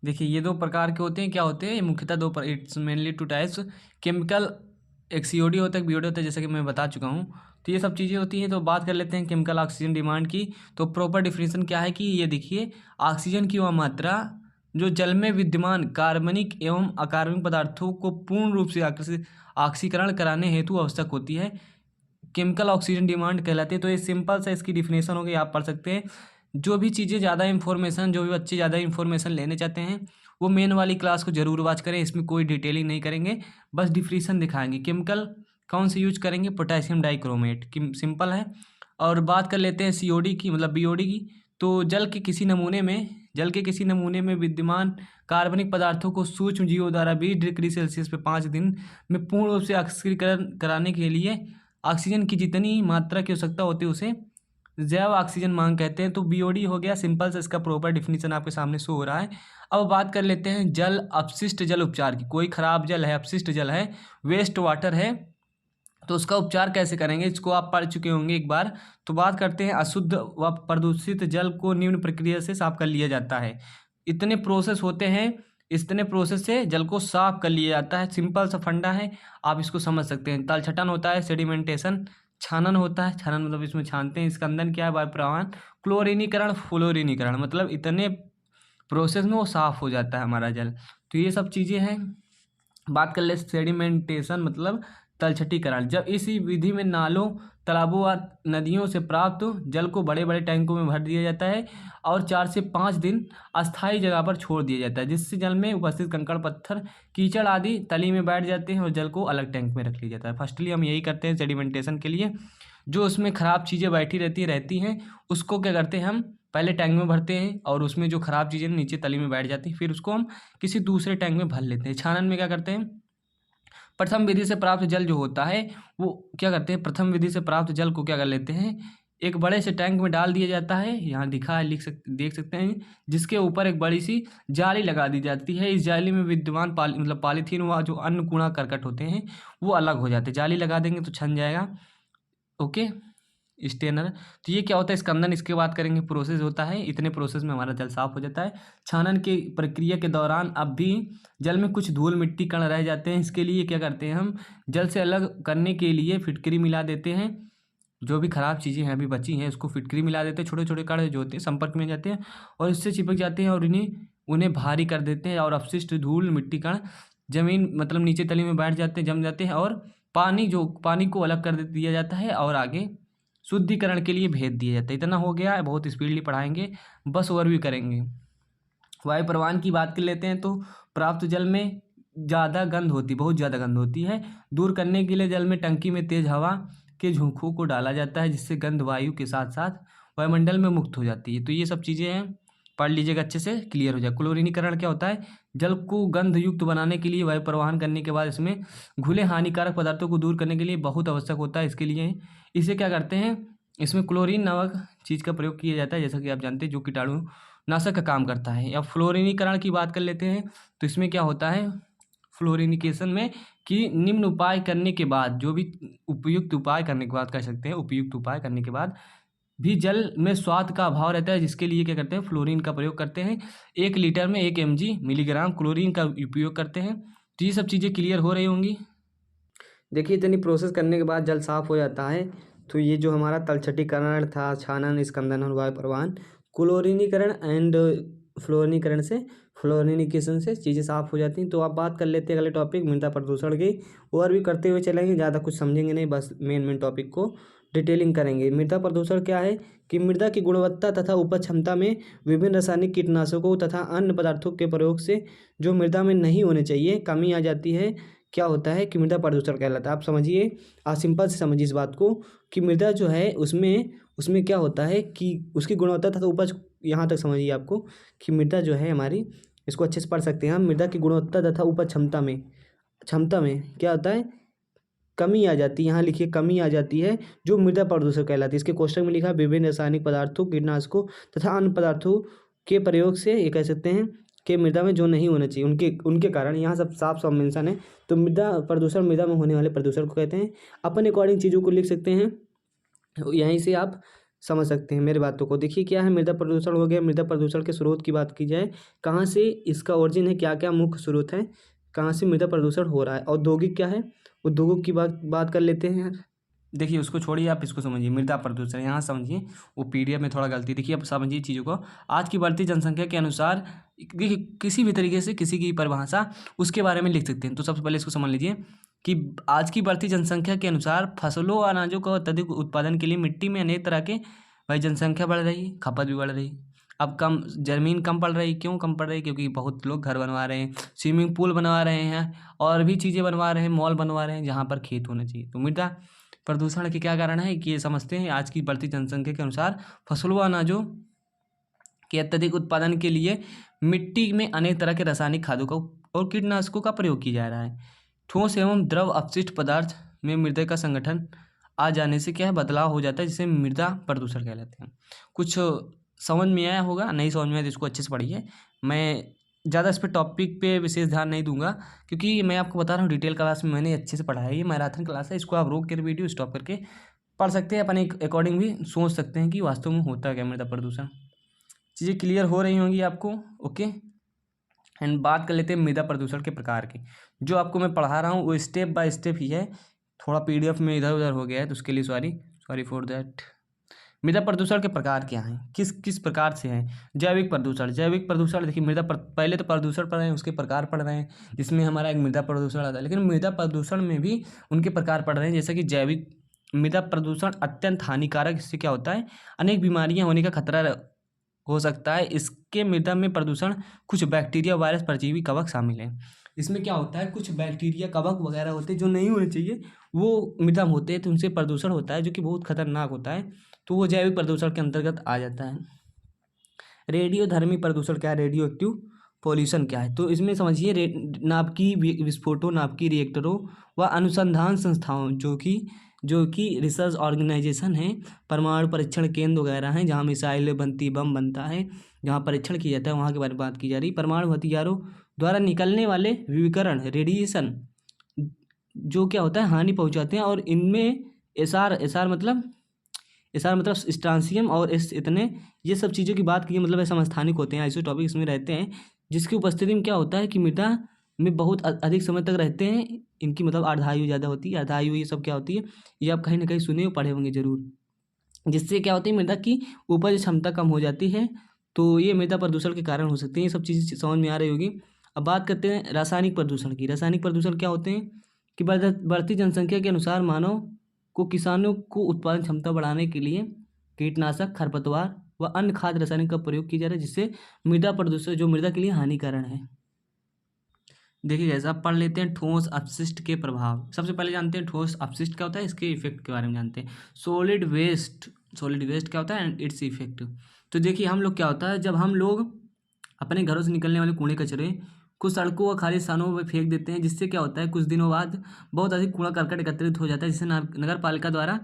A: देखिए ये 2 प्रकार के होते हैं, क्या होते हैं, ये मुख्यतः इट्स मेनली 2 टाइप्स, केमिकल, एक सीओडी होता है, एक बीओडी होता है, जैसे कि मैं बता चुका हूँ। तो ये सब चीज़ें होती हैं। तो बात कर लेते हैं केमिकल ऑक्सीजन डिमांड की। तो प्रॉपर डिफिनीशन क्या है कि ये देखिए, ऑक्सीजन की वह मात्रा जो जल में विद्यमान कार्बनिक एवं अकार्बनिक पदार्थों को पूर्ण रूप से ऑक्सीकरण कराने हेतु आवश्यक होती है, केमिकल ऑक्सीजन डिमांड कहलाती है। तो ये सिंपल सा इसकी डिफिनेशन हो गई, आप पढ़ सकते हैं। जो भी बच्चे ज़्यादा इन्फॉर्मेशन लेने चाहते हैं वो मेन वाली क्लास को जरूर वॉच करें। इसमें कोई डिटेलिंग नहीं करेंगे, बस डिफिनेशन दिखाएंगे। केमिकल कौन से यूज करेंगे, पोटेशियम डाइक्रोमेट की, सिंपल है। और बात कर लेते हैं सीओडी की, मतलब बीओडी की। तो जल के किसी नमूने में विद्यमान कार्बनिक पदार्थों को सूक्ष्म जीवों द्वारा 20 डिग्री सेल्सियस पे 5 दिन में पूर्ण रूप से ऑक्सीकरण कराने के लिए ऑक्सीजन की जितनी मात्रा की आवश्यकता होती है उसे जैव ऑक्सीजन मांग कहते हैं। तो बीओडी हो गया सिंपल से, इसका प्रॉपर डिफिनीशन आपके सामने शो हो रहा है। अब बात कर लेते हैं अपशिष्ट जल उपचार की। कोई खराब जल है, अपशिष्ट जल है, वेस्ट वाटर है, तो उसका उपचार कैसे करेंगे, इसको आप पढ़ चुके होंगे एक बार। तो बात करते हैं, अशुद्ध व प्रदूषित जल को निम्न प्रक्रिया से साफ कर लिया जाता है। इतने प्रोसेस होते हैं, इतने प्रोसेस से जल को साफ कर लिया जाता है। सिंपल सा फंडा है, आप इसको समझ सकते हैं। तलछटन होता है, सेडिमेंटेशन, छानन होता है, छानन मतलब इसमें छानते हैं, इसका अंदर क्या है, वायु प्रवाहन, क्लोरीनीकरण, फ्लोरीनीकरण, मतलब इतने प्रोसेस में वो साफ हो जाता है हमारा जल। तो ये सब चीज़ें हैं। बात कर ले सेडिमेंटेशन मतलब तलछटीकरण, जब इसी विधि में नालों, तालाबों व नदियों से प्राप्त जल को बड़े बड़े टैंकों में भर दिया जाता है और 4 से 5 दिन अस्थायी जगह पर छोड़ दिया जाता है, जिससे जल में उपस्थित कंकड़, पत्थर, कीचड़ आदि तली में बैठ जाते हैं और जल को अलग टैंक में रख लिया जाता है। फर्स्टली हम यही करते हैं सेडिमेंटेशन के लिए। जो उसमें ख़राब चीज़ें बैठी रहती हैं उसको क्या करते हैं, हम पहले टैंक में भरते हैं और उसमें जो ख़राब चीज़ें नीचे तली में बैठ जाती हैं, फिर उसको हम किसी दूसरे टैंक में भर लेते हैं। छानन में क्या करते हैं, प्रथम विधि से प्राप्त जल जो होता है वो क्या करते हैं, प्रथम विधि से प्राप्त जल को क्या कर लेते हैं, एक बड़े से टैंक में डाल दिया जाता है, यहाँ दिखा है, देख सकते हैं, जिसके ऊपर एक बड़ी सी जाली लगा दी जाती है। इस जाली में विद्यमान मतलब पॉलीथीन व जो अन्य कूड़ा करकट होते हैं वो अलग हो जाते हैं। जाली लगा देंगे तो छन जाएगा, ओके, स्टेनर। तो ये क्या होता है, इसका अंदर इसके बाद करेंगे, प्रोसेस होता है, इतने प्रोसेस में हमारा जल साफ हो जाता है। छानन के प्रक्रिया के दौरान अब भी जल में कुछ धूल मिट्टी कण रह जाते हैं, इसके लिए क्या करते हैं, हम जल से अलग करने के लिए फिटकरी मिला देते हैं। जो भी खराब चीज़ें हैं अभी बची हैं उसको फिटकरी मिला देते हैं, छोटे छोटे कण जो होते हैं संपर्क में जाते हैं और इससे चिपक जाते हैं और उन्हें भारी कर देते हैं और अपशिष्ट धूल मिट्टी कण जमीन मतलब नीचे तली में बैठ जाते हैं, जम जाते हैं और पानी को अलग कर दिया जाता है और आगे शुद्धिकरण के लिए भेज दिया जाता है। इतना हो गया है, बहुत स्पीडली पढ़ाएंगे, बस ओवरव्यू करेंगे। वायु प्रवाहन की बात कर लेते हैं। तो प्राप्त जल में बहुत ज़्यादा गंध होती है। दूर करने के लिए जल में टंकी में तेज हवा के झोंकों को डाला जाता है, जिससे गंध वायु के साथ साथ वायुमंडल में मुक्त हो जाती है। तो ये सब चीज़ें हैं, पढ़ लीजिएगा अच्छे से, क्लियर हो जाए। क्लोरीनीकरण क्या होता है, जल को गंध युक्त बनाने के लिए वायु प्रवाहन करने के बाद इसमें घुले हानिकारक पदार्थों को दूर करने के लिए बहुत आवश्यक होता है। इसके लिए इसे क्या करते हैं, इसमें क्लोरीन नामक चीज़ का प्रयोग किया जाता है, जैसा कि आप जानते हैं, जो कीटाणु नाशक का काम करता है। या फ्लोरीनीकरण की बात कर लेते हैं। तो इसमें क्या होता है फ्लोरीनिकेशन में, कि निम्न उपाय करने के बाद, जो भी उपयुक्त उपाय करने के बाद, कह सकते हैं उपयुक्त उपाय करने के बाद भी जल में स्वाद का अभाव रहता है, जिसके लिए क्या करते हैं, फ्लोरीन का प्रयोग करते हैं। 1 लीटर में 1 मिलीग्राम क्लोरीन का उपयोग करते हैं। तो ये सब चीज़ें क्लियर हो रही होंगी। देखिए इतनी प्रोसेस करने के बाद जल साफ़ हो जाता है। तो ये जो हमारा तलछटीकरण था, छानन, स्कंदन और वायु प्रवाहन, क्लोरीनीकरण एंड फ्लोरीनीकरण से, फ्लोरिनेशन से चीज़ें साफ़ हो जाती हैं। तो आप बात कर लेते हैं अगले टॉपिक मृदा प्रदूषण की, और भी करते हुए चलेंगे, ज़्यादा कुछ समझेंगे नहीं, बस मेन टॉपिक को डिटेलिंग करेंगे। मृदा प्रदूषण क्या है कि मृदा की गुणवत्ता तथा उपज क्षमता में विभिन्न रासायनिक कीटनाशकों तथा अन्य पदार्थों के प्रयोग से जो मृदा में नहीं होने चाहिए कमी आ जाती है, क्या होता है कि मृदा प्रदूषण कहलाता है। आप समझिए, आप सिंपल से समझिए इस बात को कि मृदा जो है उसमें क्या होता है कि उसकी गुणवत्ता तथा उपज, यहाँ तक समझिए आपको कि मृदा जो है हमारी, इसको अच्छे से पढ़ सकते हैं हम, मृदा की गुणवत्ता तथा उपज क्षमता में क्या होता है, कमी आ जाती है। यहाँ लिखिए कमी आ जाती है, जो मृदा प्रदूषण कहलाती है। इसके कोष्टक में लिखा है विभिन्न रासायनिक पदार्थों, कीटनाशकों तथा अन्य पदार्थों के प्रयोग से, ये कह सकते हैं कि मृदा में जो नहीं होना चाहिए उनके कारण, यहाँ सब साफ साफ मेंशन है। तो मृदा प्रदूषण, मृदा में होने वाले प्रदूषण को कहते हैं। अपने अकॉर्डिंग चीज़ों को लिख सकते हैं, यहीं से आप समझ सकते हैं मेरी बातों को। देखिए क्या है, मृदा प्रदूषण हो गया। मृदा प्रदूषण के स्रोत की बात की जाए, कहाँ से इसका ओरिजिन है, क्या क्या मुख्य स्रोत है, कहाँ से मृदा प्रदूषण हो रहा है। औद्योगिक क्या है, उद्योगों की बात कर लेते हैं। देखिए उसको छोड़िए, आप इसको समझिए, मृदा प्रदूषण यहाँ समझिए, वो पीडीएफ में थोड़ा गलती। देखिए अब समझिए चीज़ों को। आज की बढ़ती जनसंख्या के अनुसार, देखिए किसी भी तरीके से किसी की परिभाषा उसके बारे में लिख सकते हैं। तो सबसे पहले इसको समझ लीजिए कि आज की बढ़ती जनसंख्या के अनुसार फसलों और अनाजों का अत्यधिक उत्पादन के लिए मिट्टी में अनेक तरह के, भाई जनसंख्या बढ़ रही, खपत भी बढ़ रही। अब कम ज़मीन कम पड़ रही, क्यों कम पड़ रही, क्योंकि बहुत लोग घर बनवा रहे हैं, स्विमिंग पूल बनवा रहे हैं, और भी चीज़ें बनवा रहे हैं, मॉल बनवा रहे हैं जहाँ पर खेत होना चाहिए। तो मृदा प्रदूषण के क्या कारण है कि ये समझते हैं, आज की बढ़ती जनसंख्या के अनुसार फसलों व अनाजों के अत्यधिक उत्पादन के लिए मिट्टी में अनेक तरह के रासायनिक खादों का और कीटनाशकों का प्रयोग किया जा रहा है। ठोस एवं द्रव अपशिष्ट पदार्थ में मृदा का संगठन आ जाने से क्या है, बदलाव हो जाता है, जिसे मृदा प्रदूषण कहलाते हैं। कुछ समझ में आया होगा, नहीं समझ में आया तो इसको अच्छे से पढ़िए। मैं ज़्यादा इस पर टॉपिक पे विशेष ध्यान नहीं दूंगा, क्योंकि मैं आपको बता रहा हूँ डिटेल क्लास में मैंने अच्छे से पढ़ाया है। ये मैराथन क्लास है, इसको आप रोक कर वीडियो स्टॉप करके पढ़ सकते हैं, अपने अकॉर्डिंग भी सोच सकते हैं कि वास्तव में होता क्या मृदा प्रदूषण। चीज़ें क्लियर हो रही होंगी आपको, ओके। एंड बात कर लेते हैं मृदा प्रदूषण के प्रकार की। जो आपको मैं पढ़ा रहा हूँ वो स्टेप बाय स्टेप ही है, थोड़ा पीडीएफ में इधर उधर हो गया है तो उसके लिए सॉरी फॉर दैट। मृदा प्रदूषण के प्रकार क्या हैं, किस किस प्रकार से हैं। जैविक प्रदूषण देखिए, पहले तो प्रदूषण पढ़ रहे हैं, उसके प्रकार पढ़ रहे हैं, जिसमें हमारा एक मृदा प्रदूषण आता है। लेकिन मृदा प्रदूषण में भी उनके प्रकार पढ़ रहे हैं, जैसे कि जैविक मृदा प्रदूषण अत्यंत हानिकारक, इससे क्या होता है, अनेक बीमारियां होने का खतरा हो सकता है। इसके मृदा में प्रदूषण कुछ बैक्टीरिया, वायरस, परजीवी, कवक शामिल हैं। इसमें क्या होता है, कुछ बैक्टीरिया, कवक वगैरह होते हैं जो नहीं होने चाहिए, वो मृदा में होते हैं, तो उनसे प्रदूषण होता है जो कि बहुत खतरनाक होता है। तो वो जैविक प्रदूषण के अंतर्गत आ जाता है। रेडियोधर्मी प्रदूषण क्या है, रेडियो एक्टिव पॉल्यूशन क्या है। तो इसमें समझिए, नाभिकीय विस्फोटों, नाभिकीय रिएक्टरों व अनुसंधान संस्थाओं जो कि रिसर्च ऑर्गेनाइजेशन है, परमाणु परीक्षण केंद्र वगैरह हैं जहाँ मिसाइल बनती, बम बनता है, जहाँ परीक्षण किया जाता है, वहाँ के बारे में बात की जा रही। परमाणु हथियारों द्वारा निकलने वाले विकिरण, रेडिएशन, जो क्या होता है, हानि पहुँचाते हैं। और इनमें एसआर मतलब स्ट्रांसियम और इतने, ये सब चीज़ों की बात की, मतलब समस्थानिक होते हैं, आइसोटॉपिक इसमें रहते हैं, जिसकी उपस्थिति में क्या होता है कि मृदा में बहुत अधिक समय तक रहते हैं। इनकी मतलब अर्धायु ज़्यादा होती है। अर्धायु ये सब क्या होती है, ये आप कहीं ना कहीं सुने हो, पढ़े होंगे जरूर। जिससे क्या होती है, मृदा की उपज क्षमता कम हो जाती है। तो ये मृदा प्रदूषण के कारण हो सकते हैं। ये सब चीज़ें समझ में आ रही होगी। अब बात करते हैं रासायनिक प्रदूषण की। रासायनिक प्रदूषण क्या होते हैं कि बढ़ती जनसंख्या के अनुसार मानव को, किसानों को उत्पादन क्षमता बढ़ाने के लिए कीटनाशक, खरपतवार व अन्य खाद्य रासायनिक का प्रयोग किया जा रहा है, जिससे मृदा प्रदूषण, जो मृदा के लिए हानिकारक है। देखिए जैसा पढ़ लेते हैं, ठोस अपशिष्ट के प्रभाव। सबसे पहले जानते हैं ठोस अपशिष्ट क्या होता है, इसके इफेक्ट के बारे में जानते हैं। सॉलिड वेस्ट क्या होता है एंड इट्स इफेक्ट। तो देखिए हम लोग क्या होता है, जब हम लोग अपने घरों से निकलने वाले कूड़े कचरे कुछ सड़कों व खाली स्थानों में फेंक देते हैं, जिससे क्या होता है, कुछ दिनों बाद बहुत अधिक कूड़ा करकट एकत्रित हो जाता है, जिससे नगर पालिका द्वारा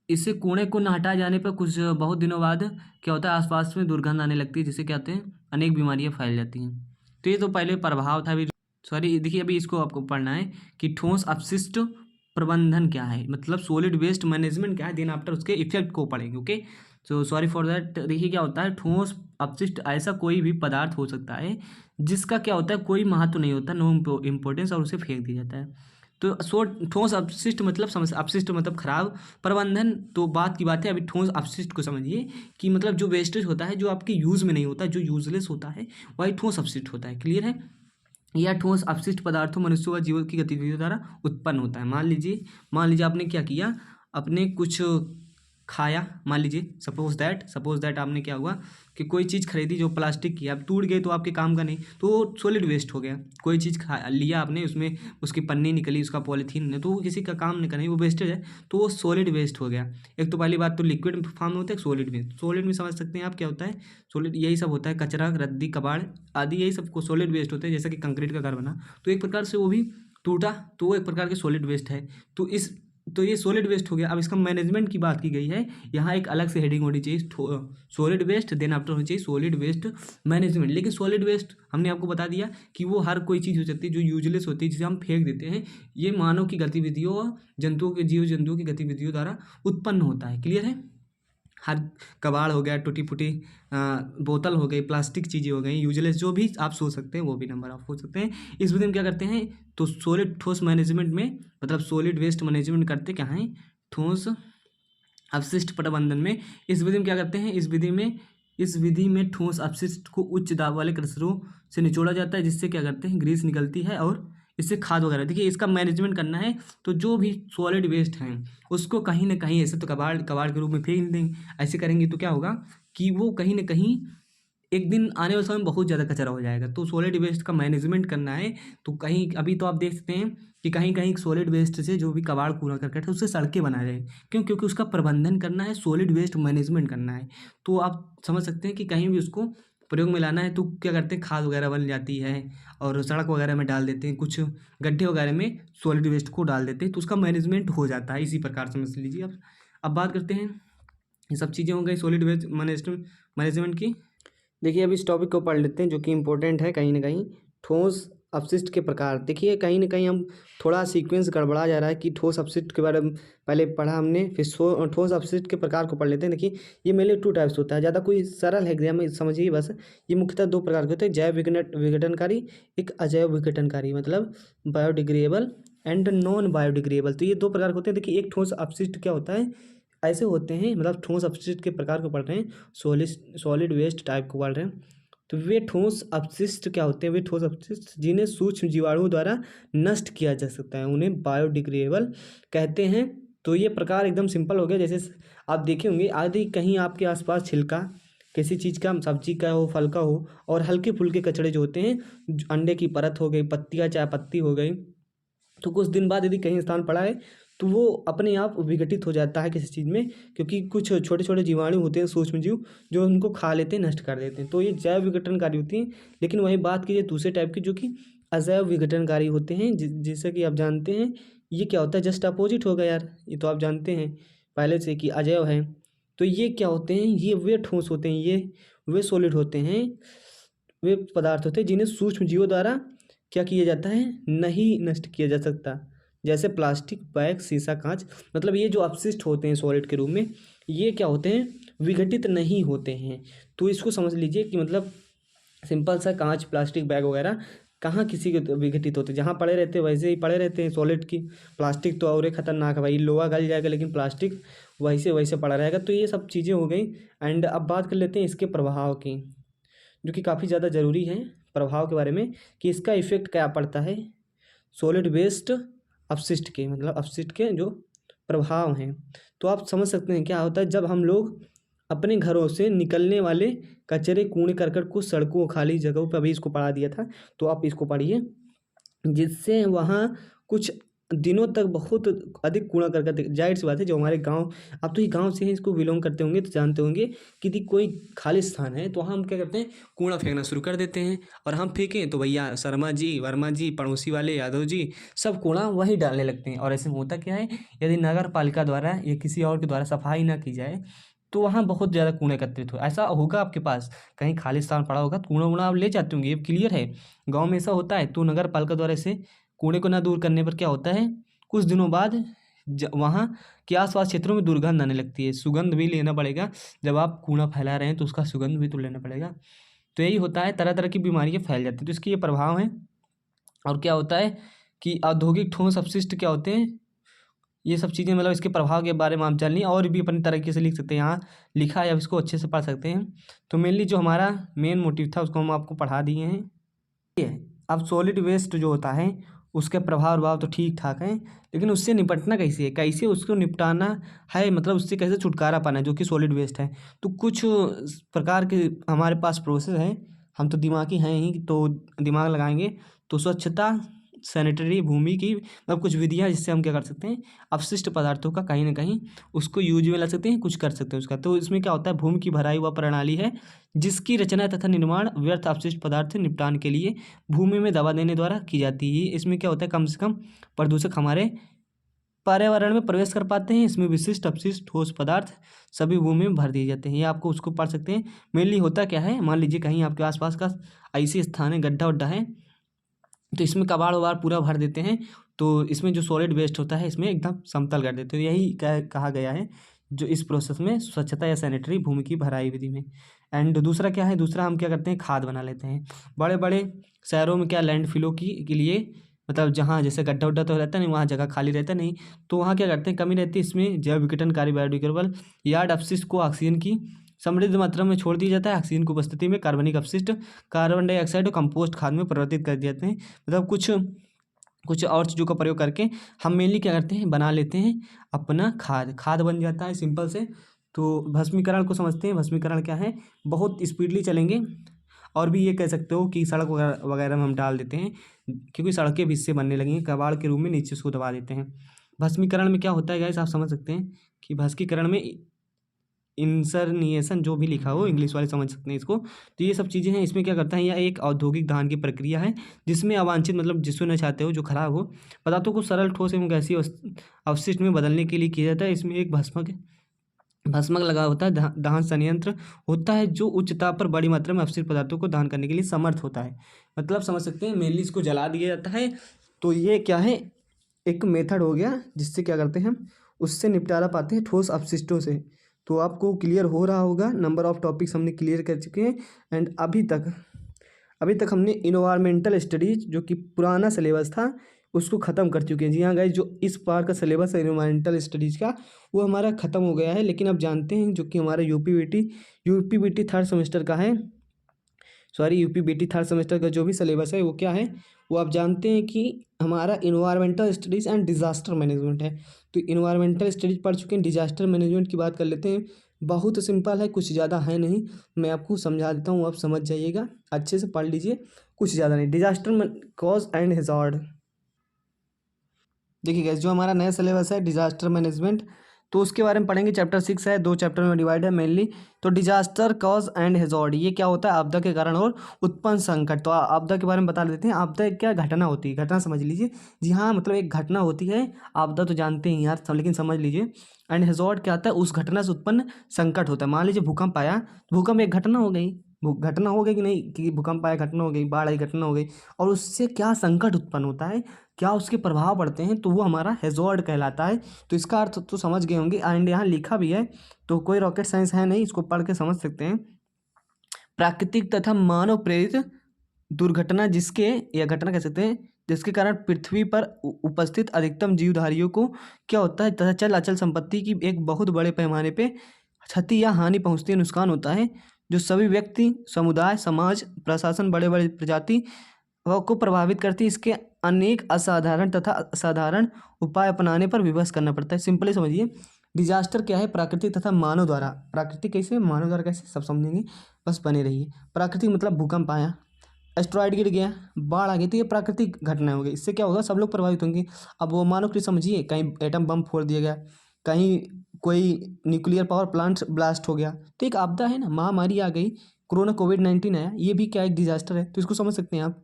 A: इससे कूड़े को न हटाए जाने पर कुछ बहुत दिनों बाद क्या होता है, आसपास में दुर्गंध आने लगती है, जिससे क्या होते हैं, अनेक बीमारियां फैल जाती हैं। तो ये तो पहले प्रभाव था। अभी देखिए अभी इसको आपको पढ़ना है कि ठोस अपशिष्ट प्रबंधन क्या है, मतलब सॉलिड वेस्ट मैनेजमेंट क्या है, देन आफ्टर उसके इफेक्ट को पढ़ेंगे। Okay, so sorry for that. देखिए क्या होता है, ठोस अपशिष्ट ऐसा कोई भी पदार्थ हो सकता है जिसका क्या होता है, कोई महत्व नहीं होता, नो इम्पोर्टेंस, और उसे फेंक दिया जाता है। तो ठोस अपशिष्ट मतलब अपशिष्ट मतलब खराब प्रबंधन, तो बात की बात है। अभी ठोस अपशिष्ट को समझिए कि मतलब जो वेस्टेज होता है, जो आपके यूज़ में नहीं होता, जो यूजलेस होता है, वही ठोस अपशिष्ट होता है। क्लियर है? यह ठोस अपशिष्ट पदार्थों मनुष्यों व जीवों की गतिविधियों द्वारा उत्पन्न होता है। मान लीजिए आपने क्या किया, अपने कुछ खाया, मान लीजिए सपोज दैट आपने क्या हुआ कि कोई चीज़ खरीदी जो प्लास्टिक की, अब टूट गई तो आपके काम का नहीं, तो वो सॉलिड वेस्ट हो गया। कोई चीज़ खा लिया आपने, उसमें उसकी पन्नी निकली, उसका पॉलीथीन है, तो वो किसी का काम नहीं करना, वो वेस्टेज है, तो वो सॉलिड वेस्ट हो गया। एक तो पहली बात तो लिक्विड फॉर्म में होता है, सॉलिड में। सॉलिड में समझ सकते हैं आप क्या होता है, सॉलिड यही सब होता है, कचरा, रद्दी, कबाड़ आदि, यही सब को सॉलिड वेस्ट होते हैं। जैसे कि कंक्रीट का घर बना तो एक प्रकार से वो भी टूटा, तो वो एक प्रकार के सॉलिड वेस्ट है। तो ये सॉलिड वेस्ट हो गया। अब इसका मैनेजमेंट की बात की गई है, यहाँ एक अलग से हेडिंग होनी चाहिए, सॉलिड वेस्ट, देन आफ्टर होनी चाहिए सॉलिड वेस्ट मैनेजमेंट। लेकिन सॉलिड वेस्ट हमने आपको बता दिया कि वो हर कोई चीज़ हो सकती है जो यूजलेस होती है, जिसे हम फेंक देते हैं। ये मानव की गतिविधियों और जीव जंतुओं की गतिविधियों द्वारा उत्पन्न होता है। क्लियर है? हर कबाड़ हो गया, टूटी फूटी बोतल हो गई, प्लास्टिक चीज़ें हो गई, यूजलेस जो भी आप सोच सकते हैं, वो भी नंबर ऑफ हो सकते हैं। इस विधि में क्या करते हैं, तो सॉलिड ठोस मैनेजमेंट में, मतलब सॉलिड वेस्ट मैनेजमेंट करते क्या हैं, ठोस अपशिष्ट प्रबंधन में। इस विधि में क्या करते हैं, इस विधि में ठोस अपशिष्ट को उच्च दाब वाले क्रशरों से निचोड़ा जाता है, जिससे क्या करते हैं, ग्रीस निकलती है और इससे खाद वगैरह। देखिए इसका मैनेजमेंट करना है, तो जो भी सॉलिड वेस्ट हैं उसको कहीं ना कहीं, ऐसे तो कबाड़ के रूप में फेंक देंगे, ऐसे करेंगे तो क्या होगा कि वो कहीं ना कहीं एक दिन आने वाले समय में बहुत ज़्यादा कचरा हो जाएगा। तो सॉलिड वेस्ट का मैनेजमेंट करना है, तो कहीं अभी तो आप देख सकते हैं कि कहीं कहीं सॉलिड वेस्ट से जो भी कबाड़ कूड़ा करकट है उससे सड़कें बनाए जाए। क्यों? क्योंकि उसका प्रबंधन करना है, सॉलिड वेस्ट मैनेजमेंट करना है। तो आप समझ सकते हैं कि कहीं भी उसको प्रयोग में लाना है तो क्या करते हैं, खाद वगैरह बन जाती है और सड़क वगैरह में डाल देते हैं, कुछ गड्ढे वगैरह में सॉलिड वेस्ट को डाल देते हैं, तो उसका मैनेजमेंट हो जाता है। इसी प्रकार समझ लीजिए आप। अब बात करते हैं, ये सब चीज़ें हो गई सॉलिड वेस्ट मैनेजमेंट की। देखिए अब इस टॉपिक को पढ़ लेते हैं जो कि इम्पोर्टेंट है कहीं ना कहीं, ठोस अपशिष्ट के प्रकार। देखिए कहीं ना कहीं हम थोड़ा सीक्वेंस गड़बड़ा जा रहा है कि ठोस अपशिष्ट के बारे में पहले पढ़ा हमने, फिर ठोस अपशिष्ट के प्रकार को पढ़ लेते हैं। देखिए ये मेनली 2 टाइप्स होता है, ज़्यादा कोई सरल है एग्जाम में समझिए बस। ये मुख्यतः 2 प्रकार के होते हैं, जैव विघटनकारी, एक अजैव विघटनकारी, मतलब बायोडिग्रेडेबल एंड नॉन बायोडिग्रेडेबल। तो ये 2 प्रकार के होते हैं। देखिए एक ठोस अपशिष्ट क्या होता है, ऐसे होते हैं, मतलब ठोस अपशिष्ट के प्रकार को पढ़ रहे हैं, सॉलिड वेस्ट टाइप को पढ़ रहे हैं। तो वे ठोस अपशिष्ट क्या होते हैं, वे ठोस अपशिष्ट जिन्हें सूक्ष्म जीवाणुओं द्वारा नष्ट किया जा सकता है, उन्हें बायोडिग्रेडेबल कहते हैं। तो ये प्रकार एकदम सिंपल हो गया। जैसे आप देखे होंगे आदि कहीं आपके आसपास छिलका किसी चीज़ का, सब्जी का हो, फल का हो, और हल्के फुल्के कचड़े जो होते हैं, अंडे की परत हो गई, पत्तियाँ, चाय पत्ती हो गई, तो कुछ दिन बाद यदि कहीं स्थान पड़ा है तो वो अपने आप विघटित हो जाता है किसी चीज़ में, क्योंकि कुछ छोटे छोटे जीवाणु होते हैं, सूक्ष्म जीव, जो उनको खा लेते हैं, नष्ट कर देते हैं। तो ये जैव विघटनकारी होती हैं। लेकिन वही बात कीजिए दूसरे टाइप की, जो कि अजैव विघटनकारी होते हैं, जैसे कि आप जानते हैं ये क्या होता है, जस्ट अपोजिट होगा यार, ये तो आप जानते हैं पहले से कि अजैव है। तो ये क्या होते हैं, ये वे ठोस होते हैं, ये वे सॉलिड होते हैं, वे पदार्थ होते हैं जिन्हें सूक्ष्म जीवों द्वारा क्या किया जाता है, नहीं नष्ट किया जा सकता। जैसे प्लास्टिक बैग, शीशा, कांच, मतलब ये जो अपशिष्ट होते हैं सॉलिड के रूप में, ये क्या होते हैं, विघटित नहीं होते हैं। तो इसको समझ लीजिए कि मतलब सिंपल सा कांच, प्लास्टिक बैग वगैरह कहाँ किसी के विघटित होते हैं, जहाँ पड़े रहते हैं वैसे ही पड़े रहते हैं सॉलिड की। प्लास्टिक तो और ही खतरनाक है भाई, लोहा गल जाएगा लेकिन प्लास्टिक वैसे वैसे पड़ा रहेगा। तो ये सब चीज़ें हो गई। एंड अब बात कर लेते हैं इसके प्रभाव की, जो कि काफ़ी ज़्यादा ज़रूरी है, प्रभाव के बारे में, कि इसका इफेक्ट क्या पड़ता है सॉलिड वेस्ट अपशिष्ट के, मतलब अपशिष्ट के जो प्रभाव हैं। तो आप समझ सकते हैं क्या होता है, जब हम लोग अपने घरों से निकलने वाले कचरे, कूड़े करकट को सड़कों, खाली जगहों पर, अभी इसको पढ़ा दिया था तो आप इसको पढ़िए, जिससे वहाँ कुछ दिनों तक बहुत अधिक कूड़ा करकट, जाहिर सी बात है जो हमारे गांव, आप तो ये गांव से हैं, इसको बिलोंग करते होंगे तो जानते होंगे कि यदि कोई खाली स्थान है तो वहाँ हम क्या करते हैं, कूड़ा फेंकना शुरू कर देते हैं। और हम फेंकें तो भैया शर्मा जी, वर्मा जी, पड़ोसी वाले यादव जी, सब कूड़ा वही डालने लगते हैं। और ऐसे में होता क्या है, यदि नगर पालिका द्वारा या किसी और के द्वारा सफाई ना की जाए तो वहाँ बहुत ज़्यादा कूड़ा एकत्रित हो। ऐसा होगा आपके पास कहीं खाली स्थान पड़ा होगा तो कूड़ा वूड़ा आप ले जाते होंगे, ये क्लियर है। गाँव में ऐसा होता है, तो नगर पालिका द्वारा इसे कूड़े को ना दूर करने पर क्या होता है, कुछ दिनों बाद वहाँ के आसपास क्षेत्रों में दुर्गंध आने लगती है। सुगंध भी लेना पड़ेगा, जब आप कूड़ा फैला रहे हैं तो उसका सुगंध भी तो लेना पड़ेगा। तो यही होता है, तरह तरह की बीमारियाँ फैल जाती हैं। तो इसके ये प्रभाव हैं। और क्या होता है कि औद्योगिक ठोस अपशिष्ट क्या होते हैं, ये सब चीज़ें मतलब इसके प्रभाव के बारे में आप जान ली, और भी अपनी तरीके से लिख सकते हैं, यहाँ लिखा है, अब इसको अच्छे से पढ़ सकते हैं। तो मेनली जो हमारा मेन मोटिव था उसको हम आपको पढ़ा दिए हैं। ठीक है, अब सॉलिड वेस्ट जो होता है उसके प्रभाव तो ठीक ठाक हैं, लेकिन उससे निपटना कैसे है, कैसे उसको निपटाना है, मतलब उससे कैसे छुटकारा पाना है जो कि सॉलिड वेस्ट है। तो कुछ प्रकार के हमारे पास प्रोसेस है, हम तो दिमागी हैं ही, तो दिमाग लगाएंगे। तो स्वच्छता, सैनिटरी, भूमि की मतलब कुछ विधियाँ जिससे हम क्या कर सकते हैं, अपशिष्ट पदार्थों का कहीं ना कहीं उसको यूज में ला सकते हैं, कुछ कर सकते हैं उसका। तो इसमें क्या होता है, भूमि की भराई हुआ प्रणाली है जिसकी रचना तथा निर्माण व्यर्थ अपशिष्ट पदार्थ से निपटान के लिए भूमि में दवा देने द्वारा की जाती है। इसमें क्या होता है, कम से कम प्रदूषक हमारे पर्यावरण में प्रवेश कर पाते हैं। इसमें विशिष्ट अपशिष्ट ठोस पदार्थ सभी भूमि में भर दिए जाते हैं। ये आपको उसको पढ़ सकते हैं। मेनली होता क्या है, मान लीजिए कहीं आपके आसपास का ऐसी स्थान है, गड्ढा उड्ढा है, तो इसमें कबाड़ वबाड़ पूरा भर देते हैं। तो इसमें जो सॉलिड वेस्ट होता है इसमें एकदम समतल कर देते हैं। तो यही कहा गया है जो इस प्रोसेस में स्वच्छता या सैनिटरी भूमि की भराई विधि में। एंड दूसरा क्या है, दूसरा हम क्या करते हैं, खाद बना लेते हैं। बड़े बड़े शहरों में क्या लैंडफिलों की के लिए, मतलब जहाँ जैसे गड्ढा उड्ढा तो रहता नहीं, वहाँ जगह खाली रहता नहीं, तो वहाँ क्या करते हैं, कमी रहती है, इसमें जैव विघटनकारी बायोडिग्रेडेबल यार्ड अपशिष्ट को ऑक्सीजन की समृद्ध मात्रा में छोड़ दिया जाता है। ऑक्सीजन की उपस्थिति में कार्बनिक अपशिष्ट कार्बन डाइऑक्साइड और कंपोस्ट खाद में परिवर्तित कर दिए जाते हैं। मतलब कुछ और चीज़ों का प्रयोग करके हम मेनली क्या करते हैं, बना लेते हैं अपना खाद बन जाता है सिंपल से। तो भस्मीकरण को समझते हैं। भस्मीकरण क्या है, बहुत स्पीडली चलेंगे, और भी ये कह सकते हो कि सड़क वगैरह में हम डाल देते हैं, क्योंकि सड़कें भी इससे बनने लगी हैं, कबाड़ के रूप में नीचे उसको दबा देते हैं। भस्मीकरण में क्या होता है गाइस, आप समझ सकते हैं कि भस्मीकरण में इंसरनिएशन जो भी लिखा हो, इंग्लिश वाले समझ सकते हैं इसको। तो ये सब चीज़ें हैं। इसमें क्या करता है, यह एक औद्योगिक दहन की प्रक्रिया है जिसमें अवांछित मतलब जिसको न चाहते हो, जो खराब हो पदार्थों को सरल, ठोस एवं गैसीय अवशिष्ट में बदलने के लिए किया जाता है। इसमें एक भस्मक लगा होता है, दहन संयंत्र होता है जो उच्च ताप पर बड़ी मात्रा में अपशिष्ट पदार्थों को दहन करने के लिए समर्थ होता है। मतलब समझ सकते हैं, मेनली इसको जला दिया जाता है। तो ये क्या है, एक मेथड हो गया जिससे क्या करते हैं, हम उससे निपटारा पाते हैं ठोस अपशिष्टों से। तो आपको क्लियर हो रहा होगा, नंबर ऑफ टॉपिक्स हमने क्लियर कर चुके हैं। एंड अभी तक हमने इन्वायरमेंटल स्टडीज जो कि पुराना सिलेबस था उसको ख़त्म कर चुके हैं। जी हाँ गाइस, जो इस बार का सिलेबस है इन्वायरमेंटल स्टडीज़ का, वो हमारा ख़त्म हो गया है। लेकिन अब जानते हैं जो कि हमारा यूपी बीटी थर्ड सेमेस्टर का है, यूपी बीटी थर्ड सेमेस्टर का जो भी सिलेबस है वो क्या है, वो आप जानते हैं कि हमारा environmental studies and disaster management है। तो इन्वायरमेंटल स्टडीज़ पढ़ चुके हैं, डिज़ास्टर मैनेजमेंट की बात कर लेते हैं। बहुत सिंपल है, कुछ ज़्यादा है नहीं, मैं आपको समझा देता हूँ, आप समझ जाइएगा, अच्छे से पढ़ लीजिए, कुछ ज़्यादा नहीं। डिज़ास्टर कॉज एंड हैज़ार्ड, देखिए गाइस, जो हमारा नया सिलेबस है डिजास्टर मैनेजमेंट, तो उसके बारे में पढ़ेंगे। चैप्टर 6 है, 2 चैप्टर में डिवाइड है मेनली। तो डिजास्टर कॉज एंड हैज़ार्ड, ये क्या होता है, आपदा के कारण और उत्पन्न संकट। तो आपदा के बारे में बता देते हैं। आपदा क्या घटना होती है, घटना समझ लीजिए। जी हाँ, मतलब एक घटना होती है। आपदा तो जानते हैं यार, लेकिन समझ लीजिए। एंड हैज़ार्ड क्या होता है, उस घटना से उत्पन्न संकट होता है। मान लीजिए भूकंप आया, भूकंप एक घटना हो गई, घटना हो गई कि नहीं, कि भूकंप आया घटना हो गई, बाढ़ आई घटना हो गई, और उससे क्या संकट उत्पन्न होता है, क्या उसके प्रभाव पड़ते हैं, तो वो हमारा हैज़ार्ड कहलाता है। तो इसका अर्थ तो समझ गए होंगे। एंड यहाँ लिखा भी है, तो कोई रॉकेट साइंस है नहीं, इसको पढ़ के समझ सकते हैं। प्राकृतिक तथा मानव प्रेरित दुर्घटना जिसके, या घटना कह सकते हैं, जिसके कारण पृथ्वी पर उपस्थित अधिकतम जीवधारियों को क्या होता है, तथा चल अचल संपत्ति की एक बहुत बड़े पैमाने पे क्षति या हानि पहुंचती है, नुकसान होता है, जो सभी व्यक्ति, समुदाय, समाज, प्रशासन, बड़े बड़े प्रजाति को प्रभावित करती है। इसके अनेक असाधारण तथा असाधारण उपाय अपनाने पर विवश करना पड़ता है। सिंपली समझिए, डिजास्टर क्या है, प्राकृतिक तथा मानव द्वारा, प्राकृतिक कैसे, मानव द्वारा कैसे, सब समझेंगे, बस बने रहिए। प्राकृतिक मतलब भूकंप आया, एस्ट्रॉयड गिर गया, बाढ़ आ गई, तो ये प्राकृतिक घटना हो गई। इससे क्या होगा, सब लोग प्रभावित होंगे। अब वो मानो कि समझिए, कहीं एटम बम फोड़ दिया गया, कहीं कोई न्यूक्लियर पावर प्लांट ब्लास्ट हो गया, तो एक आपदा है ना, महामारी आ गई, कोरोना कोविड-19 आया, ये भी क्या एक डिजास्टर है। तो इसको समझ सकते हैं आप।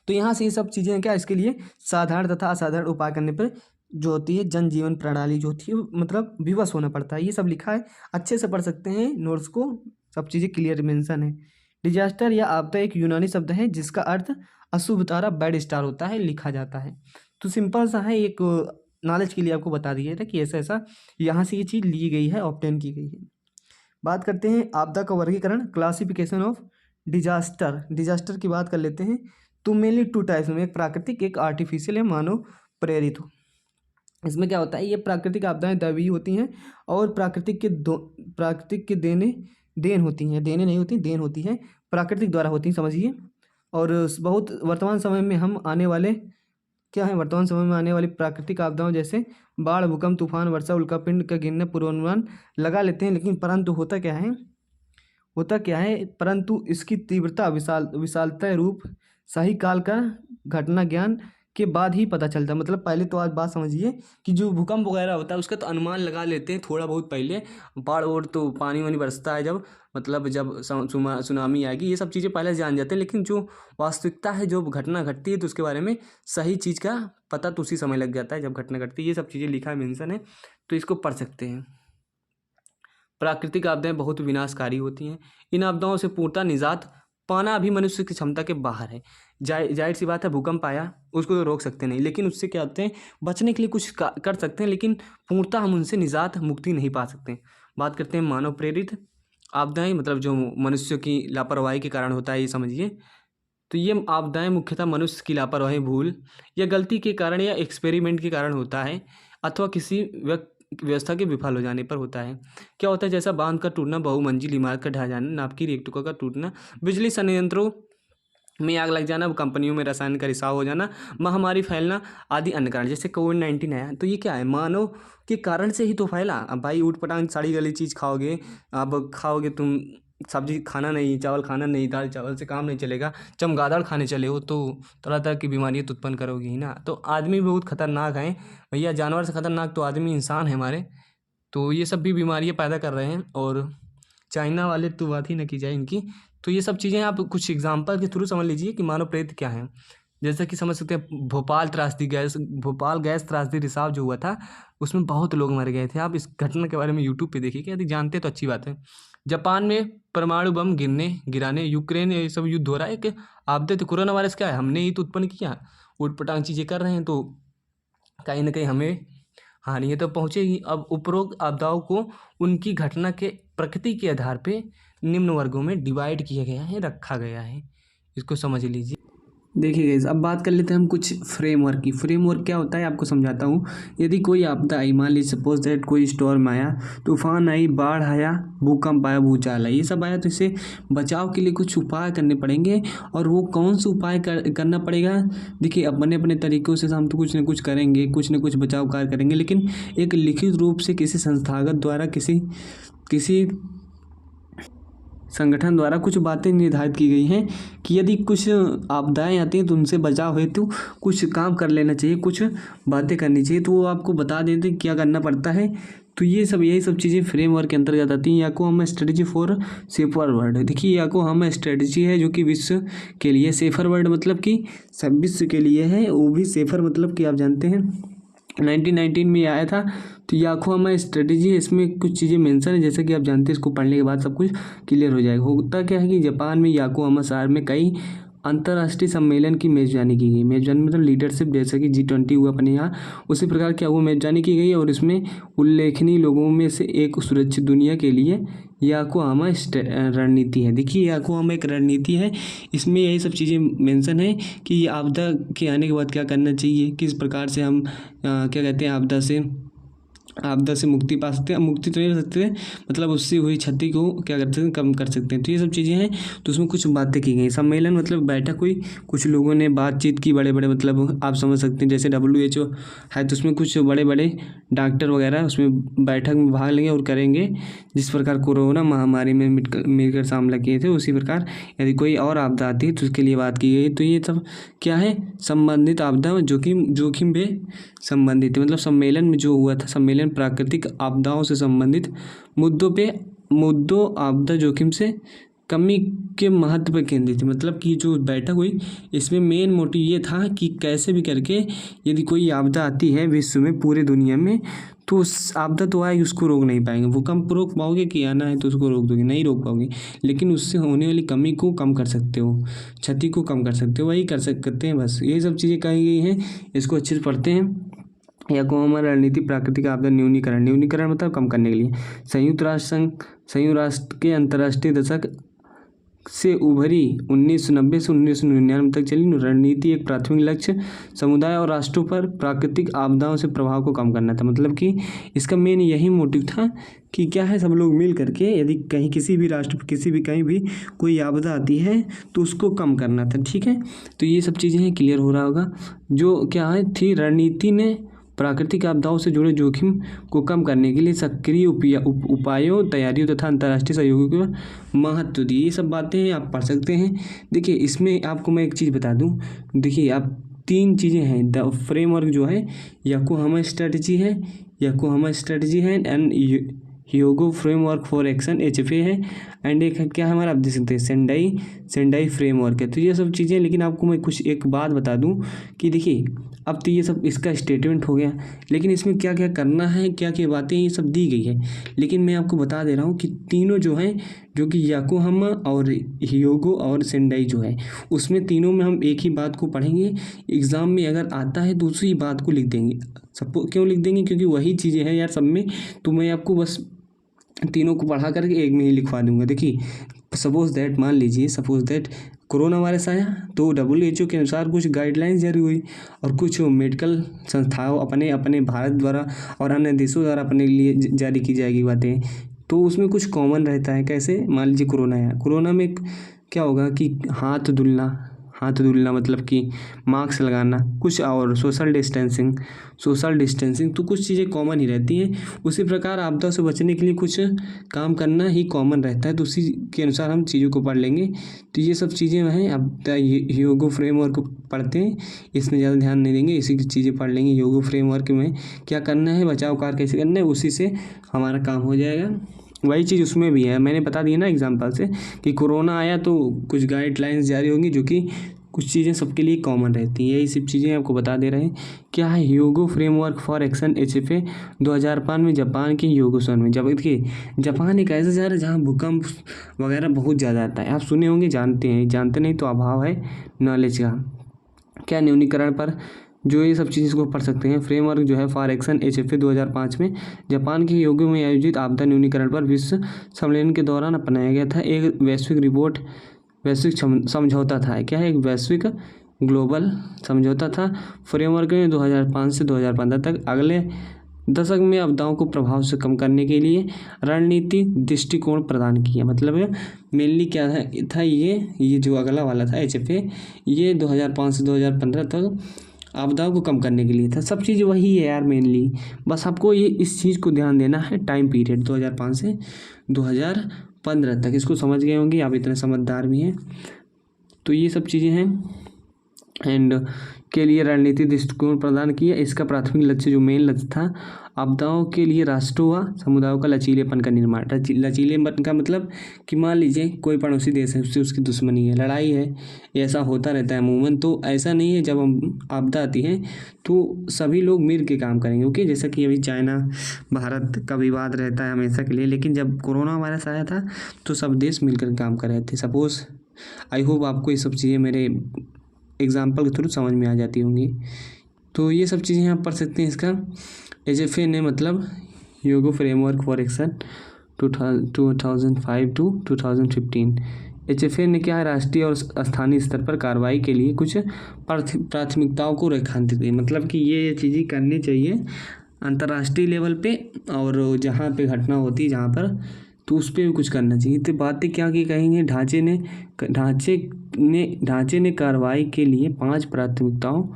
A: तो यहाँ से ये सब चीज़ें क्या, इसके लिए साधारण तथा असाधारण उपाय करने पर जो होती है जनजीवन प्रणाली जो होती है, मतलब विवश होना पड़ता है। ये सब लिखा है, अच्छे से पढ़ सकते हैं नोट्स को, सब चीज़ें क्लियर मेंशन है। डिजास्टर या आपदा एक यूनानी शब्द है जिसका अर्थ अशुभ तारा, बैड स्टार होता है, लिखा जाता है। तो सिंपल सा है, एक नॉलेज के लिए आपको बता दिया था कि ऐसा ऐसा यहाँ से ये चीज़ ली गई है, ऑब्टेन की गई है। बात करते हैं आपदा का वर्गीकरण, क्लासिफिकेशन ऑफ डिजास्टर। डिजास्टर की बात कर लेते हैं। तो मेनली टू टाइप्स में, एक प्राकृतिक, एक आर्टिफिशियल है मानव प्रेरित। इसमें क्या होता है, ये प्राकृतिक आपदाएं दैवीय होती हैं और प्राकृतिक के देन होती हैं, देने नहीं होती, देन होती है, प्राकृतिक द्वारा होती हैं, समझिए। और बहुत वर्तमान समय में हम आने वाले क्या है, वर्तमान समय में आने वाली प्राकृतिक आपदाओं जैसे बाढ़, भूकंप, तूफान, वर्षा, उल्कापिंड का गिरना पूर्वानुमान लगा लेते हैं, लेकिन परंतु होता क्या है, परंतु इसकी तीव्रता, विशालता, रूप सही काल का घटना ज्ञान के बाद ही पता चलता है। मतलब पहले तो आज बात समझिए कि जो भूकंप वगैरह होता है उसका तो अनुमान लगा लेते हैं थोड़ा बहुत पहले, बाढ़ और तो पानी वानी बरसता है जब, मतलब जब सुनामी आएगी, ये सब चीज़ें पहले से जान जाते हैं, लेकिन जो वास्तविकता है, जो घटना घटती है तो उसके बारे में सही चीज़ का पता तो उसी समय लग जाता है जब घटना घटती है। ये सब चीज़ें लिखा है, मेंशन है, तो इसको पढ़ सकते हैं। प्राकृतिक आपदाएं बहुत विनाशकारी होती हैं। इन आपदाओं से पूर्णतः निजात पाना अभी मनुष्य की क्षमता के बाहर है। जाहिर सी बात है, भूकंप आया उसको तो रोक सकते नहीं, लेकिन उससे क्या होते हैं, बचने के लिए कुछ कर सकते हैं, लेकिन पूर्णतः हम उनसे निजात मुक्ति नहीं पा सकते। बात करते हैं मानव प्रेरित आपदाएं, मतलब जो मनुष्य की लापरवाही के कारण होता है, ये समझिए। तो ये आपदाएं मुख्यतः मनुष्य की लापरवाही, भूल या गलती के कारण या एक्सपेरिमेंट के कारण होता है, अथवा किसी व्यवस्था के विफल हो जाने पर होता है। क्या होता है, जैसा बांध का टूटना, बहुमंजिल इमारत का ढह जाना, नाभिकीय रेखा का टूटना, बिजली संयंत्रों में आग लग जाना, कंपनियों में रसायन का रिसाव हो जाना, महामारी फैलना आदि अन्य कारण। जैसे कोविड-19 आया तो ये क्या है, मानव के कारण से ही तो फैला। अब भाई ऊट पटांग साड़ी गली चीज़ खाओगे, अब खाओगे तुम, सब्जी खाना नहीं, चावल खाना नहीं, दाल चावल से काम नहीं चलेगा, चमगादड़ खाने चले हो तो तरह तरह की बीमारियाँ तो उत्पन्न करोगे ही ना। तो आदमी बहुत खतरनाक है भैया, जानवर से खतरनाक तो आदमी, इंसान है हमारे। तो ये सब भी बीमारियाँ पैदा कर रहे हैं, और चाइना वाले तो बात ही न की जाए इनकी। तो ये सब चीज़ें आप कुछ एग्जांपल के थ्रू समझ लीजिए कि मानव प्रेरित क्या है। जैसा कि समझ सकते हैं, भोपाल गैस त्रासदी रिसाव जो हुआ था उसमें बहुत लोग मर गए थे। आप इस घटना के बारे में यूट्यूब पे देखिए, यदि जानते तो अच्छी बात है। जापान में परमाणु बम गिराने, यूक्रेन ये सब युद्ध हो रहा है, कि आपदे तो कोरोना वायरस क्या है, हमने ही तो उत्पन्न किया, उटपटांग चीज़ें कर रहे हैं, तो कहीं ना कहीं हमें हानि तो पहुँचेगी। अब उपरोक्त आपदाओं को उनकी घटना के प्रकृति के आधार पे निम्न वर्गों में डिवाइड किया गया है, रखा गया है, इसको समझ लीजिए। देखिए गाइस, अब बात कर लेते हैं हम कुछ फ्रेमवर्क की। फ्रेमवर्क क्या होता है आपको समझाता हूँ। यदि कोई आपदा आई, मान लीजिए सपोज दैट कोई स्टॉर्म आया, तूफान आई, बाढ़ आया, भूकंप आया, भूचाल आया, ये सब आया, तो इसे बचाव के लिए कुछ उपाय करने पड़ेंगे। और वो कौन से उपाय करना पड़ेगा, देखिए अपने अपने तरीक़ों से हम तो कुछ न कुछ करेंगे, कुछ न कुछ बचाव कार्य करेंगे, लेकिन एक लिखित रूप से किसी संस्थागत द्वारा, किसी संगठन द्वारा कुछ बातें निर्धारित की गई हैं कि यदि कुछ आपदाएं आती हैं तो उनसे बचाव हेतु कुछ काम कर लेना चाहिए, कुछ बातें करनी चाहिए। तो वो आपको बता देते क्या करना पड़ता है। तो यही सब चीज़ें फ्रेमवर्क के अंतर्गत आती हैं। Yokohama strategy for safer world, देखिए याकोहामा स्ट्रेटजी है जो कि विश्व के लिए, सेफर वर्ल्ड मतलब कि सब विश्व के लिए है, वो भी सेफर मतलब कि आप जानते हैं 1919 में आया था। तो याकोहामा स्ट्रेटजी है, इसमें कुछ चीज़ें मेंशन है, जैसे कि आप जानते हैं, इसको पढ़ने के बाद सब कुछ क्लियर हो जाएगा। होता क्या है कि जापान में याकोहामा शहर में कई अंतर्राष्ट्रीय सम्मेलन की मेज़बानी की गई। मेज़बानी मतलब लीडरशिप, जैसे कि G20 हुआ अपने यहाँ, उसी प्रकार क्या हुआ, मेज़बानी की गई। और इसमें उल्लेखनीय लोगों में से एक सुरक्षित दुनिया के लिए याकोहामा रणनीति है। देखिए याकोहामा एक रणनीति है, इसमें यही सब चीज़ें मेंशन है कि आपदा के आने के बाद क्या करना चाहिए, किस प्रकार से हम क्या कहते हैं आपदा से मुक्ति पा सकते हैं। मुक्ति तो नहीं पा सकते, मतलब उससे हुई क्षति को क्या कर सकते हैं, कम कर सकते हैं। तो ये सब चीज़ें हैं, तो उसमें कुछ बातें की गई। सम्मेलन मतलब बैठक हुई, कुछ लोगों ने बातचीत की, बड़े बड़े, मतलब आप समझ सकते हैं जैसे WHO है, तो उसमें कुछ बड़े बड़े डॉक्टर वगैरह उसमें बैठक में भाग लेंगे और करेंगे। जिस प्रकार कोरोना महामारी में मिलकर सामना किए थे, उसी प्रकार यदि कोई और आपदा आती है तो उसके लिए बात की गई। तो ये सब क्या है, संबंधित आपदा जोखिम पे संबंधित है। मतलब सम्मेलन में जो हुआ था, सम्मेलन प्राकृतिक आपदाओं से संबंधित मुद्दों आपदा जोखिम से कमी के महत्व पर केंद्रित है। मतलब कि जो बैठक हुई, इसमें मेन मोटिव ये था कि कैसे भी करके यदि कोई आपदा आती है विश्व में, पूरे दुनिया में, तो उस आपदा तो आएगी, उसको रोक नहीं पाएंगे। भूकंप रोक पाओगे कि आना है तो उसको रोक दोगे, नहीं रोक पाओगे, लेकिन उससे होने वाली कमी को कम कर सकते हो, क्षति को कम कर सकते हो, वही कर सकते हैं। बस ये सब चीज़ें कही गई हैं, इसको अच्छे से पढ़ते हैं। याकोहामा रणनीति प्राकृतिक आपदा न्यूनीकरण मतलब कम करने के लिए। संयुक्त राष्ट्र के अंतर्राष्ट्रीय दशक से उभरी 1990 से 1999 तक चली रणनीति एक प्राथमिक लक्ष्य समुदाय और राष्ट्रों पर प्राकृतिक आपदाओं से प्रभाव को कम करना था। मतलब कि इसका मेन यही मोटिव था कि क्या है, सब लोग मिल करके यदि कहीं किसी भी राष्ट्र पर किसी भी कहीं भी कोई आपदा आती है तो उसको कम करना था। ठीक है, तो ये सब चीज़ें हैं, क्लियर हो रहा होगा। जो क्या है थी रणनीति ने प्राकृतिक आपदाओं से जुड़े जोखिम को कम करने के लिए सक्रिय उपायों, तैयारियों तथा अंतर्राष्ट्रीय सहयोग को महत्व दिए। ये सब बातें आप पढ़ सकते हैं। देखिए, इसमें आपको मैं एक चीज़ बता दूं। देखिए, आप 3 चीज़ें हैं। द फ्रेमवर्क जो है योकोहामा स्ट्रेटजी है and Hyogo framework for action HFA है, एंड एक है क्या हमारा, आप देख सकते हैं सेंडाई फ्रेमवर्क है। तो ये सब चीज़ें, लेकिन आपको मैं कुछ एक बात बता दूं कि देखिए, अब तो ये सब इसका स्टेटमेंट हो गया, लेकिन इसमें क्या क्या करना है, क्या क्या बातें ये सब दी गई है। लेकिन मैं आपको बता दे रहा हूँ कि तीनों जो हैं, जो कि योकोहामा और ह्योगो और सेंडाई जो है, उसमें तीनों में हम एक ही बात को पढ़ेंगे। एग्ज़ाम में अगर आता है तो उसी बात को लिख देंगे। सबको क्यों लिख देंगे, क्योंकि वही चीज़ें हैं यार सब में। तो मैं आपको बस तीनों को पढ़ा करके एक में ही लिखवा दूंगा। देखिए, सपोज दैट कोरोना वायरस आया तो WHO के अनुसार कुछ गाइडलाइंस जारी हुई और कुछ मेडिकल संस्थाओं अपने भारत द्वारा और अन्य देशों द्वारा अपने लिए जारी की जाएगी बातें। तो उसमें कुछ कॉमन रहता है। कैसे, मान लीजिए कोरोना आया, कोरोना में क्या होगा कि हाथ धुलना मतलब कि मास्क लगाना, कुछ और सोशल डिस्टेंसिंग तो कुछ चीज़ें कॉमन ही रहती हैं। उसी प्रकार आपदा से बचने के लिए कुछ काम करना ही कॉमन रहता है। तो उसी के अनुसार हम चीज़ों को पढ़ लेंगे। तो ये सब चीज़ें हैं। अब ह्योगो फ्रेमवर्क पढ़ते हैं, इसमें ज़्यादा ध्यान नहीं देंगे, इसी की चीज़ें पढ़ लेंगे। ह्योगो फ्रेमवर्क में क्या करना है, बचाव कार्य कैसे करना है, उसी से हमारा काम हो जाएगा। वही चीज़ उसमें भी है, मैंने बता दिया ना एग्जाम्पल से कि कोरोना आया तो कुछ गाइडलाइंस जारी होंगी, जो कि कुछ चीज़ें सबके लिए कॉमन रहती हैं। यही सब चीज़ें आपको बता दे रहे हैं। क्या है Hyogo framework for action HFA 2005 में जापान के ह्योगोसन में। जब देखिए, जापान एक ऐसा शहर है जहाँ भूकंप वगैरह बहुत ज़्यादा आता है। आप सुने होंगे, जानते नहीं तो अभाव है नॉलेज का। क्या न्यूनीकरण पर जो ये सब चीज़ को पढ़ सकते हैं। फ्रेमवर्क जो है फॉर एक्शन HFA 2005 में जापान के ह्योगो में आयोजित आपदा न्यूनीकरण पर विश्व सम्मेलन के दौरान अपनाया गया था। एक वैश्विक समझौता था। क्या है, एक वैश्विक ग्लोबल समझौता था। फ्रेमवर्क में 2005 से 2015 तक अगले दशक में आपदाओं को प्रभाव से कम करने के लिए रणनीति दृष्टिकोण प्रदान किया। मतलब मेनली क्या था ये जो अगला वाला था HFA, ये 2005 से 2015 तक आपदाओं को कम करने के लिए था। सब चीज़ वही है यार मेनली, बस आपको ये इस चीज़ को ध्यान देना है। टाइम पीरियड 2005 से 2015 तक, इसको समझ गए होंगे, आप इतने समझदार भी हैं। तो ये सब चीज़ें हैं एंड के लिए रणनीति दृष्टिकोण प्रदान किया। इसका प्राथमिक लक्ष्य, जो मेन लक्ष्य था, आपदाओं के लिए राष्ट्रों व समुदायों का लचीलेपन का निर्माण। लचीलेपन का मतलब कि मान लीजिए कोई पड़ोसी देश है, उससे उसकी दुश्मनी है, लड़ाई है, ऐसा होता रहता है अमूमन। तो ऐसा नहीं है, जब हम आपदा आती है तो सभी लोग मिल के काम करेंगे। ओके, जैसा कि अभी चाइना भारत का विवाद रहता है हमेशा के लिए, लेकिन जब कोरोना वायरस आया था तो सब देश मिलकर काम कर रहे थे। सपोज आई होप आपको ये सब चीज़ें मेरे एग्जाम्पल के थ्रू समझ में आ जाती होंगी। तो ये सब चीज़ें आप पढ़ सकते हैं। इसका HFA ने मतलब Hyogo framework for action 2005 to 2015। HFA ने क्या है, राष्ट्रीय और स्थानीय स्तर पर कार्रवाई के लिए कुछ प्राथमिकताओं को रेखांकित की। मतलब कि ये चीज़ें करनी चाहिए अंतर्राष्ट्रीय लेवल पे, और जहाँ पे घटना होती है जहाँ पर, तो उस पर भी कुछ करना चाहिए। तो बातें क्या की कहेंगे, ढांचे ने कार्रवाई के लिए 5 प्राथमिकताओं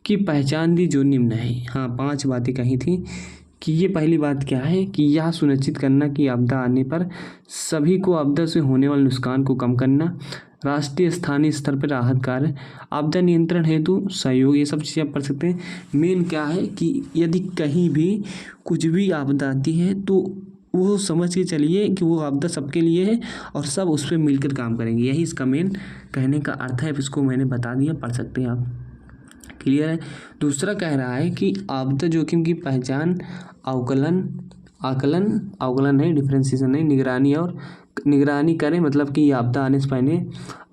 A: की पहचान दी, जो निम्न है। हाँ, 5 बातें कही थी कि ये पहली बात क्या है कि यह सुनिश्चित करना कि आपदा आने पर सभी को आपदा से होने वाले नुकसान को कम करना, राष्ट्रीय स्थानीय स्तर पर राहत कार्य, आपदा नियंत्रण हेतु सहयोग। ये सब चीज़ें आप पढ़ सकते हैं। मेन क्या है कि यदि कहीं भी कुछ भी आपदा आती है तो वो समझ के चलिए कि वो आपदा सबके लिए है और सब उस पर मिलकर काम करेंगे। यही इसका मेन कहने का अर्थ है। इसको मैंने बता दिया, पढ़ सकते हैं आप। क्लियर है। दूसरा कह रहा है कि आपदा जोखिम की पहचान, आकलन है, डिफरेंशिएशन नहीं, निगरानी करें। मतलब कि आपदा आने से पहले,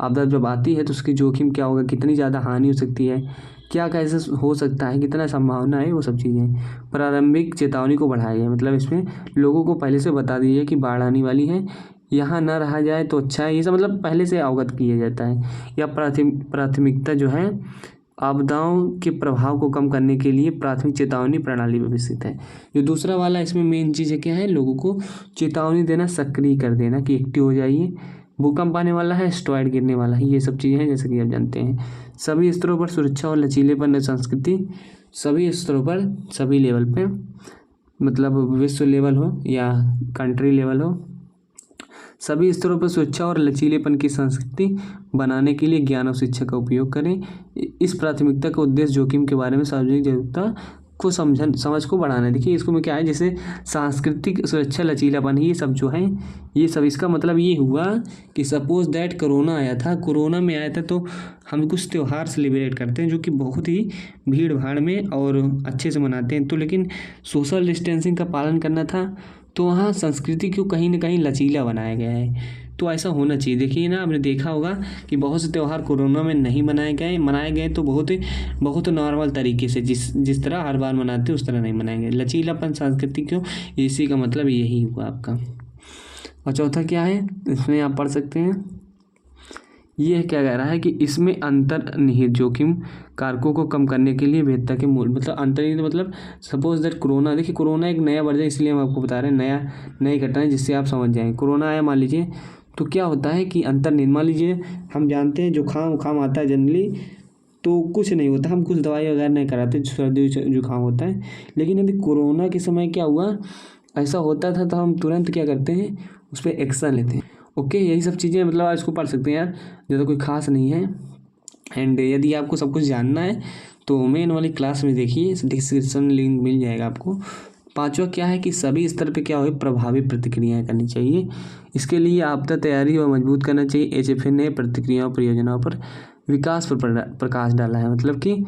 A: आपदा जब आती है तो उसकी जोखिम क्या होगा, कितनी ज़्यादा हानि हो सकती है, क्या कैसे हो सकता है, कितना संभावना है, वो सब चीज़ें। प्रारंभिक चेतावनी को बढ़ाया गया। मतलब इसमें लोगों को पहले से बता दिया कि बाढ़ आने वाली है
B: यहाँ न रहा जाए तो अच्छा है। ये सब मतलब पहले से अवगत किया जाता है। या प्राथमिकता जो है आपदाओं के प्रभाव को कम करने के लिए प्राथमिक चेतावनी प्रणाली विकसित है। जो दूसरा वाला इसमें मेन चीज़ है क्या है, लोगों को चेतावनी देना, सक्रिय कर देना कि एक्टिव हो जाइए। भूकंप आने वाला है, एस्टेरॉयड गिरने वाला है, ये सब चीज़ें हैं जैसे कि आप जानते हैं। सभी स्तरों पर सुरक्षा और लचीलेपन संस्कृति, सभी स्तरों पर, सभी लेवल पे, मतलब विश्व लेवल हो या कंट्री लेवल हो, सभी स्तरों पर सुरक्षा और लचीलेपन की संस्कृति बनाने के लिए ज्ञान और शिक्षा का उपयोग करें। इस प्राथमिकता का उद्देश्य जोखिम के बारे में सार्वजनिक जागरूकता को समझ को बढ़ाना है। देखिए इसको में क्या है, जैसे सांस्कृतिक सुरक्षा, लचीलापन, ये सब जो है, ये सब इसका मतलब ये हुआ कि सपोज दैट कोरोना आया था, कोरोना में आया था तो हम कुछ त्यौहार सेलिब्रेट करते हैं जो कि बहुत ही भीड़ भाड़ में और अच्छे से मनाते हैं, तो लेकिन सोशल डिस्टेंसिंग का पालन करना था, तो वहाँ संस्कृति को कहीं ना कहीं लचीला बनाया गया है। तो ऐसा होना चाहिए। देखिए ना, आपने देखा होगा कि बहुत से त्यौहार कोरोना में नहीं मनाए गए तो बहुत नॉर्मल तरीके से, जिस तरह हर बार मनाते उस तरह नहीं मनाएंगे। लचीलापन संस्कृति क्यों, इसी का मतलब यही हुआ आपका। और चौथा क्या है, इसमें आप पढ़ सकते हैं, ये क्या कह रहा है कि इसमें अंतर्निहित जोखिम कारकों को कम करने के लिए भेदता के मूल, मतलब अंतर्निहित मतलब सपोज दैट कोरोना, देखिए कोरोना एक नया वर्जन, इसलिए हम आपको बता रहे हैं, नई घटना है जिससे आप समझ जाएं। कोरोना आया मान लीजिए, तो क्या होता है कि अंतर्निहित, मान लीजिए हम जानते हैं जुकाम आता है जनरली, तो कुछ नहीं होता, हम कुछ दवाई वगैरह नहीं कराते, सर्दी जुकाम होता है। लेकिन यदि कोरोना के समय क्या हुआ, ऐसा होता था तो हम तुरंत क्या करते हैं, उस पर एक्शन लेते हैं। ओके, यही सब चीज़ें मतलब आज इसको पढ़ सकते हैं यार, ज़्यादा कोई खास नहीं है। एंड यदि आपको सब कुछ जानना है तो मेन वाली क्लास में देखिए, डिस्क्रिप्शन लिंक मिल जाएगा आपको। पांचवा क्या है कि सभी स्तर पे क्या हो, प्रभावी प्रतिक्रियाएं करनी चाहिए। इसके लिए आपदा तैयारी और मजबूत करना चाहिए। HFN ने प्रतिक्रियाओं परियोजनाओं पर विकास पर प्रकाश डाला है, मतलब कि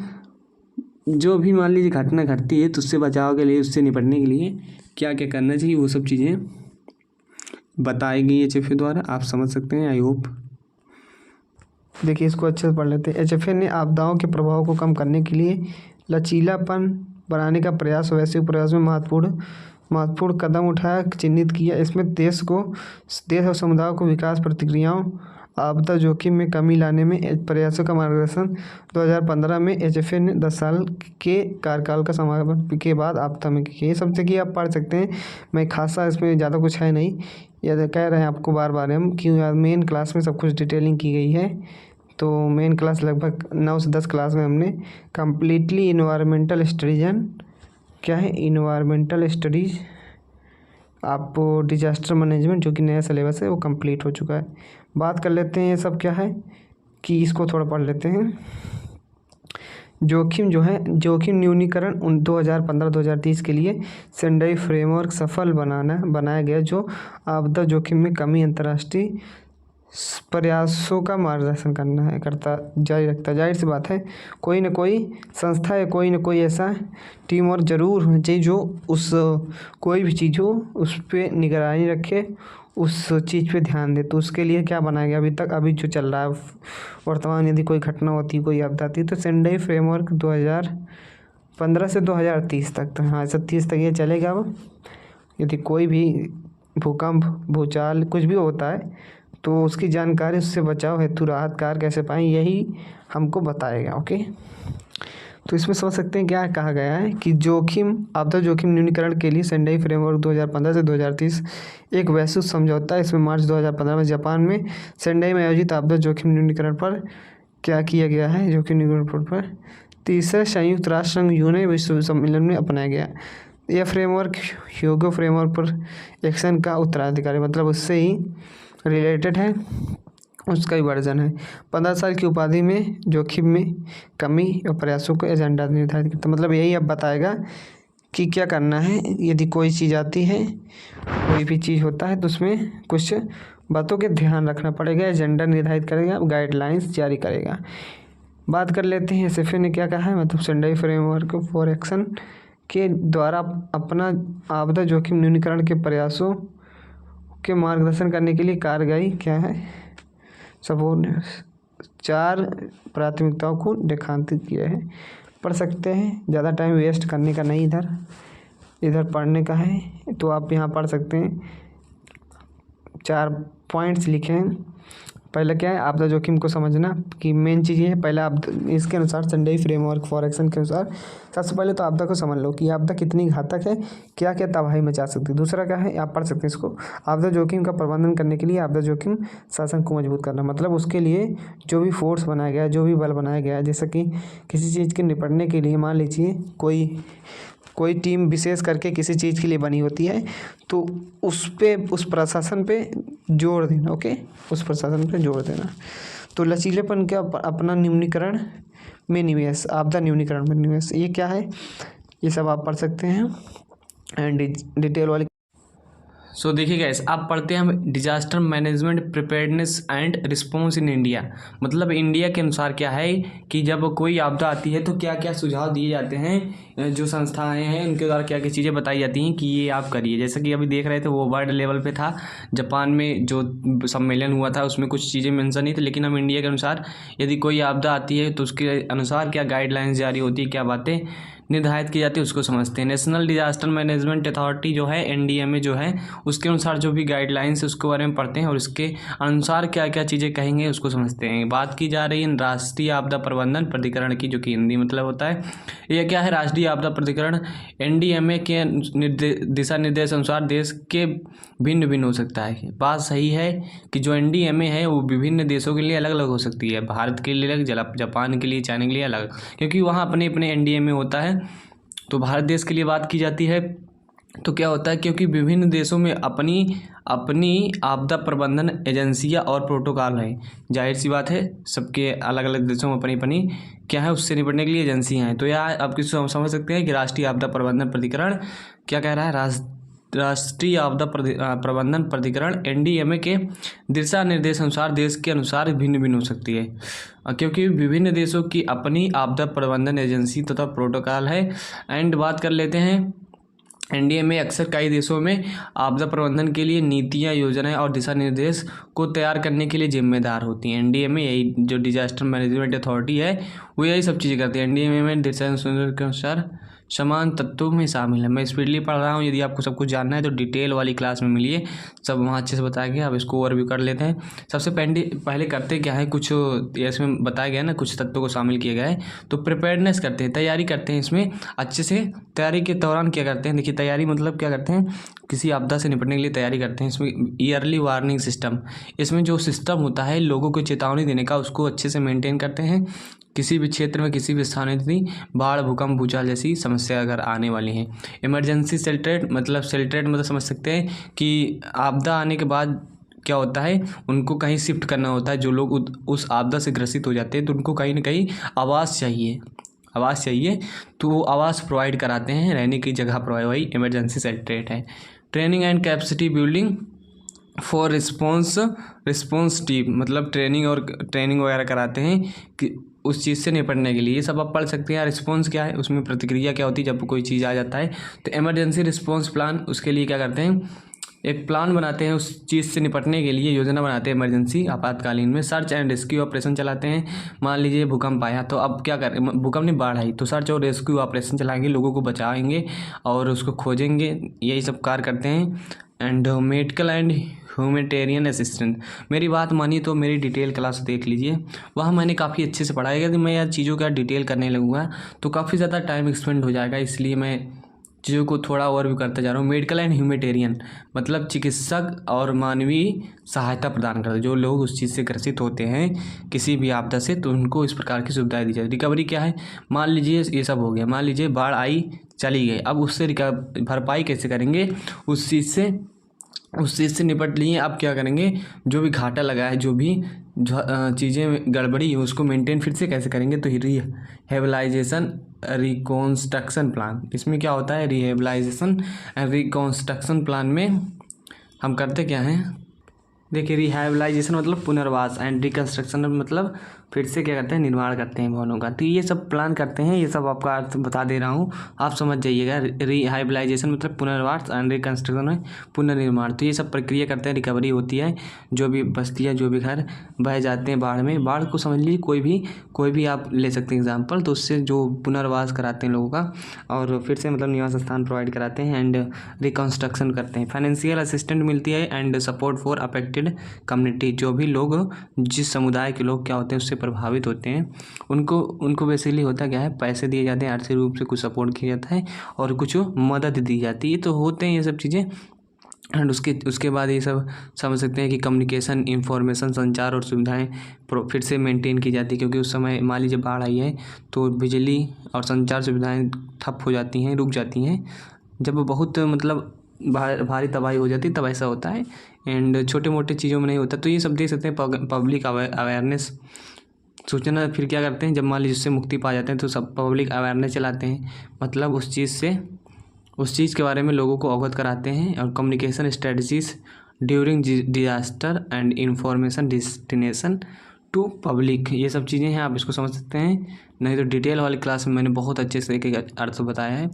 B: जो भी मान लीजिए घटना घटती है तो उससे बचाव के लिए, उससे निपटने के लिए क्या क्या करना चाहिए, वो सब चीज़ें बताई गई HFA द्वारा, आप समझ सकते हैं। I hope.
A: देखिए इसको अच्छे से पढ़ लेते हैं। HFA ने आपदाओं के प्रभाव को कम करने के लिए लचीलापन बनाने का प्रयास, वैश्विक प्रयास में महत्वपूर्ण कदम उठाया, चिन्हित किया। इसमें देश और समुदाय को विकास प्रतिक्रियाओं, आपदा जोखिम में कमी लाने में प्रयासों का मार्गदर्शन। 2015 में HFA ने 10 साल के कार्यकाल का समापन के बाद आपदा में किया। ये सब जगह आप पढ़ सकते हैं, मैं खासा इसमें ज़्यादा कुछ है नहीं, ये कह रहे हैं आपको बार बार हम कि मेन क्लास में सब कुछ डिटेलिंग की गई है। तो मेन क्लास लगभग 9 से 10 क्लास में हमने कम्प्लीटली इन्वायरमेंटल स्टडीज क्या है, इन्वायरमेंटल स्टडीज़, आपको डिजास्टर मैनेजमेंट जो कि नया सिलेबस है वो कंप्लीट हो चुका है। बात कर लेते हैं ये सब क्या है, कि इसको थोड़ा पढ़ लेते हैं। जोखिम जो है, जोखिम न्यूनीकरण 2015-2030 के लिए सेंडाई फ्रेमवर्क सफल बनाया गया, जो आपदा जोखिम में कमी अंतर्राष्ट्रीय प्रयासों का मार्गदर्शन जारी रखता है। जाहिर सी बात है, कोई ना कोई संस्था या कोई ना कोई ऐसा टीम और ज़रूर होना चाहिए जो कोई भी चीज़ हो उस पर निगरानी रखे, उस चीज़ पे ध्यान दे। तो उसके लिए क्या बनाया गया अभी जो चल रहा है वर्तमान, यदि कोई घटना होती है, कोई आपदा आती है, तो सेंडाई फ्रेमवर्क 2015 से 2030 तक, तो हाँ 30 तक ये चलेगा। अब यदि कोई भी भूकंप, भूचाल कुछ भी होता है तो उसकी जानकारी, उससे बचाव हेतु राहत कार्य कैसे पाएँ, यही हमको बताएगा। ओके, तो इसमें समझ सकते हैं क्या कहा गया है कि आपदा जोखिम न्यूनीकरण के लिए सेंडाई फ्रेमवर्क 2015 से 2030 एक वैश्विक समझौता है। इसमें मार्च 2015 में जापान में सेंडाई में आयोजित आपदा जोखिम न्यूनीकरण पर क्या किया गया है, जोखिम न्यूनीकरण पर तीसरे संयुक्त राष्ट्र संघ यूएन विश्व सम्मेलन में अपनाया गया। यह फ्रेमवर्क ह्यूगो फ्रेमवर्क पर एक्शन का उत्तराधिकारी, मतलब उससे ही रिलेटेड है, उसका ही वर्जन है। 15 साल की उपाधि में जोखिम में कमी और प्रयासों को एजेंडा निर्धारित करता, मतलब यही अब बताएगा कि क्या करना है। यदि कोई चीज़ आती है, कोई भी चीज़ होता है, तो उसमें कुछ बातों के ध्यान रखना पड़ेगा, एजेंडा निर्धारित करेगा, गाइडलाइंस जारी करेगा। बात कर लेते हैं SFA ने क्या कहा है, मतलब सेंडाई फ्रेमवर्क फॉर एक्शन के द्वारा अपना आपदा जोखिम न्यूनीकरण के प्रयासों के मार्गदर्शन करने के लिए कार्यवाही क्या है, सबों 4 प्राथमिकताओं को रेखांकित किया है। पढ़ सकते हैं, ज़्यादा टाइम वेस्ट करने का नहीं, इधर पढ़ने का है, तो आप यहाँ पढ़ सकते हैं। 4 पॉइंट्स लिखे हैं। पहला क्या है, आपदा जोखिम को समझना कि मेन चीज़ ये है। पहला आप इसके अनुसार संडे फ्रेमवर्क फॉर एक्शन के अनुसार सबसे पहले तो आपदा को समझ लो कि आपदा कितनी घातक है, क्या क्या तबाही मचा सकती है। दूसरा क्या है, आप पढ़ सकते हैं इसको, आपदा जोखिम का प्रबंधन करने के लिए आपदा जोखिम शासन को मजबूत करना। मतलब उसके लिए जो भी फोर्स बनाया गया है, जो भी बल बनाया गया है, जैसे कि किसी चीज़ के निपटने के लिए मान लीजिए कोई टीम विशेष करके किसी चीज़ के लिए बनी होती है, तो उस प्रशासन पे जोर देना। ओके, उस प्रशासन पे जोर देना। तो लचीलेपन का अपना न्यूनीकरण में निवेश, आपदा न्यूनीकरण में निवेश, ये क्या है, ये सब आप पढ़ सकते हैं एंड डिटेल वाली।
B: सो देखिए गाइस, आप पढ़ते हैं हम disaster management preparedness and response in India. मतलब इंडिया के अनुसार क्या है कि जब कोई आपदा आती है तो क्या क्या सुझाव दिए जाते हैं, जो संस्थाएं हैं उनके द्वारा क्या क्या चीज़ें बताई जाती हैं कि ये आप करिए। जैसे कि अभी देख रहे थे वो वर्ल्ड लेवल पे था, जापान में जो सम्मेलन हुआ था उसमें कुछ चीज़ें मेंशन नहीं थी, लेकिन हम इंडिया के अनुसार यदि कोई आपदा आती है तो उसके अनुसार क्या गाइडलाइंस जारी होती है, क्या बातें निर्धारित की जाती है, उसको समझते हैं। नेशनल डिजास्टर मैनेजमेंट अथॉरिटी जो है, एनडीएमए जो है, उसके अनुसार जो भी गाइडलाइंस है उसके बारे में पढ़ते हैं और उसके अनुसार क्या क्या चीज़ें कहेंगे उसको समझते हैं। बात की जा रही है राष्ट्रीय आपदा प्रबंधन प्राधिकरण की, जो कि हिंदी मतलब होता है। यह क्या है, राष्ट्रीय आपदा प्राधिकरण एनडीएमए के दिशा निर्देश अनुसार देश के भिन्न भिन्न हो सकता है। बात सही है कि जो एनडीएमए है वो विभिन्न देशों के लिए अलग अलग हो सकती है, भारत के लिए अलग, जापान के लिए, चाइना के लिए अलग, क्योंकि वहाँ अपने अपने एनडीएमए होता है। तो भारत देश के लिए बात की जाती है तो क्या होता है, क्योंकि विभिन्न देशों में अपनी अपनी आपदा प्रबंधन एजेंसियां और प्रोटोकॉल हैं। जाहिर सी बात है, सबके अलग अलग देशों में अपनी अपनी क्या है, उससे निपटने के लिए एजेंसियां हैं। तो यहाँ आप किसी समझ सकते हैं कि राष्ट्रीय आपदा प्रबंधन प्राधिकरण क्या कह रहा है, राष्ट्रीय आपदा प्रबंधन प्राधिकरण एनडीएमए के दिशा निर्देश अनुसार देश के अनुसार भिन्न भिन्न हो सकती है, क्योंकि विभिन्न देशों की अपनी आपदा प्रबंधन एजेंसी तथा प्रोटोकॉल है। एंड बात कर लेते हैं, एनडीएमए अक्सर कई देशों में आपदा प्रबंधन के लिए नीतियां, योजनाएं और दिशा निर्देश को तैयार करने के लिए जिम्मेदार होती हैं। एनडीएमए यही जो डिजास्टर मैनेजमेंट अथॉरिटी है वो यही सब चीज़ें करती है। एनडीएमए में दिशा निर्देश के अनुसार समान तत्वों में शामिल है। मैं स्पीडली पढ़ रहा हूँ, यदि आपको सब कुछ जानना है तो डिटेल वाली क्लास में मिलिए, सब वहाँ अच्छे से बताया गया। अब इसको ओवरव्यू कर लेते हैं। सबसे पहले करते क्या है, कुछ इसमें बताया गया ना, कुछ तत्वों को शामिल किया गया है। तो प्रिपेयर्डनेस करते हैं, तैयारी करते हैं। इसमें अच्छे से तैयारी के दौरान क्या करते हैं, देखिए तैयारी मतलब क्या करते हैं, किसी आपदा से निपटने के लिए तैयारी करते हैं। इसमें ईयरली वार्निंग सिस्टम, इसमें जो सिस्टम होता है लोगों को चेतावनी देने का, उसको अच्छे से मेंटेन करते हैं। किसी भी क्षेत्र में किसी भी स्थान में बाढ़, भूकंप, भूचाल जैसी समस्या अगर आने वाली है। इमरजेंसी शेल्टर मतलब समझ सकते हैं कि आपदा आने के बाद क्या होता है, उनको कहीं शिफ्ट करना होता है। जो लोग उस आपदा से ग्रसित हो जाते हैं तो उनको कहीं ना कहीं आवास चाहिए, तो वो आवास प्रोवाइड कराते हैं, रहने की जगह प्रोवाइड, वही इमरजेंसी शेल्टर है। Training and capacity building for response team, मतलब ट्रेनिंग वगैरह कराते हैं कि उस चीज़ से निपटने के लिए। ये सब आप पढ़ सकते हैं। रिस्पॉन्स क्या है, उसमें प्रतिक्रिया क्या होती है जब कोई चीज़ आ जाता है। तो इमरजेंसी रिस्पॉन्स प्लान, उसके लिए क्या करते हैं, एक प्लान बनाते हैं उस चीज़ से निपटने के लिए, योजना बनाते हैं इमरजेंसी आपातकालीन में। सर्च एंड रेस्क्यू ऑपरेशन चलाते हैं। मान लीजिए भूकंप आया तो अब क्या करें, भूकंप नहीं, बाढ़ आई तो सर्च और रेस्क्यू ऑपरेशन चलाएंगे, लोगों को बचाएंगे और उसको खोजेंगे, यही सब कार्य करते हैं। And medical and humanitarian assistant, मेरी बात मानिए तो मेरी डिटेल क्लास देख लीजिए, वहाँ मैंने काफ़ी अच्छे से पढ़ाया। यदि मैं यार चीज़ों का डिटेल करने लगूँगा तो काफ़ी ज़्यादा टाइम एक्सपेंड हो जाएगा, इसलिए मैं चीज़ों को थोड़ा ओवरव्यू करते जा रहा हूँ। मेडिकल एंड ह्यूमैनिटेरियन मतलब चिकित्सक और मानवीय सहायता प्रदान करते, जो लोग उस चीज़ से ग्रसित होते हैं किसी भी आपदा से, तो उनको इस प्रकार की सुविधाएं दी जाए। रिकवरी क्या है, मान लीजिए ये सब हो गया, मान लीजिए बाढ़ आई चली गई, अब उससे भरपाई कैसे करेंगे, उस चीज़ से निपट लिए। अब क्या करेंगे, जो भी घाटा लगा है, जो भी चीज़ें गड़बड़ी है उसको मेंटेन फिर से कैसे करेंगे। तो रिहेबिलाइजेशन रिकॉन्स्ट्रक्शन प्लान, इसमें क्या होता है, रिहेबिलाइजेशन एंड रिकॉन्स्ट्रक्शन प्लान में हम करते क्या हैं, देखिए रिहेबिलाइजेशन मतलब पुनर्वास एंड रिकन्स्ट्रक्शन मतलब फिर से क्या करते हैं, निर्माण करते हैं भवनों का। तो ये सब प्लान करते हैं, ये सब आपका अर्थ बता दे रहा हूँ, आप समझ जाइएगा। रिहेबिलाइजेशन मतलब पुनर्वास एंड रिकन्स्ट्रक्शन है पुनर्निर्माण। तो ये सब प्रक्रिया करते हैं, रिकवरी होती है। जो भी बस्तियाँ, जो भी घर बह जाते हैं बाढ़ में, बाढ़ को समझ लीजिए कोई भी आप ले सकते हैं एग्जाम्पल, तो उससे जो पुनर्वास कराते हैं लोगों का और फिर से मतलब निवास स्थान प्रोवाइड कराते हैं एंड रिकन्स्ट्रक्शन करते हैं। फाइनेंशियल असिस्टेंट मिलती है and support for affected affected community, जो भी लोग जिस समुदाय के लोग क्या होते हैं उससे प्रभावित होते हैं, उनको बेसिकली होता क्या है, पैसे दिए जाते हैं, आर्थिक रूप से कुछ सपोर्ट किया जाता है और कुछ मदद दी जाती है। तो होते हैं ये सब चीज़ें। एंड उसके बाद ये सब समझ सकते हैं कि कम्युनिकेशन, इंफॉर्मेशन, संचार और सुविधाएं फिर से मेंटेन की जाती है, क्योंकि उस समय मान लीजिए बाढ़ आई है तो बिजली और संचार सुविधाएं ठप हो जाती हैं, रुक जाती हैं। जब बहुत मतलब भारी तबाही हो जाती है तब ऐसा होता है। एंड छोटे मोटे चीज़ों में नहीं होता। तो ये सब देख सकते हैं पब्लिक अवेयरनेस सूचना। फिर क्या करते हैं, जब मान लीजिए उससे मुक्ति पा जाते हैं तो सब पब्लिक अवेयरनेस चलाते हैं, मतलब उस चीज़ के बारे में लोगों को अवगत कराते हैं। और communication strategies during disaster and information destination to public, ये सब चीज़ें हैं, आप इसको समझ सकते हैं। नहीं तो डिटेल वाली क्लास में मैंने बहुत अच्छे से एक अर्थ बताया है।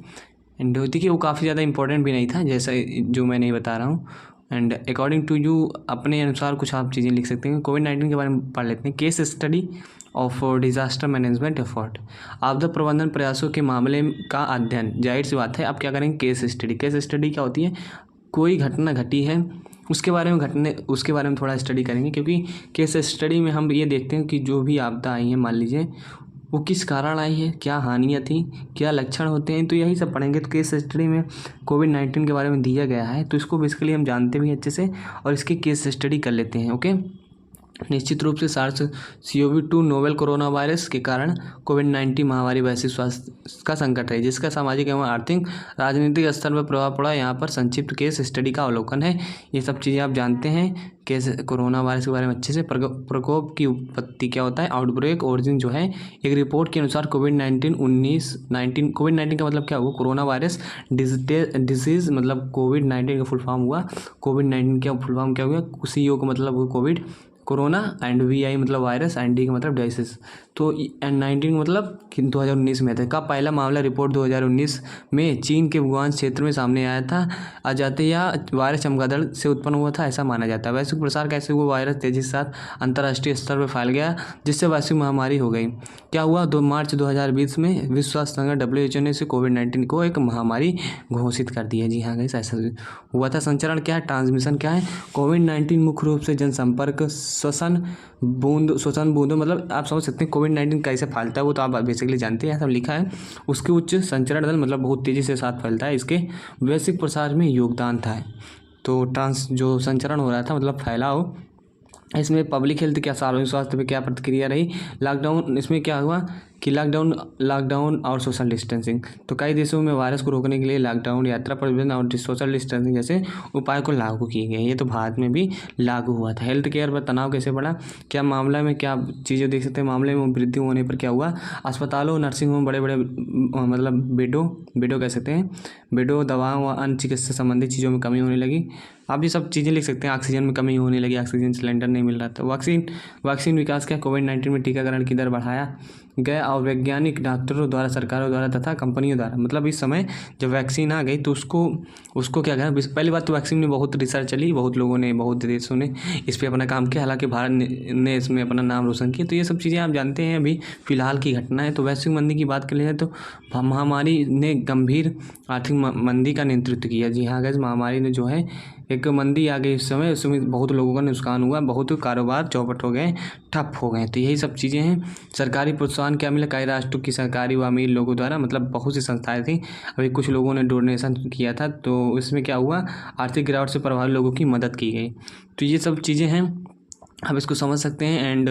B: एंड देखिए वो काफ़ी ज़्यादा इंपॉर्टेंट भी नहीं था जैसा जो मैं नहीं बता रहा हूँ। एंड अकॉर्डिंग टू यू अपने अनुसार कुछ आप चीज़ें लिख सकते हैं। कोविड-19 के बारे में पढ़ लेते हैं। Case study of disaster management effort, आपदा प्रबंधन प्रयासों के मामले का अध्ययन। जाहिर सी बात है आप क्या करेंगे, केस स्टडी। केस स्टडी क्या होती है, कोई घटना घटी है उसके बारे में थोड़ा स्टडी करेंगे, क्योंकि केस स्टडी में हम ये देखते हैं कि जो भी आपदा आई है मान लीजिए वो किस कारण आई है, क्या हानियाँ थी, क्या लक्षण होते हैं, तो यही सब पढ़ेंगे। तो केस स्टडी में कोविड-19 के बारे में दिया गया है, तो इसको बेसिकली हम जानते भी अच्छे से और इसकी केस स्टडी कर लेते हैं। ओके, निश्चित रूप से SARS-CoV-2 नोवेल कोरोना वायरस के कारण कोविड-19 महामारी वैश्विक स्वास्थ्य का संकट है, जिसका सामाजिक एवं आर्थिक राजनीतिक स्तर पर प्रभाव पड़ा। यहाँ पर संक्षिप्त केस स्टडी का अवलोकन है। ये सब चीज़ें आप जानते हैं। केस कोरोना वायरस के बारे में अच्छे से, प्रकोप की उत्पत्ति क्या होता है, आउटब्रेक ओरिजिन जो है, एक रिपोर्ट के अनुसार कोविड-19 का मतलब क्या हुआ, कोरोना वायरस डिजीज, मतलब कोविड-19 का फुल फॉर्म हुआ, कोविड-19 का फुल फॉर्म क्या हुआ, CO का मतलब हुआ कोविड, कोरोना, एंड VI मतलब वायरस, एंड D का मतलब डाइसिस। तो एंड 19 मतलब 2019 में था। का पहला मामला रिपोर्ट 2019 में चीन के वुहान क्षेत्र में सामने आया था। अजातिया वायरस चमगादड़ से उत्पन्न हुआ था ऐसा माना जाता है। वैश्विक प्रसार कैसे हुआ, वायरस तेजी के साथ अंतर्राष्ट्रीय स्तर पर फैल गया, जिससे वैश्विक महामारी हो गई। क्या हुआ, 2 मार्च 2020 में विश्व स्वास्थ्य संगठन WHO ने इसे कोविड-19 को एक महामारी घोषित कर दिया। जी हाँ गाइस, ऐसा हुआ था। संचरण क्या है, ट्रांसमिशन क्या है, कोविड-19 मुख्य रूप से जनसंपर्क, श्वसन बूंदों, मतलब आप समझ सकते हैं कोविड-19 कैसे फैलता है, वो तो आप बेसिकली जानते हैं, सब लिखा है। उसके उच्च संचरण दल, मतलब बहुत तेज़ी से साथ फैलता है, इसके वैश्विक प्रसार में योगदान था। तो जो संचरण हो रहा था मतलब फैलाव, इसमें पब्लिक हेल्थ क्या, सार्वजनिक स्वास्थ्य पे क्या प्रतिक्रिया रही। लॉकडाउन, इसमें क्या हुआ कि लॉकडाउन और सोशल डिस्टेंसिंग, तो कई देशों में वायरस को रोकने के लिए लॉकडाउन, यात्रा प्रतिबंध और सोशल डिस्टेंसिंग जैसे उपाय को लागू किए गए। ये तो भारत में भी लागू हुआ था। हेल्थ केयर पर तनाव कैसे बढ़ा, क्या मामला में क्या चीज़ें देख सकते हैं, मामले में वृद्धि होने पर क्या हुआ, अस्पतालों, नर्सिंग होम, बड़े बड़े मतलब बेडों कह सकते हैं, बेडों, दवाओं व अन्य चिकित्सा संबंधी चीज़ों में कमी होने लगी। आप ये सब चीज़ें लिख सकते हैं। ऑक्सीजन में कमी होने लगी, ऑक्सीजन सिलेंडर नहीं मिल रहा था। वैक्सीन विकास क्या, कोविड-19 में टीकाकरण की दर बढ़ाया गया और वैज्ञानिक, डॉक्टरों द्वारा, सरकारों द्वारा तथा कंपनियों द्वारा, मतलब इस समय जब वैक्सीन आ गई तो उसको क्या करें, पहली बात तो वैक्सीन में बहुत रिसर्च चली, बहुत लोगों ने, बहुत देशों ने इस पर अपना काम किया, हालांकि भारत ने इसमें अपना नाम रोशन किया। तो ये सब चीज़ें आप जानते हैं, अभी फिलहाल की घटना है। तो वैश्विक मंदी की बात कर ले तो महामारी ने गंभीर आर्थिक मंदी का नेतृत्व किया। जी हाँ गाइस, महामारी ने जो है एक मंदी आ गई इस समय, उसमें बहुत लोगों का नुकसान हुआ, बहुत कारोबार चौपट हो गए, ठप हो गए। तो यही सब चीज़ें हैं। सरकारी प्रोत्साहन क्या मिला, कई राष्ट्रों की सरकारी व अमीर लोगों द्वारा, मतलब बहुत सी संस्थाएं थी, अभी कुछ लोगों ने डोनेशन किया था, तो इसमें क्या हुआ, आर्थिक गिरावट से प्रभावित लोगों की मदद की गई। तो ये सब चीज़ें हैं, आप इसको समझ सकते हैं। एंड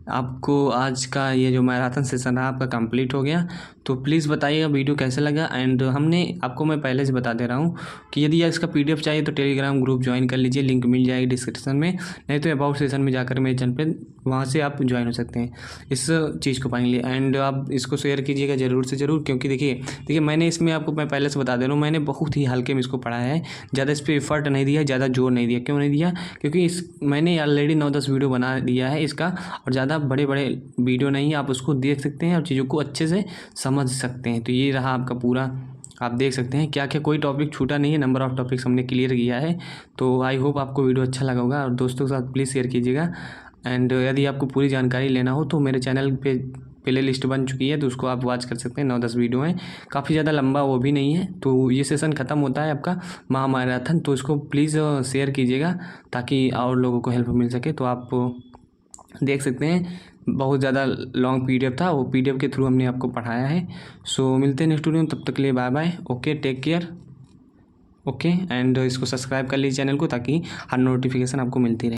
B: आपको आज का ये जो मैराथन सेशन रहा आपका कंप्लीट हो गया। तो प्लीज़ बताइएगा वीडियो कैसे लगा। एंड आपको मैं पहले से बता दे रहा हूँ कि यदि इसका PDF चाहिए तो टेलीग्राम ग्रुप ज्वाइन कर लीजिए, लिंक मिल जाएगी डिस्क्रिप्शन में, नहीं तो अबाउट सेशन में जाकर मेरे चैनल पे वहाँ से आप ज्वाइन हो सकते हैं, इस चीज़ को पाएंगे। एंड आप इसको शेयर कीजिएगा ज़रूर से ज़रूर, क्योंकि देखिए मैंने इसमें आपको, मैं पहले से बता दे रहा हूँ, मैंने बहुत ही हल्के में इसको पढ़ाया है, ज़्यादा इस पर एफर्ट नहीं दिया, ज़्यादा जोर नहीं दिया। क्यों नहीं दिया, क्योंकि मैंने ऑलरेडी 9-10 वीडियो बना दिया है इसका, और ज़्यादा बड़े वीडियो नहीं है, आप उसको देख सकते हैं और चीज़ों को अच्छे से समझ सकते हैं। तो ये रहा आपका पूरा, आप देख सकते हैं क्या क्या कोई टॉपिक छूटा नहीं है, नंबर ऑफ़ टॉपिक्स हमने क्लियर किया है। तो आई होप आपको वीडियो अच्छा लगा होगा, और दोस्तों के साथ प्लीज़ शेयर कीजिएगा। एंड यदि आपको पूरी जानकारी लेना हो तो मेरे चैनल पे प्ले लिस्ट बन चुकी है, तो उसको आप वॉच कर सकते हैं। 9-10 वीडियो हैं, काफ़ी ज़्यादा लंबा वो भी नहीं है। तो ये सेशन ख़त्म होता है आपका महामैराथन, तो इसको प्लीज़ शेयर कीजिएगा ताकि और लोगों को हेल्प मिल सके। तो आप देख सकते हैं बहुत ज़्यादा लॉन्ग PDF था, वो PDF के थ्रू हमने आपको पढ़ाया है। सो मिलते हैं नेक्स्ट वीडियो में, तब तक के लिए bye bye. Okay, take care. Okay, and इसको सब्सक्राइब कर लीजिए चैनल को ताकि हर नोटिफिकेशन आपको मिलती रहे।